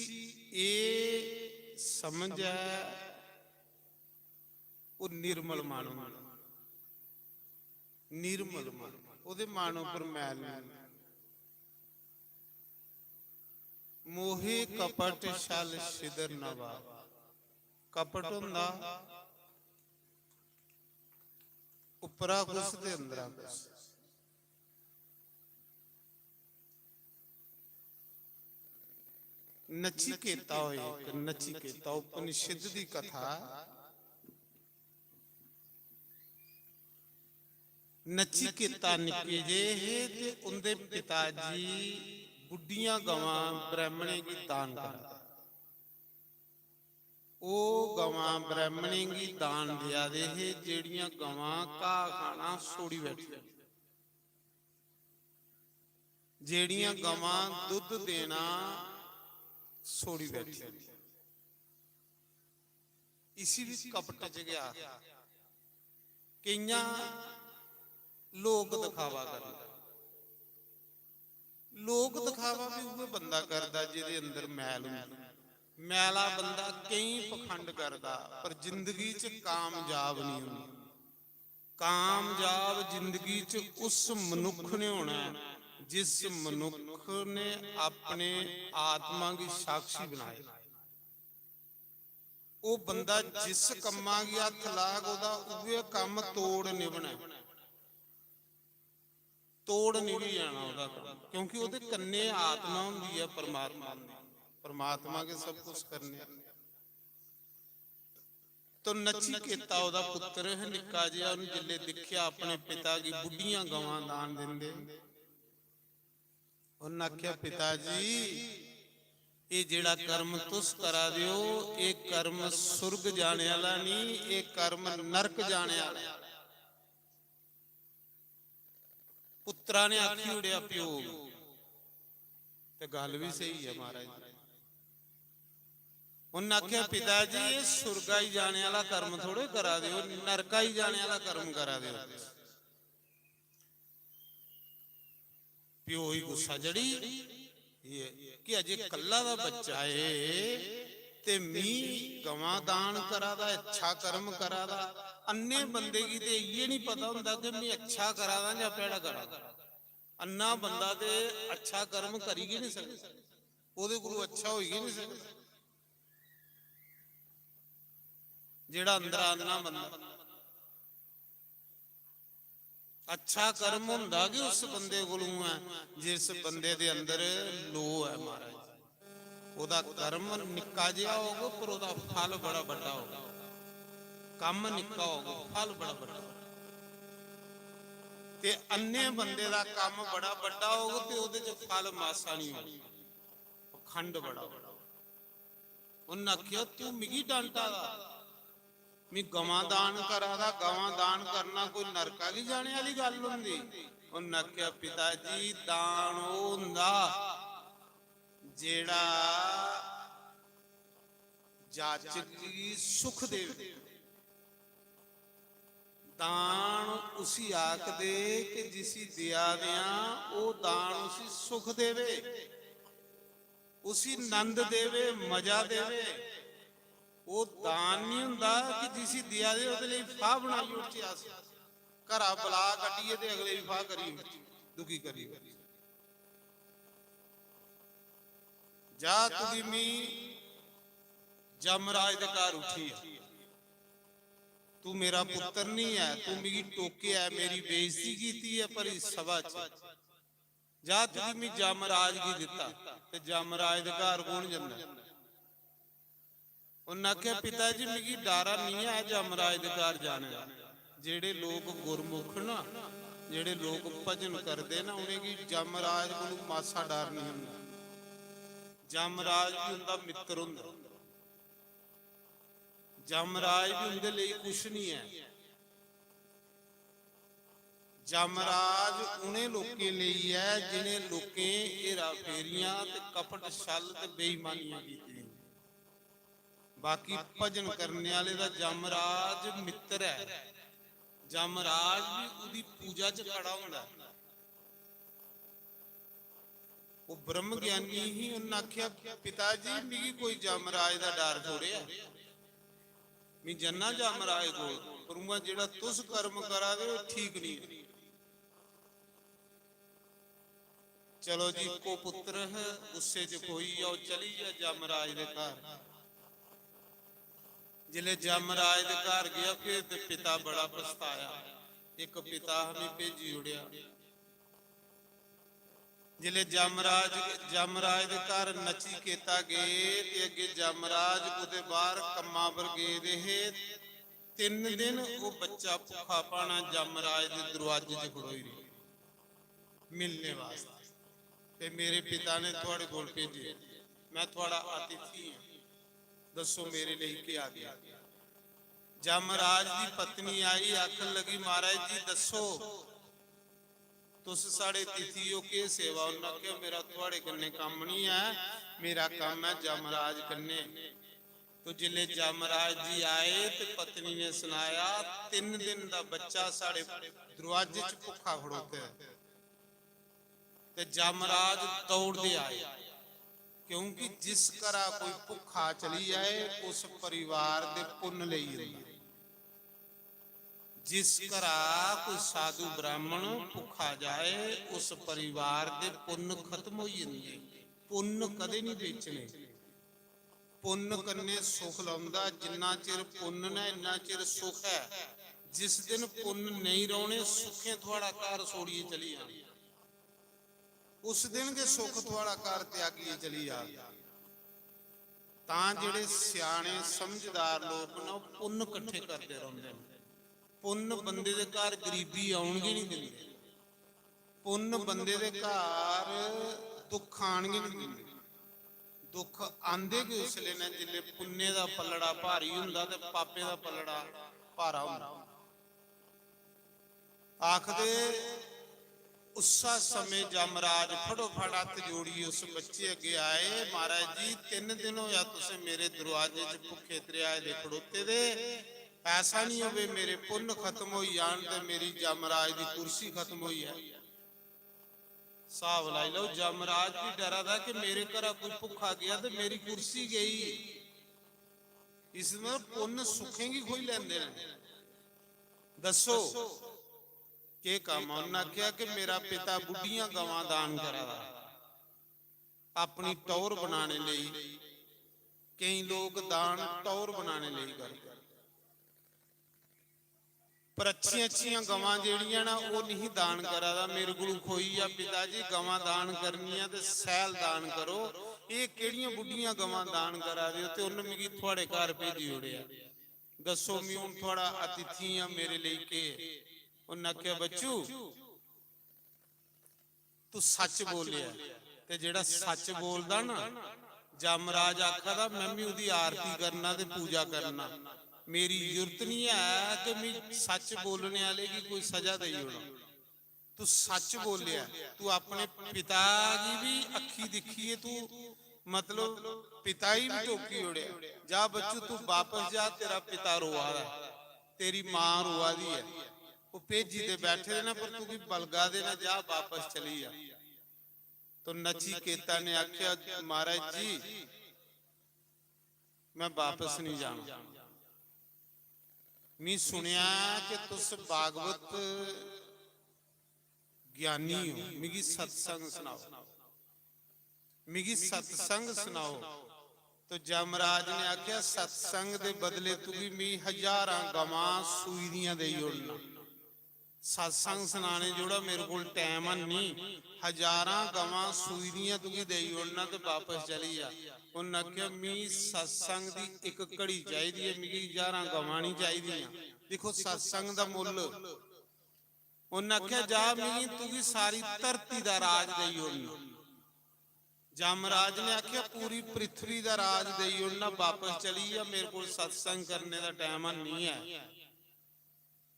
ਇਹ ਸਮਝ ਹੈ ਉਹ ਨਿਰਮਲ ਮਨ ਹੁੰਦਾ निर्मल मन ਉਹਦੇ ਮਨ ਉੱਪਰ ਮੈਲ ਨਹੀਂ ਮੋਹੇ ਕਪਟ ਛਲ ਛਿਦਰ ਨਵਾ ਕਪਟ ਹੁੰਦਾ ਉਪਰਾ ਕੁਛ ਤੇ ਅੰਦਰਾ ਕੁਛ ਨਚਿਕੇਤਾ ਹੋਏ ਇੱਕ ਨਚਿਕੇਤਾ ਉਪਨਿਸ਼ਦ ਦੀ ਕਥਾ ਨਚਿਕੇਤਾ ਨਿੱਕੇ ਜਿਹੇ ਤੇ ਉਹਦੇ ਪਿਤਾ ਜੀ ਬੁੱਢੀਆਂ ਗਵਾਂ ਬ੍ਰਾਹਮਣੇ ਕੀ ਦਾਨ ਕਰਦਾ ਉਹ ਗਵਾਂ ਬ੍ਰਾਹਮਣੇ ਕੀ ਦਾਨ ਦਿਆ ਦੇ ਜਿਹੜੀਆਂ ਗਵਾਂ ਘਾਹ ਖਾਣਾ ਛੋੜੀ ਬੈਠੀਆਂ ਜਿਹੜੀਆਂ ਗਵਾਂ ਦੁੱਧ ਦੇਣਾ ਛੋੜੀ ਬੈਠੀਆਂ ਇਸੀ ਵਿੱਚ ਕਪਟ ਚ ਗਿਆ ਕਈਆਂ ਲੋਕ ਦਿਖਾਵਾ ਕਰਦਾ ਲੋਕ ਦਿਖਾਵਾ ਵੀ ਉਹ ਬੰਦਾ ਕਰਦਾ ਜਿਹਦੇ ਅੰਦਰ ਮੈਲ ਹੁੰਦੀ ਮੈਲਾ ਬੰਦਾ ਕਈ ਪਖੰਡ ਕਰਦਾ ਪਰ ਜ਼ਿੰਦਗੀ 'ਚ ਕਾਮਯਾਬ ਨਹੀਂ ਹੋਣੀ ਕਾਮਯਾਬ ਜ਼ਿੰਦਗੀ 'ਚ ਉਸ ਮਨੁੱਖ ਨੇ ਹੋਣਾ ਜਿਸ ਮਨੁੱਖ ਨੇ ਆਪਣੇ ਆਤਮਾ ਦੀ ਸਾਖੀ ਬਣਾਈ ਉਹ ਬੰਦਾ ਜਿਸ ਕੰਮਾਂ ਦੀ ਹੱਥ ਲਾਗ ਉਹਦਾ ਉਹ ਕੰਮ ਤੋੜ ਨਿਭਣਾ ਤੋੜ ਨਹੀਂ ਵੀ ਜਾਣਾ ਉਹਦਾ ਕੰਮ ਕਿਉਂਕਿ ਉਹਦੇ ਕੰਨੇ ਆਤਮਾ ਹੁੰਦੀ ਹੈ ਪਰਮਾਤਮਾ ਦੀ ਪਰਮਾਤਮਾ ਕੇ ਸਭ ਕੁਝ ਕਰਨੇ ਤੋ ਨਚਿਕੇਤਾ ਉਹਦਾ ਪੁੱਤਰ ਹੈ ਨਿੱਕਾ ਜਿਹਾ ਉਹਨੂੰ ਜਿੱਲੇ ਦੇਖਿਆ ਆਪਣੇ ਪਿਤਾ ਦੀ ਬੁੱਢੀਆਂ ਗਵਾਂ ਦਾਨ ਦਿੰਦੇ ਉਹਨਾਂ ਆਖਿਆ ਪਿਤਾ ਜੀ ਇਹ ਜਿਹੜਾ ਕਰਮ ਤੁਸ ਕਰਾ ਦਿਓ ਇਹ ਕਰਮ ਸੁਰਗ ਜਾਣੇ ਵਾਲਾ ਨਹੀਂ ਇਹ ਕਰਮ ਨਰਕ ਜਾਣੇ ਵਾਲਾ ਪੁੱਤਰਾਂ ਨੇ ਆਖੀ ਉੜਿਆ ਪਿਓ, ਤੇ ਗੱਲ ਵੀ ਸਹੀ ਹੈ ਮਹਾਰਾਜ। ਉਹਨਾਂ ਆਖਿਆ ਪਿਤਾ ਜੀ ਇਹ ਸੁਰਗਾਈ ਜਾਣੇ ਵਾਲਾ ਕਰਮ ਥੋੜੇ ਕਰਾ ਦਿਓ, ਨਰਕਾਈ ਜਾਣੇ ਵਾਲਾ ਕਰਮ ਕਰਾ ਦਿਓ। ਪਿਓ ਹੀ ਗੁੱਸਾ ਜੜੀ ਕਿ ਅਜੇ ਕੱਲਾ ਦਾ ਬੱਚਾ ਏ ਤੇ ਮੀ ਗਵਾਂ ਦਾਨ ਕਰਾਦਾ, ਅੱਛਾ ਕਰਮ ਕਰਾਦਾ। ਅੰਨੇ ਬੰਦੇ ਕੀ ਤੇ ਇਹ ਨਹੀਂ ਪਤਾ ਹੁੰਦਾ ਕਿ ਮੈਂ ਅੱਛਾ ਕਰਾਦਾ ਜਾਂ ਪੈੜਾ ਕਰਾਦਾ। ਅੰਨਾ ਬੰਦਾ ਤੇ ਅੱਛਾ ਕਰਮ ਕਰੀ ਹੀ ਨਹੀਂ ਸਕਦਾ, ਉਹਦੇ ਕੋਲੋਂ ਅੱਛਾ ਹੋਈ ਹੀ ਨਹੀਂ ਸਕਦਾ। ਜਿਹੜਾ ਅੰਦਰ ਆਨਾ ਬੰਦਾ ਅੱਛਾ ਕਰਮ ਹੁੰਦਾ ਕਿ ਉਸ ਬੰਦੇ ਕੋਲੋਂ ਹੈ ਜਿਸ ਬੰਦੇ ਦੇ ਅੰਦਰ ਲੋਹ ਹੈ ਮਹਾਰਾਜ। ਉਹਦਾ ਕਰਮ ਨਿੱਕਾ ਜਿਹਾ ਹੋਊਗਾ ਪਰ ਉਹਦਾ ਫਲ ਬੜਾ ਵੱਡਾ ਹੋਊਗਾ। ਕੰਮ ਨਿੱਕਾ ਹੋਊਗਾ, ਫਲ ਬੜਾ ਵੱਡਾ। ਤੇ ਅੰਨੇ ਬੰਦੇ ਦਾ ਕੰਮ ਬੜਾ ਵੱਡਾ ਹੋਊਗਾ ਤੇ ਉਹਦੇ ਚ ਫਲ ਮਾਸਾ ਨਹੀਂ ਹੋਊਗਾ, ਖੰਡ ਬੜਾ ਹੋਊਗਾ। ਉਹਨਾਂ ਆਖਿਆ ਤੂੰ ਮਿਗੀ ਡਾਂਟਾ ਦਾ ਮੈਂ ਗਵਾਂ ਦਾਨ ਕਰਾਦਾ। ਗਵਾਂ ਦਾਨ ਕਰਨਾ ਕੋਈ ਨਰਕਾ ਦੀ ਜਾਣੇ ਵਾਲੀ ਗੱਲ ਹੁੰਦੀ? ਉਹਨਾਂ ਆਖਿਆ ਪਿਤਾ ਜੀ ਦਾਨ ਉਹ ਹੁੰਦਾ ਜਿਹੜਾ ਜਾਚਕ ਦੀ ਸੁਖ ਦੇਵੇ। ਦਾਨ ਉਸੀ ਆਖਦੇ ਕਿ ਜਿਸੀ ਦਿਆ ਦਿਆਂ ਉਹ ਦਾਨ ਉਸੀ ਸੁਖ ਦੇਵੇ, ਉਸੀ ਆਨੰਦ ਦੇਵੇ, ਮਜ਼ਾ ਦੇਵੇ। ਉਹ ਦਾਨ ਨਹੀਂ ਹੁੰਦਾ ਕਿ ਜਿਸੀ ਦਿਆ ਦੇ ਉਹਦੇ ਲਈ ਫਾਹ ਬਣਾਈ ਉੱਚੀ ਆਸ ਘਰਾ ਬਲਾ ਕੱਢੀਏ ਤੇ ਅਗਲੇ ਵੀ ਫਾਹ ਕਰੀ ਦੁਖੀ ਕਰੀ। ਜਾ ਤੁਦੀਮੀ ਜਮਰਾਜ ਦੇ ਘਰ ਉੱਠੀ ਆ, ਤੂੰ ਮੇਰਾ ਪੁੱਤਰ ਨਹੀਂ ਹੈ, ਤੂੰ ਮੇਰੀ ਟੋਕਿਆ, ਮੇਰੀ ਬੇਇੱਜ਼ਤੀ ਕੀਤੀ ਹੈ ਪਰ ਇਸ ਸਭਾ ਚ। ਜਾ ਤੁਦੀਮੀ ਜਮਰਾਜ ਕੀ ਦਿੱਤਾ ਤੇ ਜਮਰਾਜ ਦੇ ਘਰ ਕੌਣ ਜਾਂਦਾ? ਉਹਨਾਂ ਆਖਿਆ ਪਿਤਾ ਜੀ ਮੇਰੀ ਡਾਰਾ ਨਹੀਂ ਹੈ ਜਮਰਾਜ ਦੇ ਘਰ ਜਾਣੇ ਦਾ। ਜਿਹੜੇ ਲੋਕ ਗੁਰਮੁਖ ਨਾ, ਜਿਹੜੇ ਲੋਕ ਭਜਨ ਕਰਦੇ ਨਾ, ਉਹਨੇ ਕੀ ਜਮਰਾਜ ਕੋਲ ਮਾਸਾ ਡਰ ਨਹੀਂ ਹੁੰਦਾ। ਜਮਰਾਜ ਵੀ ਹੁੰਦਾ ਮਿੱਤਰ ਹੁੰਦਾ, ਜਮਰਾਜ ਵੀ ਉਹਦੇ ਲਈ ਕੁਛ ਨਹੀਂ ਹੈ। ਜਮਰਾਜ ਉਹਨੇ ਲੋਕੇ ਲਈ ਹੈ ਜਿਹਨੇ ਲੋਕੇ ਏਰਾ ਫੇਰੀਆਂ ਤੇ ਕਪਟ ਛਲ ਤੇ ਬੇਈਮਾਨੀਆਂ ਕੀਤੀਆਂ। ਬਾਕੀ ਭਜਨ ਕਰਨੇ ਵਾਲੇ ਦਾ ਜਮਰਾਜ ਮਿੱਤਰ ਹੈ। ਜਮਰਾਜ ਵੀ ਉਹਦੀ ਪੂਜਾ ਚ ਖੜਾ ਹੁੰਦਾ। ਉਹ ਬ੍ਰਹਮ ਗਿਆਨੀ ਹੀ। ਉਹਨਾਂ ਆਖਿਆ ਪਿਤਾ ਜੀ ਮੇਰੀ ਕੋਈ ਜਮਰਾਜ ਦਾ ਡਰ ਥੋੜਿਆ, ਮੈਂ ਜੰਨਾ ਜਮਰਾਜ ਕੋਲ ਪਰ ਜਿਹੜਾ ਤੁਸ ਕਰਮ ਕਰਾਵੇ ਉਹ ਠੀਕ ਨਹੀਂ। ਚਲੋ ਜੀ ਇੱਕੋ ਪੁੱਤਰ ਹੈ, ਗੁੱਸੇ ਚ ਕੋਈ ਆਓ ਚਲੀ ਜਾ ਜਮਰਾਜ ਦੇ ਘਰ। ਜਿਲੇ ਜਮਰਾਜ ਦੇ ਘਰ ਗਿਆ ਫਿਰ ਤੇ ਪਿਤਾ ਬੜਾ ਪਛਤਾਇਆ। ਇੱਕ ਪਿਤਾ ਹਮੇ ਭੇਜੀ ਉੜਿਆ। ਜਿਲੇ ਜਮਰਾਜ ਦੇ ਘਰ ਨਚੀਕੇਤਾ ਗਏ ਤੇ ਅੱਗੇ ਜਮਰਾਜ ਉਹਦੇ ਬਾਹਰ ਕੰਮਾਂ ਵਰਗੇ ਰਹੇ। 3 ਦਿਨ ਉਹ ਬੱਚਾ ਭੁੱਖਾ ਪਾਣਾ ਜਮਰਾਜ ਦੇ ਦਰਵਾਜ਼ੇ 'ਚ ਖੜੋਈ ਰਹੀ ਮਿਲਣੇ ਵਾਸਤੇ। ਤੇ ਮੇਰੇ ਪਿਤਾ ਨੇ ਤੁਹਾਡੇ ਕੋਲ ਭੇਜੇ, ਮੈਂ ਤੁਹਾਡਾ ਆਤਿਥੀ ਹਾਂ, ਦੱਸੋ ਮੇਰੇ ਲਈ ਕੀ ਆ ਗਿਆ? ਜਮਰਾਜ ਦੀ ਪਤਨੀ ਆਈ, ਆਖਣ ਲੱਗੀ ਮਹਾਰਾਜ ਜੀ ਦੱਸੋ ਤੁਸ ਸਾਡੇ ਤਿਥੀ ਹੋ ਕੇ ਸੇਵਾ? ਉਹਨਾਂ ਆਖਿਆ ਮੇਰਾ ਤੁਹਾਡੇ ਕੰਨੇ ਕੰਮ ਨਹੀਂ ਹੈ, ਮੇਰਾ ਕੰਮ ਹੈ ਜਮਰਾਜ ਕੰਨੇ। ਤੋ ਜਿਲੇ ਜਮਰਾਜ ਜੀ ਆਏ ਤੇ ਪਤਨੀ ਨੇ ਸੁਣਾਇਆ 3 ਦਿਨ ਦਾ ਬੱਚਾ ਸਾਡੇ ਦਰਵਾਜ਼ੇ 'ਚ ਭੁੱਖਾ ਖੜੋਤਾ ਹੈ। ਤੇ ਜਮਰਾਜ ਦੌੜਦੇ ਆਏ, ਕਿਉਂਕਿ ਜਿਸ ਘਰਾਂ ਕੋਈ ਭੁੱਖਾ ਚਲੀ ਜਾਏ ਉਸ ਪਰਿਵਾਰ ਦੇ ਪੁੰਨ ਲਈ ਜਾਂਦਾ। ਜਿਸ ਘਰਾਂ ਕੋਈ ਸਾਧੂ ਬ੍ਰਾਹਮਣ ਭੁੱਖਾ ਜਾਏ ਉਸ ਪਰਿਵਾਰ ਦੇ ਪੁੰਨ ਖਤਮ ਹੋ ਜਾਂਦੇ। ਪੁੰਨ ਕਦੇ ਨਹੀਂ ਵੇਚਣੇ। ਪੁੰਨ ਕੰਨੇ ਸੁਖ ਲਾਉਂਦਾ, ਜਿੰਨਾ ਚਿਰ ਪੁੰਨ ਨਾ ਇੰਨਾ ਚਿਰ ਸੁਖ ਹੈ। ਜਿਸ ਦਿਨ ਪੁੰਨ ਨਹੀਂ ਰੋਣੇ ਸੁਖੇ ਤੁਹਾਡਾ ਘਰ ਸੋੜੀਏ ਚਲੀ ਜਾਣੀ, ਉਸ ਦਿਨ ਕੇ ਸੁਖ ਤੁਹਾਡਾ ਘਰ ਤਿਆਗੀਏ ਚਲੀ ਜਾ। ਤਾਂ ਜਿਹੜੇ ਸਿਆਣੇ ਸਮਝਦਾਰ ਲੋਕ ਨਾ ਪੁੰਨ ਇਕੱਠੇ ਕਰਦੇ ਰਹਿੰਦੇ ਨੇ। ਪੁੰਨ ਬੰਦੇ ਦੇ ਘਰ ਗਰੀਬੀ ਆਉਣਗੇ ਨਹੀਂ ਦਿੰਦੇ। ਪੁੰਨ ਬੰਦੇ ਦੇ ਘਰ ਦੁੱਖ ਆਣਗੇ ਨਹੀਂ ਦਿੰਦੇ। ਦੁੱਖ ਆਂਦੇ ਕਿ ਉਸ ਲਈ ਨਾ ਜਿਲੇ ਪੁੰਨੇ ਦਾ ਪੱਲੜਾ ਭਾਰੀ ਹੁੰਦਾ ਤੇ ਪਾਪੇ ਦਾ ਪੱਲੜਾ ਭਾਰਾ ਹੁੰਦਾ। ਆਖਦੇ ਉਸਾ ਸਮੇਂ ਜਮਰਾਜ ਫੜੋ ਫੜ ਹੱਥ ਜੋੜੀ ਉਸ ਬੱਚੇ ਅੱਗੇ ਆਏ, ਮਹਾਰਾਜ ਜੀ 3 ਦਿਨ ਹੋਇਆ ਤੁਸੀਂ ਮੇਰੇ ਦਰਵਾਜ਼ੇ 'ਚ ਭੁੱਖੇ ਤਰਿਆਏ ਦੇ ਖੜੋਤੇ ਦੇ, ਐਸਾ ਨਹੀਂ ਹੋਵੇ ਮੇਰੇ ਪੁੰਨ ਖਤਮ ਹੋਈ ਜਾਣ ਤੇ ਮੇਰੀ ਜਮਰਾਜ ਦੀ ਕੁਰਸੀ ਖਤਮ ਹੋਈ ਹੈ। ਹਿਸਾਬ ਲਾ ਲਓ, ਜਮਰਾਜ ਵੀ ਡਰਦਾ ਕਿ ਮੇਰੇ ਘਰ ਕੋਈ ਭੁੱਖਾ ਗਿਆ ਤੇ ਮੇਰੀ ਕੁਰਸੀ ਗਈ। ਇਸ ਨੂੰ ਪੁੰਨ ਸੁਖੇਂਗੀ ਖੋਈ ਲੈਂਦੇ ਨੇ। ਦੱਸੋ ਕੀ ਕੰਮ? ਉਹਨਾਂ ਆਖਿਆ ਕਿ ਮੇਰਾ ਪਿਤਾ ਬੁੱਢੀਆਂ ਗਵਾਂ ਦਾਨ ਕਰਦਾ ਆਪਣੀ ਟੌਰ ਬਣਾਣੇ ਲਈ। ਕਈ ਲੋਕ ਦਾਨ ਟੌਰ ਬਣਾਣੇ ਲਈ ਕਰਦੇ, ਪਰ ਅੱਛੀਆਂ ਗਵਾਂ ਜਿਹੜੀਆਂ ਨਾ ਉਹ ਨਹੀਂ ਦਾਨ ਕਰਾਦਾ। ਮੇਰੇ ਕੋਲ ਖੋਈ ਆ ਪਿਤਾ ਜੀ, ਗਵਾਂ ਦਾਨ ਕਰਨੀਆਂ ਤੇ ਸੈਲ ਦਾਨ ਕਰੋ। ਇਹ ਕਿਹੜੀਆਂ ਬੁੱਢੀਆਂ ਗਵਾਂ ਦਾਨ ਕਰਾ ਦਿਓ? ਤੇ ਉਹਨੇ ਮਿਗੀ ਤੁਹਾਡੇ ਘਰ ਭੇਜੀ ਉੜਿਆ। ਦੱਸੋ ਮੈਂ ਹੁਣ ਥੋੜਾ ਅਤਿਥੀ ਆ ਮੇਰੇ ਲਈ ਕੇ? ਉਹਨਾਂ ਆਖਿਆ ਬੱਚੂ ਤੂੰ ਸੱਚ ਬੋਲਿਆ, ਤੇ ਜਿਹੜਾ ਸੱਚ ਬੋਲਦਾ ਨਾ ਜਮਰਾਜ ਆਖਦਾ ਮੈਂ ਵੀ ਉਹਦੀ ਆਰਤੀ ਕਰਨਾ ਤੇ ਪੂਜਾ ਕਰਨਾ। ਮੇਰੀ ਜ਼ਰੂਰਤ ਨਹੀਂ ਹੈ ਕਿ ਮੈਂ ਸੱਚ ਬੋਲਣੇ ਵਾਲੇ ਕੀ ਕੋਈ ਸਜ਼ਾ ਦੇਈ ਹੋਣਾ। ਤੂੰ ਸੱਚ ਬੋਲਿਆ, ਤੂੰ ਆਪਣੇ ਪਿਤਾ ਜੀ ਵੀ ਅੱਖੀ ਦਿਖੀਏ, ਤੂੰ ਮਤਲਬ ਪਿਤਾ ਹੀ ਵੀ ਟੋਕੀ ਉੜਿਆ। ਜਾ ਬੱਚੂ ਤੂੰ ਵਾਪਸ ਜਾ, ਤੇਰਾ ਪਿਤਾ ਰੋਆ ਦਾ, ਤੇਰੀ ਮਾਂ ਰੋਆ ਦੀ ਹੈ, ਉਹ ਭੇਜੀ ਤੇ ਬੈਠੇ ਨਾ, ਪਰ ਤੂੰ ਕੀ ਬਲਗਾ ਦੇ ਨਾ, ਜਾ ਵਾਪਸ ਚਲੀ ਜਾ। तो नचिकेता ने आख्या महाराज जी मैं वापस नहीं जाना। मैं सुनिया कि तुस भागवत ज्ञानी हो, मिगी सत्संग सुनाओ, मिगी सत्संग सुनाओ। तो जमराज ने आख्या सत्संग दे बदले तुगी मी 1000 गवां सूईदियां दे उड़ना। सत्संग सुनाने जोड़ा मेरे को टाइम नहीं, 1000 गवां सूईदियां तुगी दे उड़ना ते वापस चली जा। उन्हें आख्या मी सत्संग दी एक घड़ी चाहिए, मिगी 1000 गवां नहीं चाहिए। देखो सत्संग दा मुल। उन्हें आख्या जा मिगी तुगी सारी धरती दा राज दे उड़ना। जमराज ने आख्या पूरी पृथ्वी दा राज दे उड़ना, वापस चली जा, मेरे को सत्संग करने दा टाइम नहीं है,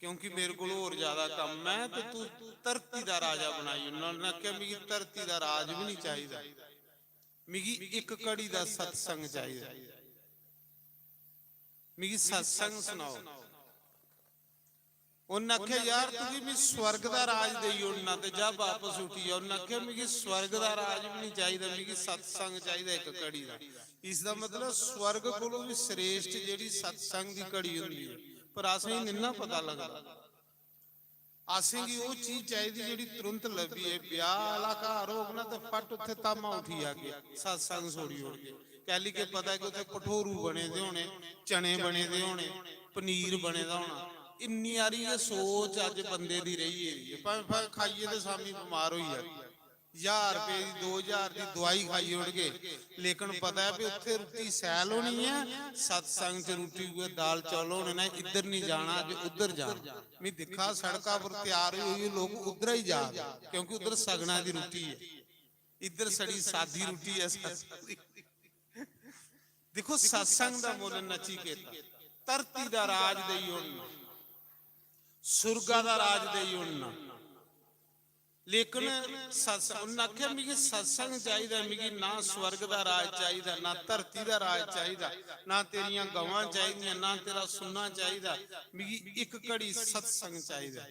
क्योंकि मेरे को और ज्यादा कम है। तो तू धरती दा राजा बनाई। उन्होंने आख्या मिगी धरती दा राज भी नहीं चाहिए, मिगी एक घड़ी दा सत्संग चाहिए, मिगी सत्संग सुनाओ। उन्हें आख्या यार तुझे मैं स्वर्ग दा राज दे उड़ना, ते जा वापस उठी जा। उन्हें आख्या मिगी स्वर्ग दा राज भी नहीं चाहिए, मिगी सत्संग चाहिए एक घड़ी दा। इसका मतलब स्वर्ग कोलों भी श्रेष्ठ जेड़ी सत्संग दी घड़ी हुंदी है, पर असें निन्ना पता लगदा। असें की वो चीज चाहिए जेड़ी तुरंत लभी है। ब्याह वाला घर होगा ना तो फट उत्थे तामा उठी आके सत्संग छोड़ी उड़ के कहली के पता है कि उत्थे भठोरू बने दे होने, चने बने दे होने, पनीर बने दा होना। इन्नी यारी ये सोच अज बंदे दी रही है, भावें खाइए तो सामी बीमार हो जाए, 1000 रुपए की 2000 की दवाई खाई उड़ के, लेकिन पता है भी उत्थे रोटी सैल होनी है, सत्संग च रोटी हुए दाल चौल होने ना, इधर नहीं जाना अज उधर जाना। मैं दिखा सड़कों पर तैयार हुई लोग उधर ही जा, क्योंकि उधर सगना की रोटी है, इधर सड़ी सादी रोटी है। देखो सत्संग दा मुल नचिकेता, धरती दा राज देई उड़ना, सुरगा दा राज देई उड़ना। लेकिन उन्हें आख्या मिगी सत्संग चाहिए, मिगी ना स्वर्ग दा राज चाहिए, ना धरती दा राज चाहिए, ना तेरियां गवां चाहिए, ना तेरा सुनना चाहिए, मिगी एक घड़ी सत्संग चाहिए।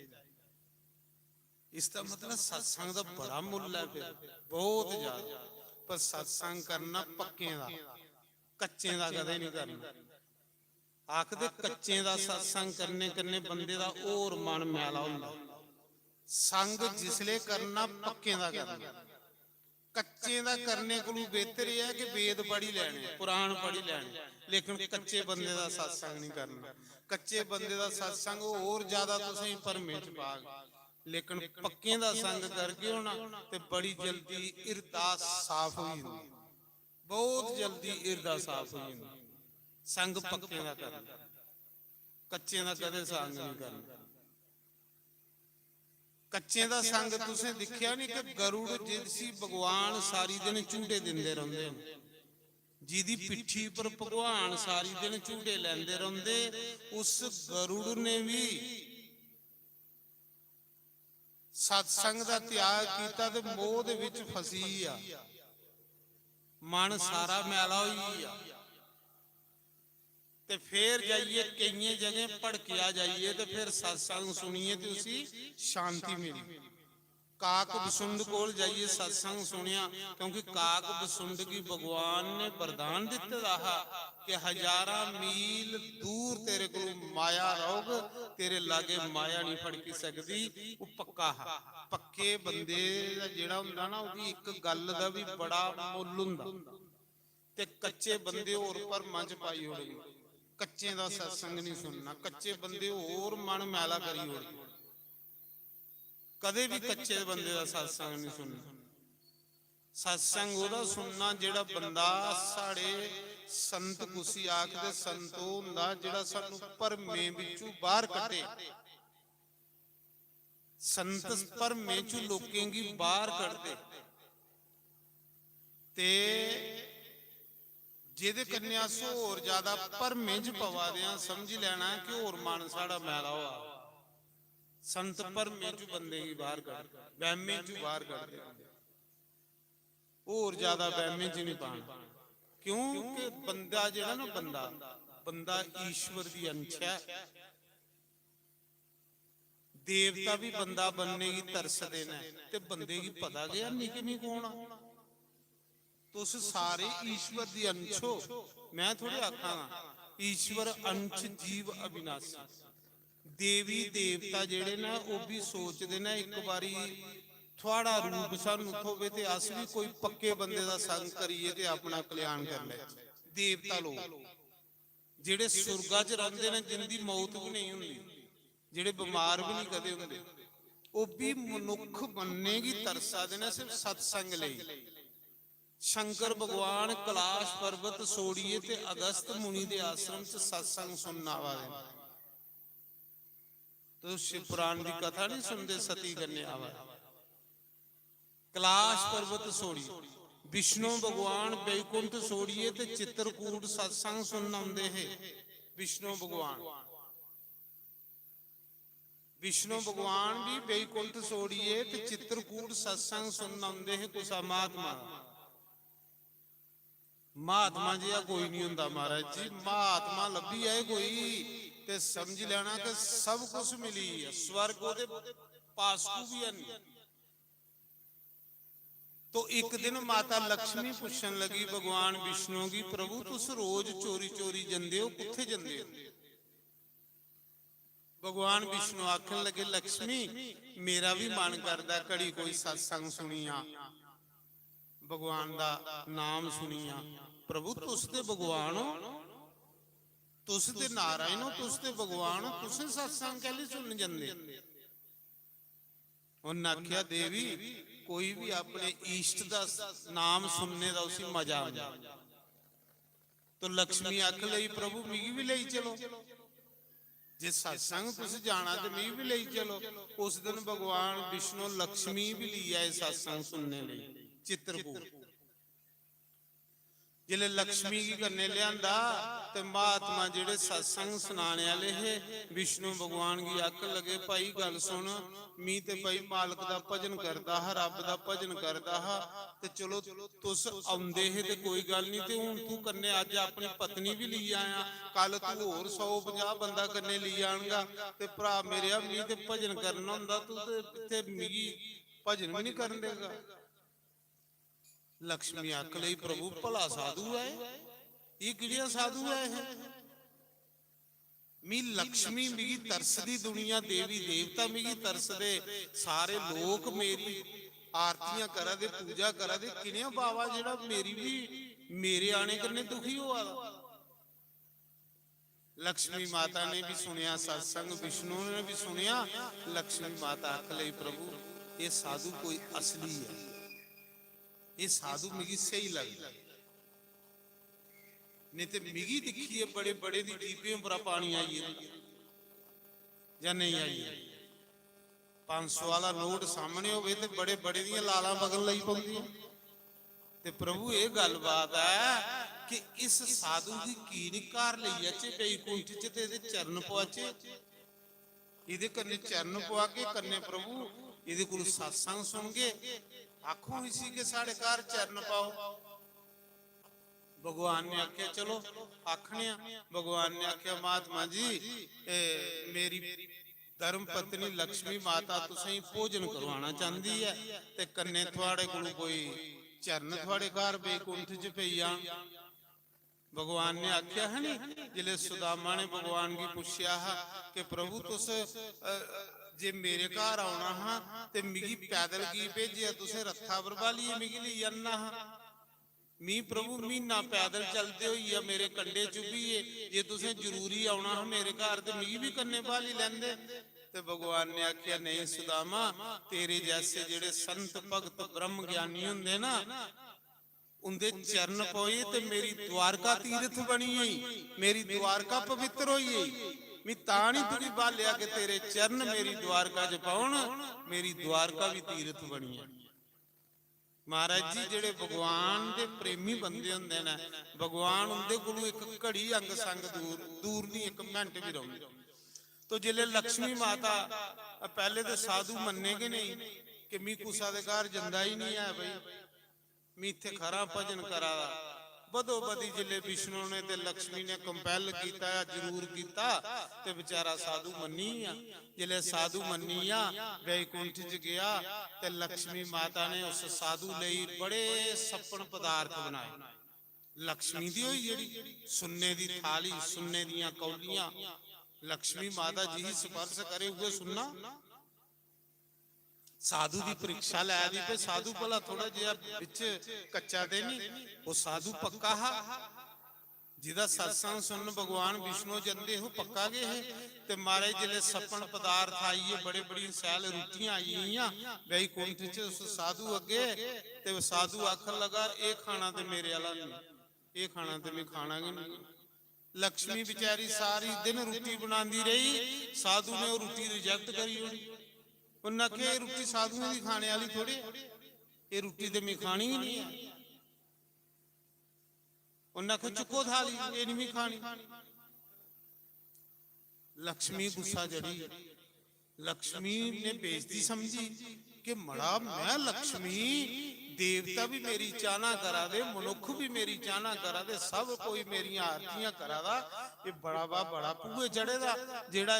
इसका मतलब सत्संग दा बड़ा मुल है, फिर बहुत ज्यादा। पर सत्संग करना पक्के दा, कच्चे दा कदे नहीं करना। आखदे कच्चे दा सत्संग करने करने बंदे दा और मन मैला हुंदा। संग जिसले करना पक्के दा करना, कच्चे दा करने को बेहतर है कि वेद पढ़ी लैने, पुराण पढ़ी लैने, लेकिन कच्चे बंदे दा सत्संग नहीं करना। कच्चे बंदे दा सत्संग और ज्यादा तुसीं भरमे च पागे, लेकिन पक्के दा संग करके होना ते बड़ी जल्दी इरदा साफ हो जांदी, बहुत जल्दी इरदा साफ हो जांदी। संग पक्के दा करना, कच्चे दा कदे संग नहीं करना। कच्चे दा संग तुसें दिखिया नहीं कि गरुड़ जिसी भगवान सारी दिन झूटे दिंदे रहंदे, जिदी पिट्ठी पर भगवान सारी दिन झूटे लैंदे रहंदे, उस गरुड़ ने भी ਸਤਸੰਗ ਦਾ ਤਿਆਗ ਕੀਤਾ ਤੇ ਮੋਹ ਦੇ ਵਿੱਚ ਫਸੀ ਆ, ਮਨ ਸਾਰਾ ਮੈਲਾ ਹੋਈ ਆ। ਤੇ ਫੇਰ ਜਾਈਏ ਕਈਆਂ ਜਗ੍ਹਾ ਭੜਕਿਆ ਜਾਈਏ ਤੇ ਫਿਰ ਸਤਸੰਗ ਸੁਣੀਏ ਤੇ ਉਸੀ ਸ਼ਾਂਤੀ ਮਿਲੀ। ਕਾਕ ਬਸੁੰਡ ਕੋਲ ਜਾਈਏ, ਸਤਸੰਗ ਸੁਣਿਆ, ਕਿਉਂਕਿ ਕਾਕ ਬਸੁੰਡ ਕੀ ਭਗਵਾਨ ਨੇ ਵਰਦਾਨ ਦਿੱਤਾ ਰਹਾ ਕਿ ਹਜ਼ਾਰਾਂ ਮੀਲ ਦੂਰ ਤੇਰੇ ਕੋਲ ਮਾਇਆ ਰੋਗ, ਤੇਰੇ ਲਾਗੇ ਮਾਇਆ ਨਹੀਂ ਫੜਕੀ ਸਕਦੀ। ਉਹ ਪੱਕਾ ਹੈ। ਪੱਕੇ ਬੰਦੇ ਦਾ ਜਿਹੜਾ ਹੁੰਦਾ ਨਾ, ਉਹਦੀ ਇੱਕ ਗੱਲ ਦਾ ਵੀ ਬੜਾ ਮੁੱਲ ਹੁੰਦਾ। ਤੇ ਕੱਚੇ ਬੰਦੇ ਹੋਰ ਭਰਮਾਂ ਚ ਪਾਈ ਹੋਣਗੇ, ਕੱਚੇ ਦਾ ਸਤਸੰਗ ਨਹੀਂ ਸੁਣਨਾ। ਕੱਚੇ ਬੰਦੇ ਹੋਰ ਮਨ ਮੈਲਾ ਕਰੀ ਹੋਣਗੇ, ਕਦੇ ਵੀ ਕੱਚੇ ਬੰਦੇ ਦਾ ਸਤਸੰਗ ਨਹੀਂ ਸੁਣਨਾ। ਸਤਸੰਗ ਉਹਦਾ ਸੁਣਨਾ ਜਿਹੜਾ ਬੰਦਾ, ਸਾਡੇ ਸੰਤ ਗੁੱਸੀ ਆਖਦੇ ਸੰਤ ਉਹ ਹੁੰਦਾ ਜਿਹੜਾ ਸਾਨੂੰ ਭਰਮੇ ਵਿੱਚੋਂ ਬਾਹਰ ਕੱਢੇ। ਸੰਤ ਭਰਮੇ ਚੋਂ ਲੋਕਾਂ ਦੀ ਬਾਹਰ ਕੱਢਦੇ। ਤੇ ਜਿਹਦੇ ਕੰਨਿਆ ਸੋ ਹੋਰ ਜ਼ਿਆਦਾ ਭਰਮੇ ਚ ਪਵਾ ਦਿਆਂ, ਸਮਝ ਲੈਣਾ ਕਿ ਹੋਰ ਮਨ ਸਾਡਾ ਮੈਲਾ ਹੋਆ। ਸੰਤ ਭਰਮੇ ਚ ਬੰਦੇ ਕੀ ਬਾਹਰ ਕੱਢਦੇ, ਵਹਿਮੇ ਚ ਬਾਹਰ ਕੱਢਦੇ, ਹੋਰ ਜ਼ਿਆਦਾ ਵਹਿਮੇ ਚ ਨਹੀਂ ਪਾਣਾ। ਕਿਉਂਕਿ ਬੰਦਾ ਜਿਹੜਾ ਨਾ, ਬੰਦਾ ਈਸ਼ਵਰ ਦੀ ਅੰਸ਼ ਹੈ। ਦੇਵਤਾ ਵੀ ਬੰਦਾ ਬਣਨੇ ਕੀ ਤਰਸਦੇ ਨੇ, ਤੇ ਬੰਦੇ ਕੀ ਪਤਾ ਗਿਆ ਨਿੱਕੇ ਨਹੀਂ ਕੌਣ ਆ। ਤੁਸ ਸਾਰੇ ਈਸ਼ਵਰ ਦੀ ਅੰਸ਼ ਹੋ। ਮੈਂ ਥੋੜੇ ਆਖਾਂਗਾ ਈਸ਼ਵਰ ਅੰਸ਼ ਜੀਵ ਅਬਿਨਾਸੀ। ਦੇਵੀ ਦੇਵਤਾ ਜਿਹੜੇ ਨੇ ਉਹ ਵੀ ਸੋਚਦੇ ਨੇ ਇੱਕ ਵਾਰੀ ਥੋੜਾ ਰੂਪ ਸਾਨੂੰ ਹੋਵੇ ਤੇ ਅਸ ਵੀ ਕੋਈ ਪੱਕੇ ਬੰਦੇ ਦਾ ਸੰਗ ਕਰੀਏ ਤੇ ਆਪਣਾ ਕਲਿਆਣ ਕਰ ਲੈ। ਦੇਵਤਾ ਲੋਕ ਜਿਹੜੇ ਸੁਰਗਾਂ 'ਚ ਰਹਿੰਦੇ ਨੇ, ਜਿਨ੍ਹਾਂ ਦੀ ਮੌਤ ਵੀ ਨਹੀਂ ਹੁੰਦੀ, ਜਿਹੜੇ ਬਿਮਾਰ ਵੀ ਨਹੀਂ ਕਦੇ ਹੁੰਦੇ, ਉਹ ਵੀ ਮਨੁੱਖ ਬਣਨੇ ਦੀ ਤਰਸਾਦੇ ਨੇ ਸਿਰਫ ਸਤਸੰਗ ਲਈ। ਸ਼ੰਕਰ ਭਗਵਾਨ ਕੈਲਾਸ਼ ਪਰਬਤ ਸੋੜੀਏ ਤੇ ਅਗਸਤ ਮੁਨੀ ਦੇ ਆਸ਼ਰਮ 'ਚ ਸਤਸੰਗ ਸੁਣਨ ਆਵਾਦੇ। ਤੁਸੀਂ ਪੁਰਾਣ ਦੀ ਕਥਾ ਨਹੀਂ ਸੁਣਦੇ, ਸਤੀ ਕੰਨਿਆ ਵਾਲੀ। ਕੈਲਾਸ਼ ਪਰਬਤ ਸੋੜੀ, ਵਿਸ਼ਨੂੰ ਭਗਵਾਨ ਬੈਕੁੰਠ ਸੋੜੀਏ ਤੇ ਚਿੱਤਰਕੂਟ ਸਤਸੰਗ ਸੁਣਨ ਆਉਂਦੇ ਹੈ। ਵਿਸ਼ਨੂੰ ਭਗਵਾਨ ਵੀ ਬੈਕੁੰਠ ਸੋੜੀਏ ਤੇ ਚਿੱਤਰਕੂਟ ਸਤਸੰਗ ਸੁਣਨ ਆਉਂਦੇ ਹੈ। ਕੁਸਾ ਮਹਾਤਮਾ ਜੀ ਕੋਈ ਨਹੀਂ ਹੁੰਦਾ ਮਹਾਰਾਜ ਜੀ। ਮਹਾਤਮਾ ਲੱਭੀ ਆਏ ਕੋਈ ਤੇ ਸਮਝ ਲੈਣਾ ਕਿ ਸਭ ਕੁਝ ਮਿਲੀ ਹੈ। ਸਵਰਗ ਉਹਦੇ ਪਾਸ ਕੋ ਵੀ ਨਹੀਂ। तो एक दिन माता लक्ष्मी पूछन लगी भगवान विष्णु की, प्रभु तुस रोज चोरी चोरी जंदे हो, किथे जंदे हो? भगवान विष्णु आखन लगे, लक्ष्मी मेरा भी मन करदा घड़ी कोई सत्संग सुनिया, भगवान दा नाम सुनिया। प्रभु तुस ते भगवान हो, तुस ते नारायण हो, तुस ते भगवान हो, तुस सत्संग कहली सुन जंदे? उन्हें आख्या, देवी कोई भी अपने इष्ट का नाम सुनने का उसी मजा आता। तो लक्ष्मी आख लई, प्रभु मिगी भी ले चलो, जे सत्संग तुस जाना तो मिगी भी ले चलो। उस दिन भगवान विष्णु लक्ष्मी भी ली आए सत्संग सुनने लई चित्रकूट। जिले लक्ष्मी की करने लिया तो महात्मा जेड़े सत्संग सुनाने वाले है, विष्णु भगवान की आख लगे, भाई गल सुन, मी ते भाई मालक दा भजन करदा हा, रब दा भजन करदा हा, ते चलो तुस आउंदे है ते कोई गल नहीं, ते हुण तू कन्ने अज अपनी पत्नी भी ली आया, कल तू होर 150 बंदा कन्ने ली आणगा, ते भरा मेरे मी ते भजन करना हुंदा, तू ते मिगी भजन भी नहीं करन देगा। लक्ष्मी आख लई, प्रभु भला साधु है, ये किहड़ा साधु है? मी लक्ष्मी मिगी तरसदी दुनिया, देवी देवता मिगी तरसदे, सारे लोग मेरी आरतियां करा दे, पूजा करा दे, किने बाबा जेड़ा मेरी भी मेरे आने कन्ने दुखी होआ। लक्ष्मी माता ने भी सुनिया सत्संग, विष्णु ने भी सुनिया। लक्ष्मी माता आख लई, प्रभु ये साधु कोई असली है, ये साधु मिगी सही लगता, नहीं तो मिगी दिखिए बड़े बड़े दी टीपियों पर पानी आई है या नहीं आई है। 500 वाला नोट सामने हो तो बड़े बड़े दी लाला बगल लई पौंदी। ते प्रभु ये गल बात है कि इस साधु की की निकार लई अचे बैकुंठ च ते चरण पवाचे, इहदे कन्ने चरण पवा के कन्ने प्रभु ਇਹਦੇ ਕੋਲ satsang ਸੁਣ ਕੇ ਆਖੋ ਹੀ ਸੀ ਕਿ ਸਾਡੇ ਘਰ ਚਰਨ ਪਾਓ। ਭਗਵਾਨ ਨੇ ਆਖਿਆ ਚਲੋ ਆਖਣੇ ਆ। ਭਗਵਾਨ ਨੇ ਆਖਿਆ ਮਹਾਤਮਾ ਜੀ ਮੇਰੀ ਧਰਮ ਪਤਨੀ ਲక్ష్ਮੀ ਮਾਤਾ ਤੁਸੀਂ ਭੋਜਨ ਕਰਵਾਉਣਾ ਚਾਹੁੰਦੀ ਹੈ ਤੇ ਕੰਨੇ ਤੁਹਾਡੇ ਕੋਲ ਕੋਈ ਚਰਨ ਤੁਹਾਡੇ ਘਰ ਬੇਕੁੰਠ ਚ ਪਈ ਆ। भगवान ने आख्या है नी जिले सुदामा ने भगवान की पूछया कि प्रभु तुस जे मेरे घर आना हा ते मिगी पैदल की भेजिया तुसे रथा बरवा लिए मिगी ली जाना हा। मी प्रभु महीना पैदल चलते हुई मेरे कंडे चुभीए जे तुसे जरूरी आना हा मेरे घर ते मिगी भी कन्ने भाली लैंदे। ते भगवान ने आख्या नहीं सुदामा तेरे जैसे जेड़े संत भगत ब्रह्म ज्ञानी हुंदे ना उनके चरण पोए ते मेरी द्वारका तीर्थ बनी हुई मेरी द्वारका पवित्र हुई मैं तानी तुझी बालिया के तेरे चरण मेरी द्वारका च पाउण मेरी द्वारका भी तीर्थ बनी है। महाराज जी जेड़े भगवान दे प्रेमी बंदे हुंदे ने भगवान उनके कोलों एक घड़ी अंग संग दूर दूर नहीं एक मिनट भी रहुंदे। तो जिले लक्ष्मी माता पहले तो साधु मन्ने के नहीं कि मी कुसा दे घर जंदा ही नहीं है भाई मैं इत्थे खरा भजन करा बदो बदी जिले विष्णु ने ते लक्ष्मी ने कंपैल किया जरूर किया ते बेचारा साधु मन्नी आ। जिले साधु मन्नी आ वैकुंठ च गया ते लक्ष्मी माता ने उस साधु लई बड़े सपन पदार्थ बनाए। लक्ष्मी दी होई जेड़ी सुन्ने दी थाली सुन्ने दियां कौलियां लक्ष्मी माता जी ही स्पर्श करे हुए सुनना। साधु की परीक्षा लै दी पे साधु भला थोड़ा जिहा विच कच्चा ते नहीं वो साधु पक्का हा जिदा सत्संग सुन भगवान विष्णु जंदे हो पक्का गए है। ते मारे जिले सपन पदार्थ आईए बड़े बड़ी सैल रुटियां आईयां वैकुंठ च उस साधु अगे ते साधु आखन लगा ए खाना ते मेरे वाला नहीं ए खाना ते मैं खाना नहीं। लक्ष्मी बेचारी सारी दिन रोटी बनाती रही साधु ने वो रोटी रिजेक्ट करी होनी। उन्हें आख्या ये रोटी साधुओं की खाने वाली थोड़ी ये रोटी तो मैं खानी ही नहीं है। उन्हें आख्या चुको थाली ये नहीं मैं खानी। लक्ष्मी गुस्सा चढ़ी लक्ष्मी ने बेइज्जती समझी कि मड़ा मैं लक्ष्मी देवता भी मेरी चाहना करा दे मनुख भी मेरी चाहना करा दे सब कोई मेरी आरतियां करा दा ये बड़ा पूए चढ़ेगा जेड़ा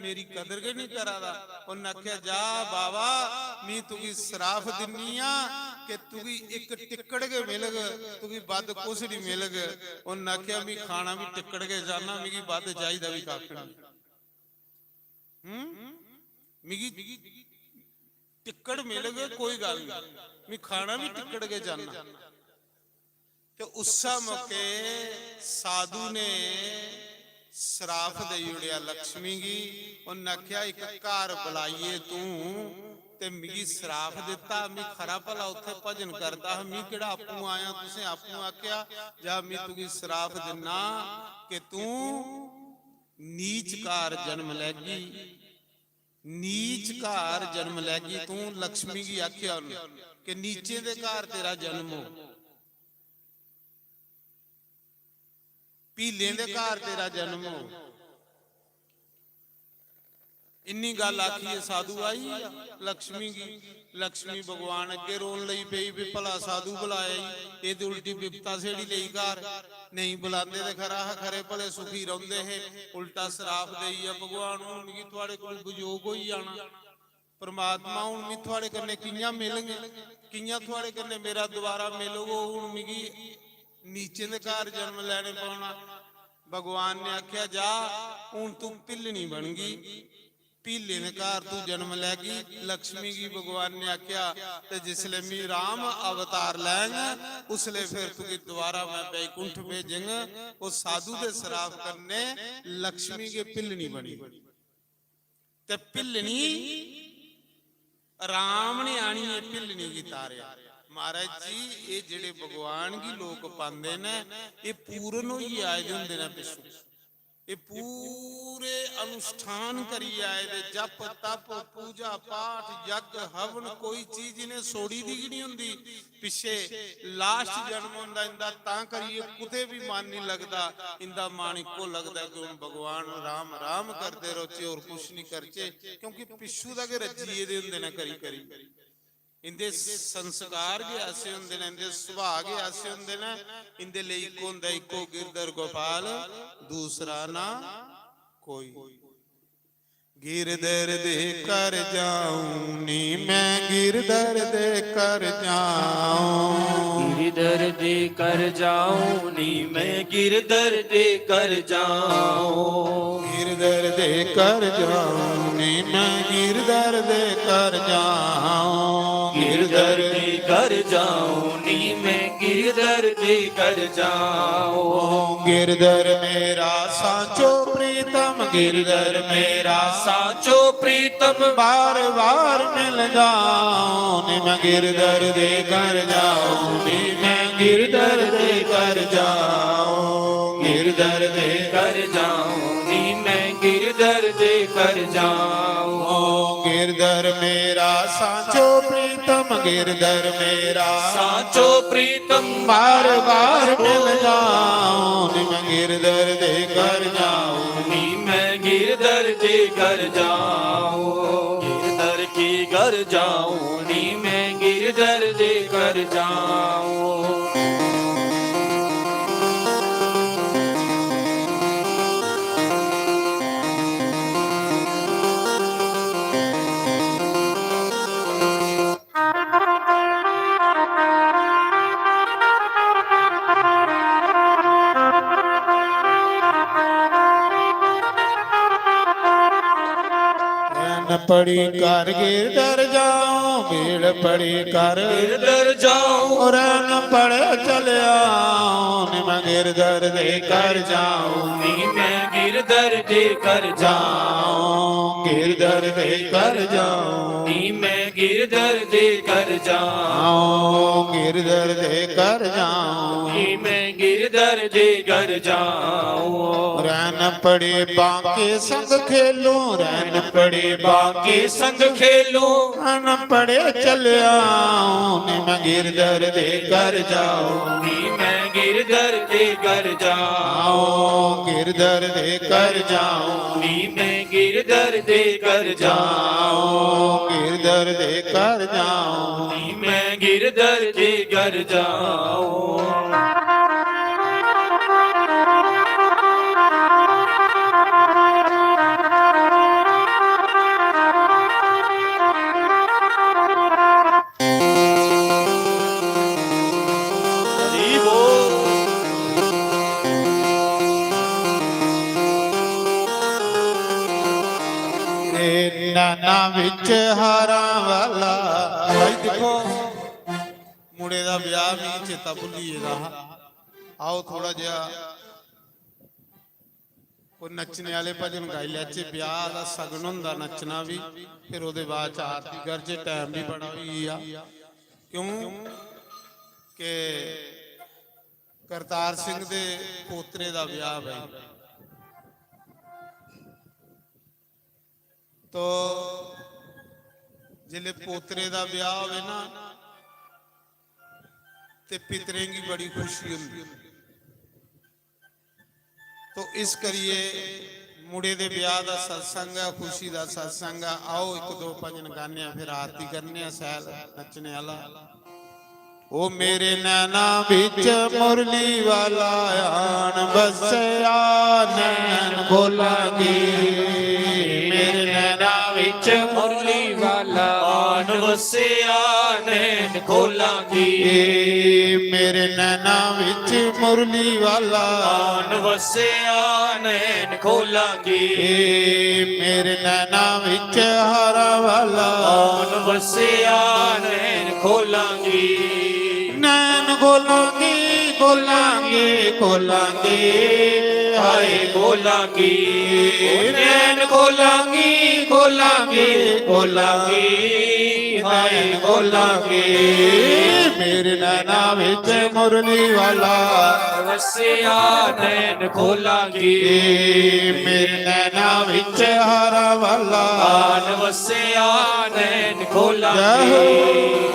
मेरी कदर के नहीं करा दा। उन्हें आख्या जा बाबा मैं तुगी श्राफ दिनी आ कि तुगी एक टिकड़ के मिलग तुगी बद कुछ नहीं मिलग। उन्हें आख्या मैं खाना भी टिकड़ के जाना मिगी बद चाहिदा भी कख नहीं मिगी टिकड़ मिल गए कोई गल नहीं मैं खाना भी टिकड़ के जाना। तो उस मौके साधु ने श्राप दे उड़िया लक्ष्मी की उन्हें आख्या एक घर बुलाइए तू ते मिगी श्राप दिता मैं खरा भला उत्थे भजन करता मैं किहड़ा आपू आया तुसें आपू आख्या जा मैं तुगी श्राप दिना कि तू नीच कार जन्म लैगी नीच घर जन्म लैगी तू। लक्ष्मी की आख्या कि नीचे दे घर तेरा जन्म हो पीले दे घर तेरा जन्म हो। इन्नी गल आखी साधु आई लक्ष्मी की। लक्ष्मी भगवान अगे रोन लई पई भी भला साधु बुलाया ये तो उल्टी विपता सेड़ी लई घर नहीं बुलाते तो खरा खरे भले सुखी रहिंदे है उल्टा श्राप देई है भगवान हुण मिगी तुहाडे कोल वियोग होई जाना। परमात्मा हुण मैं तुहाडे कन्ने कियां मिलांगे कियां तुहाडे कन्ने मेरा दोबारा मिलोगे हुण मिगी नीचे दे घर जन्म लैने पौना। भगवान ने आख्या जा हुण तू भिलनी बन गई पीले ने घर तू जन्म लैगी। लक्ष्मी की भगवान ने आख्या ते जिसले मैं राम अवतार लैंगा उसले फिर तुझे दोबारा मैं बैकुंठ भेजेंगा। वो साधु दे श्राप करने लक्ष्मी के पिलनी बनी ते पिलनी राम ने आनी है पिलनी की तारिया। महाराज जी ये जेड़े भगवान की लोग पांदे ने ये पूर्ण ही आए हुंदे ने पिछू ਇਹ ਪੂਰੇ ਅਨੁਸ਼ਠਾਨ ਕਰੀ ਆਏ ਦੇ, ਜਪ ਤਪ ਪੂਜਾ ਪਾਠ ਯੱਗ ਹਵਨ, ਕੋਈ ਚੀਜ਼ ਇਹਨੇ ਸੋੜੀ ਦੀ ਨਹੀਂ ਹੁੰਦੀ। ਪਿੱਛੇ ਲਾਸਟ ਜਨਮ ਹੁੰਦਾ ਇੰਦਾ ਤਾਂ ਕਰੀਏ, ਕੁਤੇ ਵੀ ਮਨ ਨਹੀਂ ਲੱਗਦਾ, ਇੰਦਾ ਮਨ ਇੱਕੋ ਲੱਗਦਾ ਕਿ ਹੁਣ ਭਗਵਾਨ ਰਾਮ ਰਾਮ ਕਰਦੇ ਰੋਚੇ, ਹੋਰ ਕੁਛ ਨਹੀਂ ਕਰਚੇ, ਕਿਉਂਕਿ ਪਿੱਛੂ ਦਾ ਕਿ ਰੱਜੀਏ ਦੇ ਹੁੰਦੇ ਨੇ ਕਰੀ ਕਰੀ, ਇੰਦੇ ਸੰਸਕਾਰ ਜੇ ਐਸੇ ਹੁੰਦੇ ਨੇ, ਇੰਦੇ ਸੁਭਾਅ ਜੇ ਐਸੇ ਹੁੰਦੇ ਨੇ, ਇੰਦੇ ਲਈ ਇੱਕੋ ਹੁੰਦਾ, ਇੱਕੋ ਗਿਰਧਰ ਗੋਪਾਲ ਦੂਸਰਾ ਨਾ ਕੋਈ। गिरधर दे कर जाऊं नी मैं गिरधर दे कर जाऊं, गिरधर दे कर जाऊं नी मैं गिरधर दे कर जाऊं, गिरधर दे कर जाऊं नी मैं गिरधर दे कर जाऊं, गिरधर दे कर जाऊं नी मैं गिरधर दे कर जाऊं, गिरधर मेरा सांचो प्रीतम, गिरधर मेरा साचो प्रीतम बार बार मिल जाऊं नी मैं गिरधर दे कर जाऊं, नी मैं गिरधर दे कर जाऊं, गिरधर दे कर जाऊं नी मैं गिरधर दे कर जाऊं, गिरधर मेरा सांचो प्रीतम, गिरधर मेरा साचो प्रीतम बार बार मिल जाऊं नी मैं गिरधर दे कर जाऊं, नी मैं गिरधर दे कर जाऊं, गिरधर की घर जाऊं नी मैं गिरधर दे कर जाऊं। पड़ी कर गिरधर जाऊं, भीड़ पड़ी कर गिरधर जाऊं और न पड़े चले आऊं नी मैं गिरधर दे कर जाऊं, नी मैं गिरधर दे कर जाऊं, गिरधर दे कर जाऊं, नी मैं गिरधर दे कर जाऊं, गिरधर दे कर जाऊं, नी मैं गिरधर दे कर जाऊं, रैन पड़े बांके संग खेलूं, रैन पड़े बाकी संग खेलूं, न पड़े चले आऊं नी मैं गिरधर दे कर जाऊं, नी मैं गिरधर दे कर जाऊं, गिरधर दे कर जाऊं, नी मैं गिरधर दे कर जाऊं, गिरधर दे कर जाऊं, नी मैं गिरधर दे कर जाऊं। ਨਾਨਾ ਵਿੱਚ ਹਾਰਾਂ ਵਾਲਾ। ਭਾਈ ਦੇਖੋ ਮੁੰਡੇ ਦਾ ਵਿਆਹ ਵੀ ਚੇਤਾ ਭੁੱਲੀਏ ਦਾ। ਆਓ ਥੋੜਾ ਜਿਹਾ ਕੋਈ ਨੱਚਣੇ ਵਾਲੇ ਭਜਨ ਗਾਈ ਲੈ ਚ ਵਿਆਹ ਦਾ ਸਗਨ ਹੁੰਦਾ ਨੱਚਣਾ ਵੀ, ਫਿਰ ਉਹਦੇ ਬਾਅਦ ਚ ਆਰਤੀ ਕਰ ਚ ਟਾਈਮ ਵੀ ਬੜਾ ਹੋਈ ਆ, ਕਿਉਂ ਕਿ ਕਰਤਾਰ ਸਿੰਘ ਦੇ ਪੋਤਰੇ ਦਾ ਵਿਆਹ ਬਈ। तो जिले पोतरे दा ब्याह होवे ना ते पितरें की बड़ी खुशी हुंदी। तो इस करिए मुड़े दे ब्याह दा सत्संग है, खुशी दा सत्संग है। आओ एक दो भजन गाने फिर आरती करने सैल नचने वाला। ओ मेरे नैना बिच मुरली वाला आन बसया नैन खोलांगी, मेरे नैना बिच मुरली वाला आन वसिया नैन खोलांगी, मेरे नैना बिच मुरली वाला आन वसिया नैन खोलांगी, मेरे नैना बिच हारा वाला आन वसिया नैन खोलांगी, नैन खोलांगी खोलांगी खोलांगी ਹਾਏ ਖੋਲਾਂਗੀ ਨੈਣ ਖੋਲਾਂਗੀ ਖੋਲਾਂਗੀ ਖੋਲਾਂਗੀ ਹਾਏ ਖੋਲਾਂਗੀ ਮੇਰੇ ਨੈਣਾ ਵਿੱਚ ਮੁਰਲੀ ਵਾਲਾ ਵਸਿਆ ਨੈਣ ਖੋਲਾਂਗੀ ਮੇਰੇ ਨੈਣਾ ਵਿੱਚ ਹਾਰਾ ਵਾਲਾ ਆਨ ਵਸਿਆ ਨੈਣ ਖੋਲਾਂਗੀ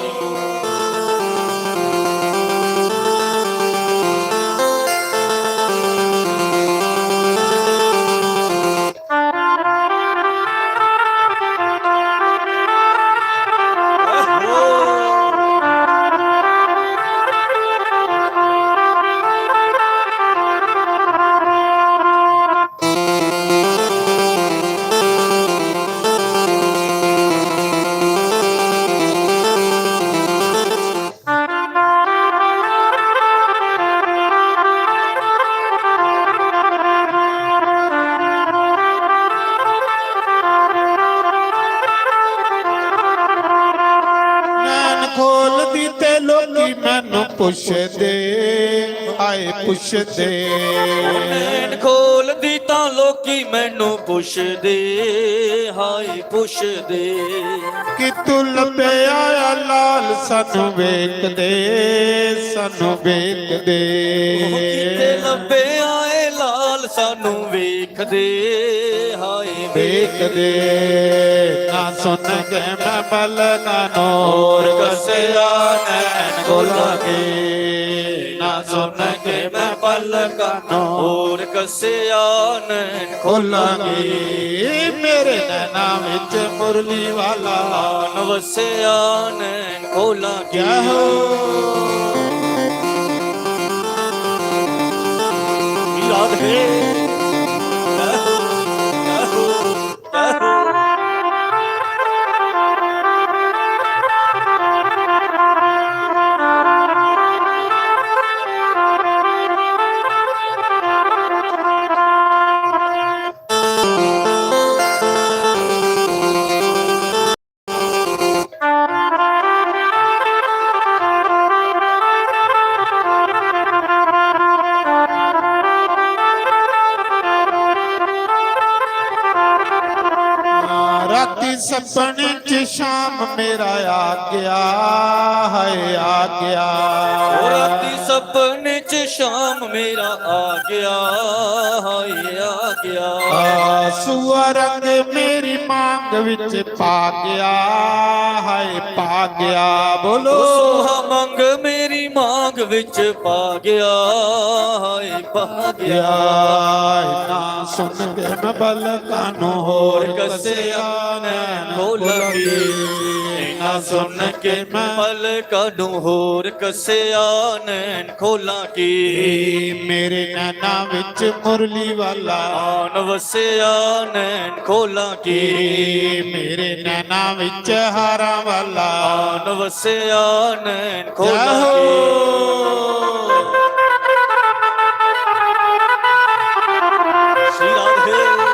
ਖੋਲਦੀ ਤੇ ਲੋਕੀ ਮੈਨੂੰ ਪੁੱਛਦੇ ਆਏ ਪੁੱਛਦੇ ਨੈਣ ਖੋਲਦੀ ਤਾਂ ਲੋਕੀ ਮੈਨੂੰ ਪੁੱਛਦੇ ਹਾਏ ਪੁੱਛਦੇ ਕਿ ਤੂੰ ਲੱਭਿਆ ਆ ਲਾਲ ਸਾਨੂੰ ਵੇਖਦੇ ਕਿੱਥੇ ਲੱਭੇ ਆਏ ਲਾਲ ਸਾਨੂੰ ਵੇਖਦੇ ਹਾਏ ਵੇਖਦੇ ਨਾ ਸੁਣ ਕੇ ਮੈਂ ਬਲਕਾਂ ਨੂਰ ਕਸਿਆ ਨੈਣ ਖੋਲਾਂਗੇ ਨਾ ਸੁਣ ਕੇ ਮੈਂ ਬਲਕਾਂ ਹੋਰ ਕਸਿਆ ਨੈਣ ਖੋਲਾਂਗੇ ਮੇਰੇ ਨੈਣਾ ਵਿੱਚ ਮੁਰਲੀ ਵਾਲਾ ਆਨ ਵਸਿਆ ਨੈਣ ਖੋਲਾਂਗੀ ਰਾਧੇ ਰਾਤੀ ਸੁਪਨੇ ਚ ਸ਼ਾਮ ਮੇਰਾ ਆ ਗਿਆ ਹਾਏ ਆ ਗਿਆ ਰਾਤੀ ਸੁਪਨੇ ਚ ਸ਼ਾਮ ਮੇਰਾ ਆ ਗਿਆ ਹਾਏ ਆ ਗਿਆ ਸੂਆ ਰੰਗ ਮੇਰੀ ਮਾਂਗ ਵਿੱਚ ਪਾ ਗਿਆ ਹਾਏ ਪਾ ਗਿਆ ਬੋਲੋ ਸੋਹਾ ਮੰਗ ਮੇਰੀ ਮਾਂਗ ਵਿੱਚ ਪਾ ਗਿਆ ਹਾਏ ਪਾ ਗਿਆ ਨਾ ਸੁਣ ਕੇ ਮੈਂ ਬਲਕਾਂ ਨੂੰ ਹੋਰ ਕਸਿਆ ਨੈਣ ਖੋਲਾਂਗੀ ਨਾ ਸੁਣ ਕੇ ਮੈਂ ਪਲਕਾਂ ਨੂੰ ਹੋਰ ਕਸਿਆ ਨੈਣ ਖੋਲਾਂਗੀ ਮੇਰੇ ਨੈਣਾ ਵਿੱਚ ਮੁਰਲੀ ਵਾਲਾ ਆਨ ਵਸਿਆ ਨੈਣ ਖੋਲਾਂਗੀ ਮੇਰੇ ਨੈਣਾ ਵਿੱਚ ਹਾਰਾਂ ਵਾਲਾ ਆਨ ਵਸਿਆ ਨੈਣ ਖੋਲਾਂਗੀ ਸ਼੍ਰੀ ਰਾਧੇ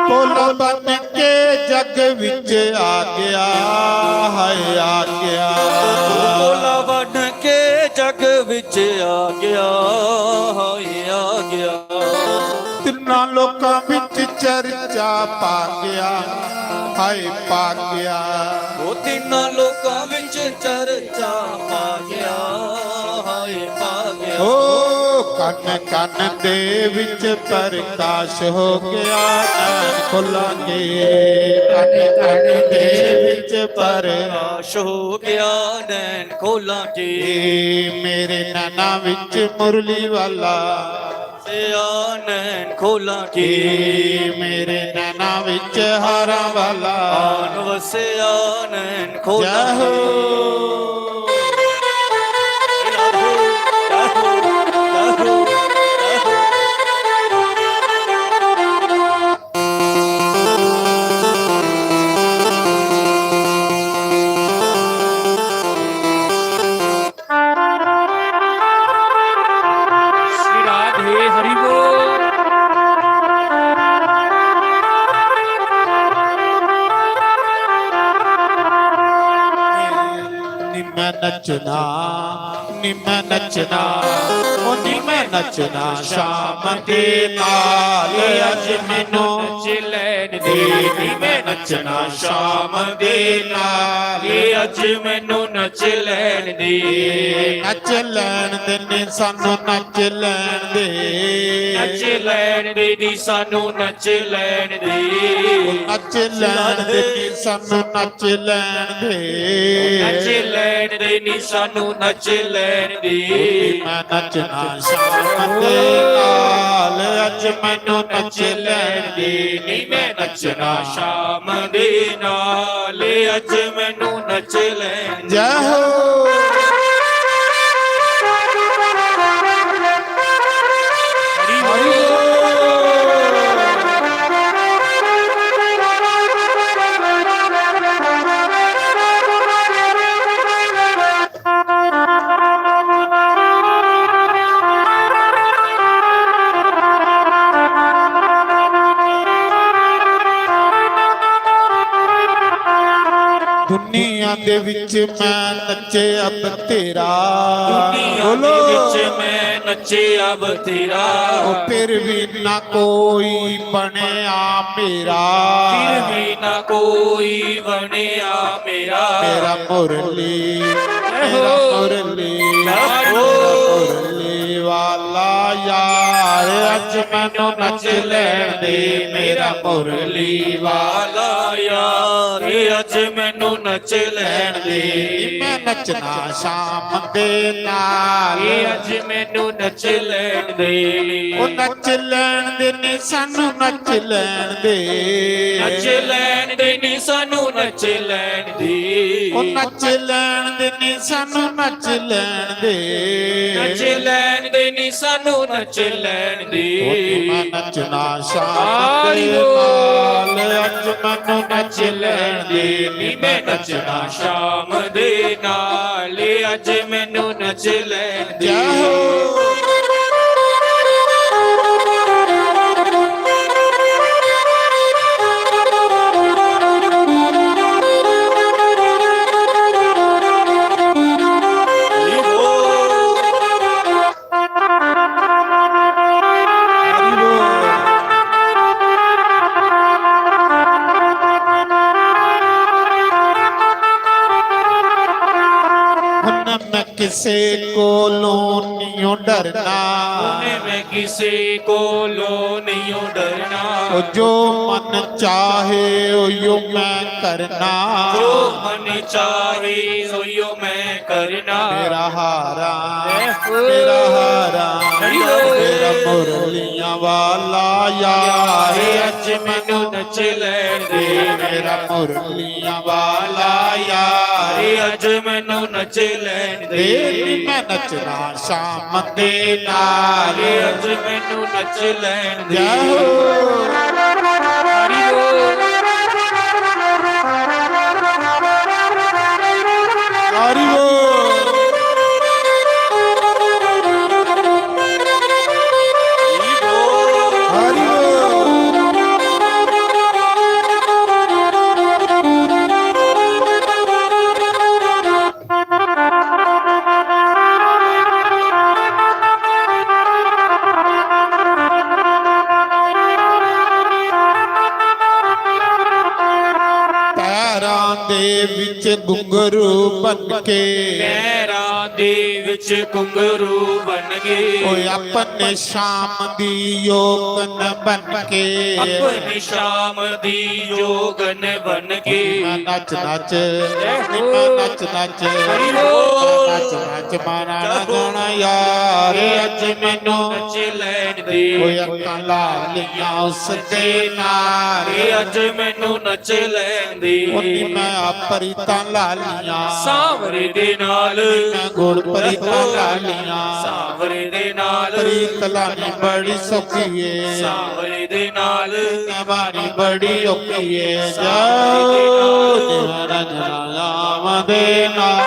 ਕੋਲ ਬਨ ਕੇ ਜੱਗ ਵਿੱਚ ਆ ਗਿਆ ਹਾਏ ਆ ਗਿਆ ਕੋਲਾ ਬਣ ਕੇ ਜੱਗ ਵਿੱਚ ਆ ਗਿਆ ਹਾਏ ਆ ਗਿਆ ਤਿੰਨਾਂ ਲੋਕਾਂ ਵਿੱਚ ਚਰਚਾ ਪਾ ਗਿਆ ਹਾਏ ਪਾ ਗਿਆ ਉਹ ਤਿੰਨਾਂ ਲੋਕਾਂ ਵਿੱਚ ਚਰਚਾ ਪਾ ਗਿਆ ਹਾਏ ਪਾ ਗਿਆ ਓ ਕੰਨ ਕੰਨ ਦੇ ਵਿੱਚ ਪ੍ਰਕਾਸ਼ ਹੋ ਗਿਆ ਨੈਣ ਖੋਲਾਂਗੇ ਕੰਨ ਕੰਨ ਦੇ ਵਿੱਚ ਪ੍ਰਕਾਸ਼ ਹੋ ਗਿਆ ਨੈਣ ਖੋਲਾਂਗੇ ਮੇਰੇ ਨੈਣਾ ਵਿੱਚ ਮੁਰਲੀ ਵਾਲਾ ਸਿਆ ਨੈਣ ਖੋਲਾਂਗੇ ਮੇਰੇ ਨੈਣਾ ਵਿੱਚ ਹਾਰਾਂ ਵਾਲਾ ਆਨ ਵਸਿਆ ਨੈਣ ਖੋਲਾਂਗੇ ਮੈਂ ਨੱਚਣਾ ਨੀ ਮੈਂ ਨੱਚਣਾ ਓ ਨੀ ਮੈਂ ਨੱਚਣਾ ਸ਼ਾਮ ਦੇ ਨਾਲ ਅੱਜ ਮੈਨੂੰ ਨੱਚ ਲੈਣ ਦੇ ਨੀ ਮੈਂ ਨੱਚਣਾ ਸ਼ਾਮ ਦੇ ਨਾਲ ਅੱਜ ਮੈਨੂੰ ਨੱਚ ਲੈਣ ਦੇ ਨੱਚ ਲੈਣ ਦੇ ਨੀ ਸਾਨੂੰ ਨੱਚ ਲੈਣ ਦੇ ਨੱਚ ਲੈਣ ਦੇ ਨੀ ਸਾਨੂੰ ਨੱਚ ਲੈਣ ਦੇ ਨੱਚ ਲੈਣ ਦੇ ਨੀ ਸਾਨੂੰ ਨੱਚ ਲੈਣ ਦੇ ਨੱਚ ਲੈਣ ਦੇ ਨੀ ਸਾਨੂੰ ਨੱਚ ਲੈਣ ਦੇ ਮੈਂ ਨੱਚਣਾ ਸ਼ਾਮ ਦੇ ਨਾਲ ਅੱਜ ਮੈਨੂੰ ਨੱਚ ਲੈਣ ਦੇ ਨੀ ਮੈਂ ਨੱਚਣਾ ਸ਼ਾਮ ਦੇ ਨਾਲ ਅੱਜ ਮੈਨੂੰ ਨੱਚ ਲੈਣ ਦੇ ਜੈ ਹੋ ਹਰੀ ਹਰੀ ਦੁਨੀਆ ਦੇ ਵਿੱਚ ਮੈਂ ਨੱਚਿਆ ਬਥੇਰਾ ਦੁਨੀਆ ਦੇ ਵਿੱਚ ਮੈਂ ਨੱਚਿਆ ਬਥੇਰਾ ਉਹ ਫਿਰ ਵੀ ਨਾ ਕੋਈ ਬਣਿਆ ਮੇਰਾ ਫਿਰ ਵੀ ਨਾ ਕੋਈ ਬਣਿਆ ਮੇਰਾ ਮੇਰਾ ਮੁਰਲੀ ਮੇਰਾ ਮੁਰਲੀ ਮੁਰਲੀ ਵਾਲਾ ਯਾਰ ਅੱਜ ਮੈਨੂੰ ਨੱਚ ਲੈਣ ਦੇ ਮੇਰਾ ਮੁਰਲੀ ਵਾਲਾ ਵਾਲਾ ਯਾਰ ਅੱਜ ਮੈਨੂੰ ਨੱਚ ਲੈਣ ਦੇ ਮੈਂ ਨੱਚਣਾ ਸ਼ਾਮ ਦੇ ਨਾਲ ਅੱਜ ਮੈਨੂੰ ਨੱਚ ਲੈਣ ਦੇ ਉਹ ਨੱਚ ਲੈਣ ਦੇ ਨੀ ਸਾਨੂੰ ਨੱਚ ਲੈਣ ਦੇ ਨੱਚ ਲੈਣ ਦੇ ਨੀ ਸਾਨੂੰ ਨੱਚ ਲੈਣ ਦੇ ਉਹ ਨੱਚ ਲੈਣ ਦੇ ਨੀ ਸਾਨੂੰ ਨੱਚ ਲੈਣ ਦੇ ਨੱਚ ਲੈਣ ਦੇ ਨੀ ਸਾਨੂੰ ਨੱਚ ਲੈਣ ਦੇ ਮੈਂ ਨੱਚਣਾ ਸ਼ਾਮ ਦੇ ਨਾਲ ਅੱਜ ਮੈਨੂੰ ਨੱਚ ਲੈਣ ਦੇ ਨੀ ਮੈਂ ਨੱਚਣਾ ਸ਼ਾਮ ਦੇ ਨਾਲ ਅੱਜ ਮੈਨੂੰ ਨੱਚ ਲੈਣ ਦੇ ਜੈ ਹੋ मैं किसे कोलों नहीं डरना मैं किसी कोलों नहीं डरना ओ जो मन चाहे ओ यो मैं करना जो मन चाहे सो यो मैं करना मेरा हारा मेरा मुरलियां वाला यार अज मैनू नच लैण दे मेरा मुरलियां वाला यार अज मैनू नच लैण दे मैं नचना शाम दे नाल अज मैनू नच लैण दे जय हो हरि बोल हरि बोल हरि बोल ਪੈਰਾਂ ਦੇ ਵਿੱਚ ਗੁੰਗਰੂ ਬਨ ਕੇ ਪੈਰਾਂ ਦੇ ਵਿੱਚ ਘੁੰਗਰੂ ਬਣ ਗਏ ਓਏ ਆਪਣੇ ਸ਼ਾਮ ਦੀ ਯੋਗਨ ਬਨ ਕੇ ਆਪਣੀ ਸ਼ਾਮ ਦੀ ਜੋਗਨ ਬਣ ਕੇ ਮੈਂ ਨੱਚ ਨੱਚ ਮੈਂ ਨੱਚ ਨੱਚ ਨੱਚ ਨੱਚ ਮਾਣਾ ਗਾਣਾ ਯਾਰ ਅੱਜ ਮੈਨੂੰ ਨੱਚ ਲੈਣ ਦੇ ਓਏ ਅੱਖਾਂ ਲਾਲੀਆਂ ਉਸ ਦੇ ਨਾਲ ਅੱਜ ਮੈਨੂੰ ਨੱਚ ਲੈਣ ਦੇ ਉਹਦੀ ਮੈਂ ਆਪਰੀ ਤਾਂ ਲਾਲੀਆਂ ਸਾਵਰੇ ਦੇ ਨਾਲ ਮੈਂ ਗੁੜ ਪਰੀ ਤਾਂ ਲਾਲੀਆਂ ਸਾਵਰੇ ਦੇ ਨਾਲ ਪ੍ਰੀਤ ਲਾਨੀ ਬੜੀ ਸੌਖੀ ਏ ਸਾਵਰੇ ਦੇ ਨਾਲ ਬਾਣੀ ਬੜੀ ਔਖੀ ਏ ਜਾਓ ਨਿਵਾਰਾ ਜਨਾਲਾ ਦੇ ਨਾਲ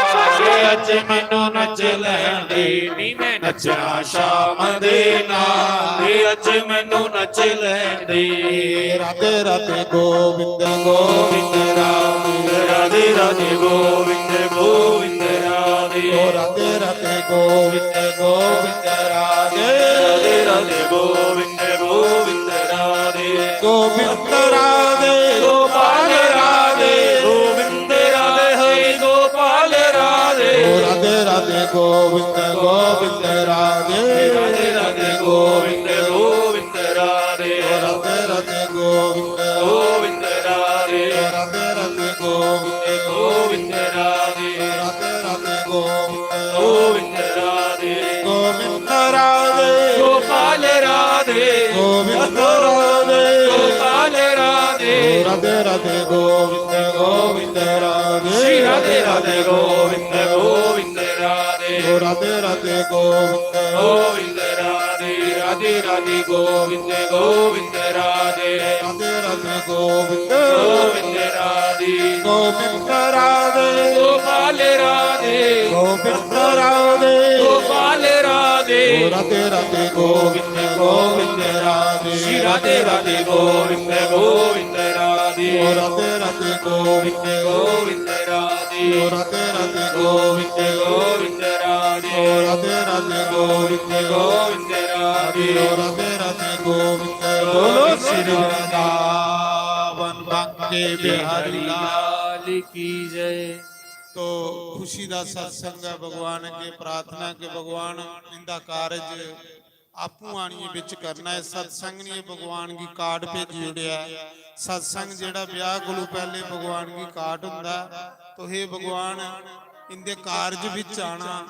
ਅੱਜ ਮੈਨੂੰ ਨੱਚ ਲੈਣ ਦੇ ਨੀ ਮੈਂ ਨੱਚਣਾ ਸ਼ਾਮ ਦੇ ਨਾਲ ਅੱਜ ਮੈਨੂੰ ਨੱਚ ਲੈਣ ਦੇ ਰਾਧੇ ਰਾਧੇ ਗੋਬਿੰਦ ਗੋਬਿੰਦ ਰਾਮ ਰਾਧੇ ਰਾਧੇ ਗੋਬਿੰਦ ਗੋਬਿੰਦ ਰਾਮ राधे ओ राधे राधे गोविंद गोविंद राधे राधे राधे गोविंद गोविंद राधे गोविंद राधे गोपाल राधे गोविंद राधे हरि गोपाल राधे ओ राधे राधे गोविंद गोविंद राधे राधे राधे गोविंद गोविंद राधे ओ राधे राधे गोविंद गोविंद राधे राधे राधे गोविंद गोविंद राधे राधे राधे गोविंद गोविंद राधे गोविंद राधे गोपाल राधे गोविंद राधे गोपाल राधे राधे राधे गोविंद गोविंद राधे श्री राधे राधे गोविंद गोविंद राधे ओ राधे राधे गोविंद गोविंद राधे राधे राधे गोविंद गोविंद राधे राधे राधे गोविंद गोविंद राधे गोविंद राधे गोपाल राधे गोविंद राधे गोपाल राधे ओ राधे राधे गोविंद गोविंद राधे श्री राधे राधे गोविंद गोविंद राधे ओ राधे राधे गोविंद गोविंद राधे ओ राधे राधे गोविंद गोविंद राधे ओ राधे राधे गोविंद गोविंद राधे ओ राधे राधे गोविंद बोलो श्री वृंदावन बांके बिहारी लाल लाल की जय तो खुशी ਦਾ ਸਤਸੰਗ ਹੈ ਭਗਵਾਨ ਅੱਗੇ ਪ੍ਰਾਰਥਨਾ ਕਿ ਭਗਵਾਨ ਇੰਦਾ ਕਾਰਜ ਆਪੂ ਆਣੀਏ ਵਿੱਚ ਕਰਨਾ ਹੈ ਸਤਸੰਗ ਨਹੀਂ ਭਗਵਾਨ ਦੀ ਕਾਰਡ ਭੇਜੀ ਉੜਿਆ ਸਤਸੰਗ ਜਿਹੜਾ ਵਿਆਹ ਕੋਲੋਂ ਪਹਿਲੇ ਭਗਵਾਨ ਦੀ ਕਾਰਡ ਹੁੰਦਾ ਤੋ हे ਭਗਵਾਨ ਇੰਦੇ ਕਾਰਜ ਵਿੱਚ ਆਣਾ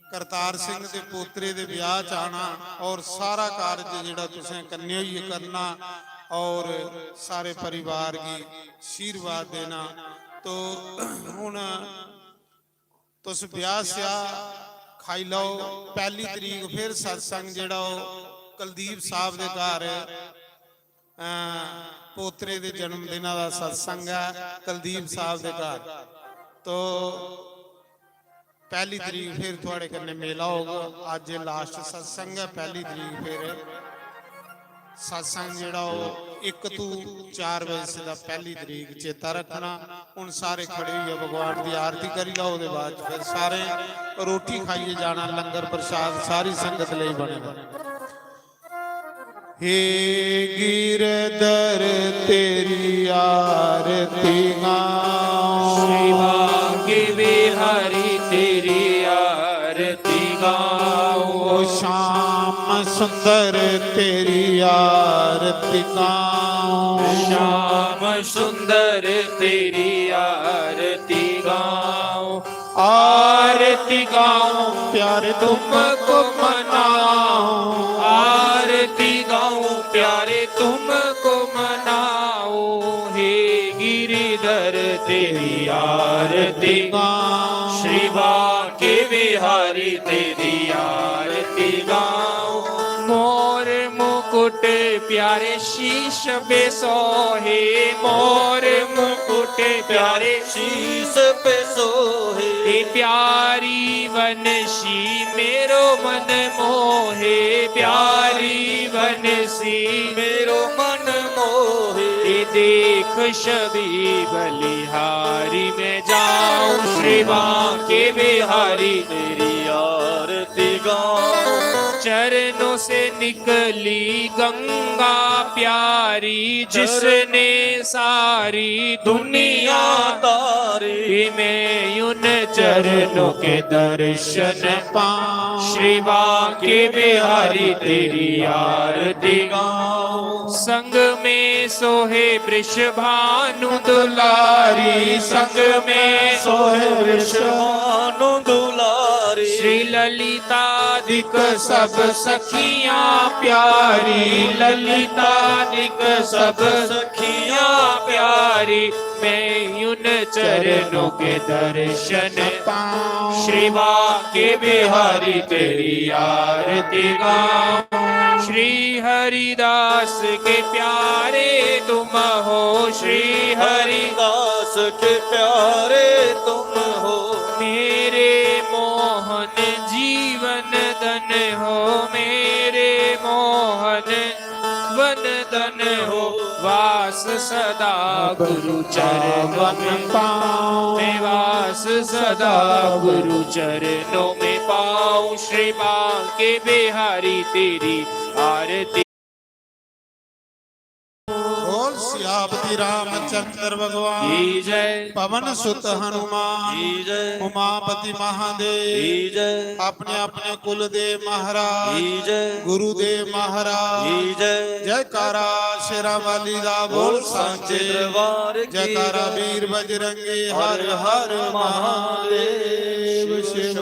ਕਰਤਾਰ ਸਿੰਘ ਦੇ ਪੋਤਰੇ ਦੇ ਵਿਆਹ ਚ ਆਣਾ ਔਰ ਸਾਰਾ ਕਾਰਜ ਜਿਹੜਾ ਤੁਸੀਂ ਕੰਨਿਓ ਹੀ ਕਰਨਾ और सारे परिवार की आशीर्वाद देना तो हुण तुस ब्याह स्या खाई लो पहली तरीक फिर सत्संग जेड़ा कुलदीप साहब दे घर पोतरे दे जन्म दिना दा सत्संग है कुलदीप साहब दे घर तो पहली तरीक फिर थोड़े कन्ने मेला होगा अज लास्ट सत्संग है पहली तरीक फिर सत्संग जेड़ा 1 ਤੋਂ 4 ਵਜੇ ਦਾ ਪਹਿਲੀ ਤਰੀਕ ਚੇਤਾ ਰੱਖਣਾ ਹੁਣ ਸਾਰੇ ਖੜੇ ਹੋਈਏ ਭਗਵਾਨ ਦੀ ਆਰਤੀ ਕਰੀ ਲਓ ਉਹਦੇ ਬਾਅਦ ਫਿਰ ਸਾਰੇ ਰੋਟੀ ਖਾਈਏ ਜਾਣਾ ਲੰਗਰ ਪ੍ਰਸ਼ਾਦ ਸਾਰੀ ਸੰਗਤ ਲਈ ਬਣੇਗਾ हे गिरधर तेरी आरती गाऊं श्री भाग्य बिहारी तेरी आरती गाऊं श्याम सुंदर तेरी आरती गाऊं श्याम सुंदर तेरी आरती गाऊं आरती गाऊं प्यारे तुमको मनाऊं आरती गाऊं प्यारे तुमको मनाओ हे गिरिधर तेरी आरती गाऊं श्री बांके बिहारी तेरी आरती गाऊं मोर मुकुट प्यारे शीश पे सोहे मोर मुकुट प्यारे शीश पे सोहे प्यारी वनशी मेरो मन मोहे प्यारी वनसी मेरो मन मोहे देख छवि बलिहारी में जाऊं श्री बांके बिहारी तेरी आरती गाऊं चरणों से निकली गंगा प्यारी जिसने सारी दुनिया तारी मैं उन चरणों के दर्शन पाऊं श्री बांके बिहारी तेरी आरती गाऊं संग में सोहे वृषभानु दुलारी संग में सोहे वृषभानु दुलारी श्री ललितादिक सब सखियां प्यारी ललितादिक सब सखियां प्यारी मैं उन चरणों के दर्शन पाऊं श्री बांके बिहारी तेरी आरती गाऊं श्री हरिदास के प्यारे तुम हो श्री हरिदास के प्यारे तुम हो मेरे मोहन जीवन धन हो मेरे मोहन वन धन हो वास निवास सदा गुरु चरणों में पाऊं, निवास सदा गुरु चरणों में पाऊं। श्री बांके बिहारी तेरी आरती। बोल सियापति रामचंद्र भगवान की जय। पवन सुत हनुमान की जय। उमापति महादेव की जय। अपने अपने कुल देव महाराज की जय। गुरुदेव महाराज की जय। जयकारा शेरा वाली दा बोल सांचे दरबार की जयकारा जय। वीर बजरंगी हर हर हर महादेव शिव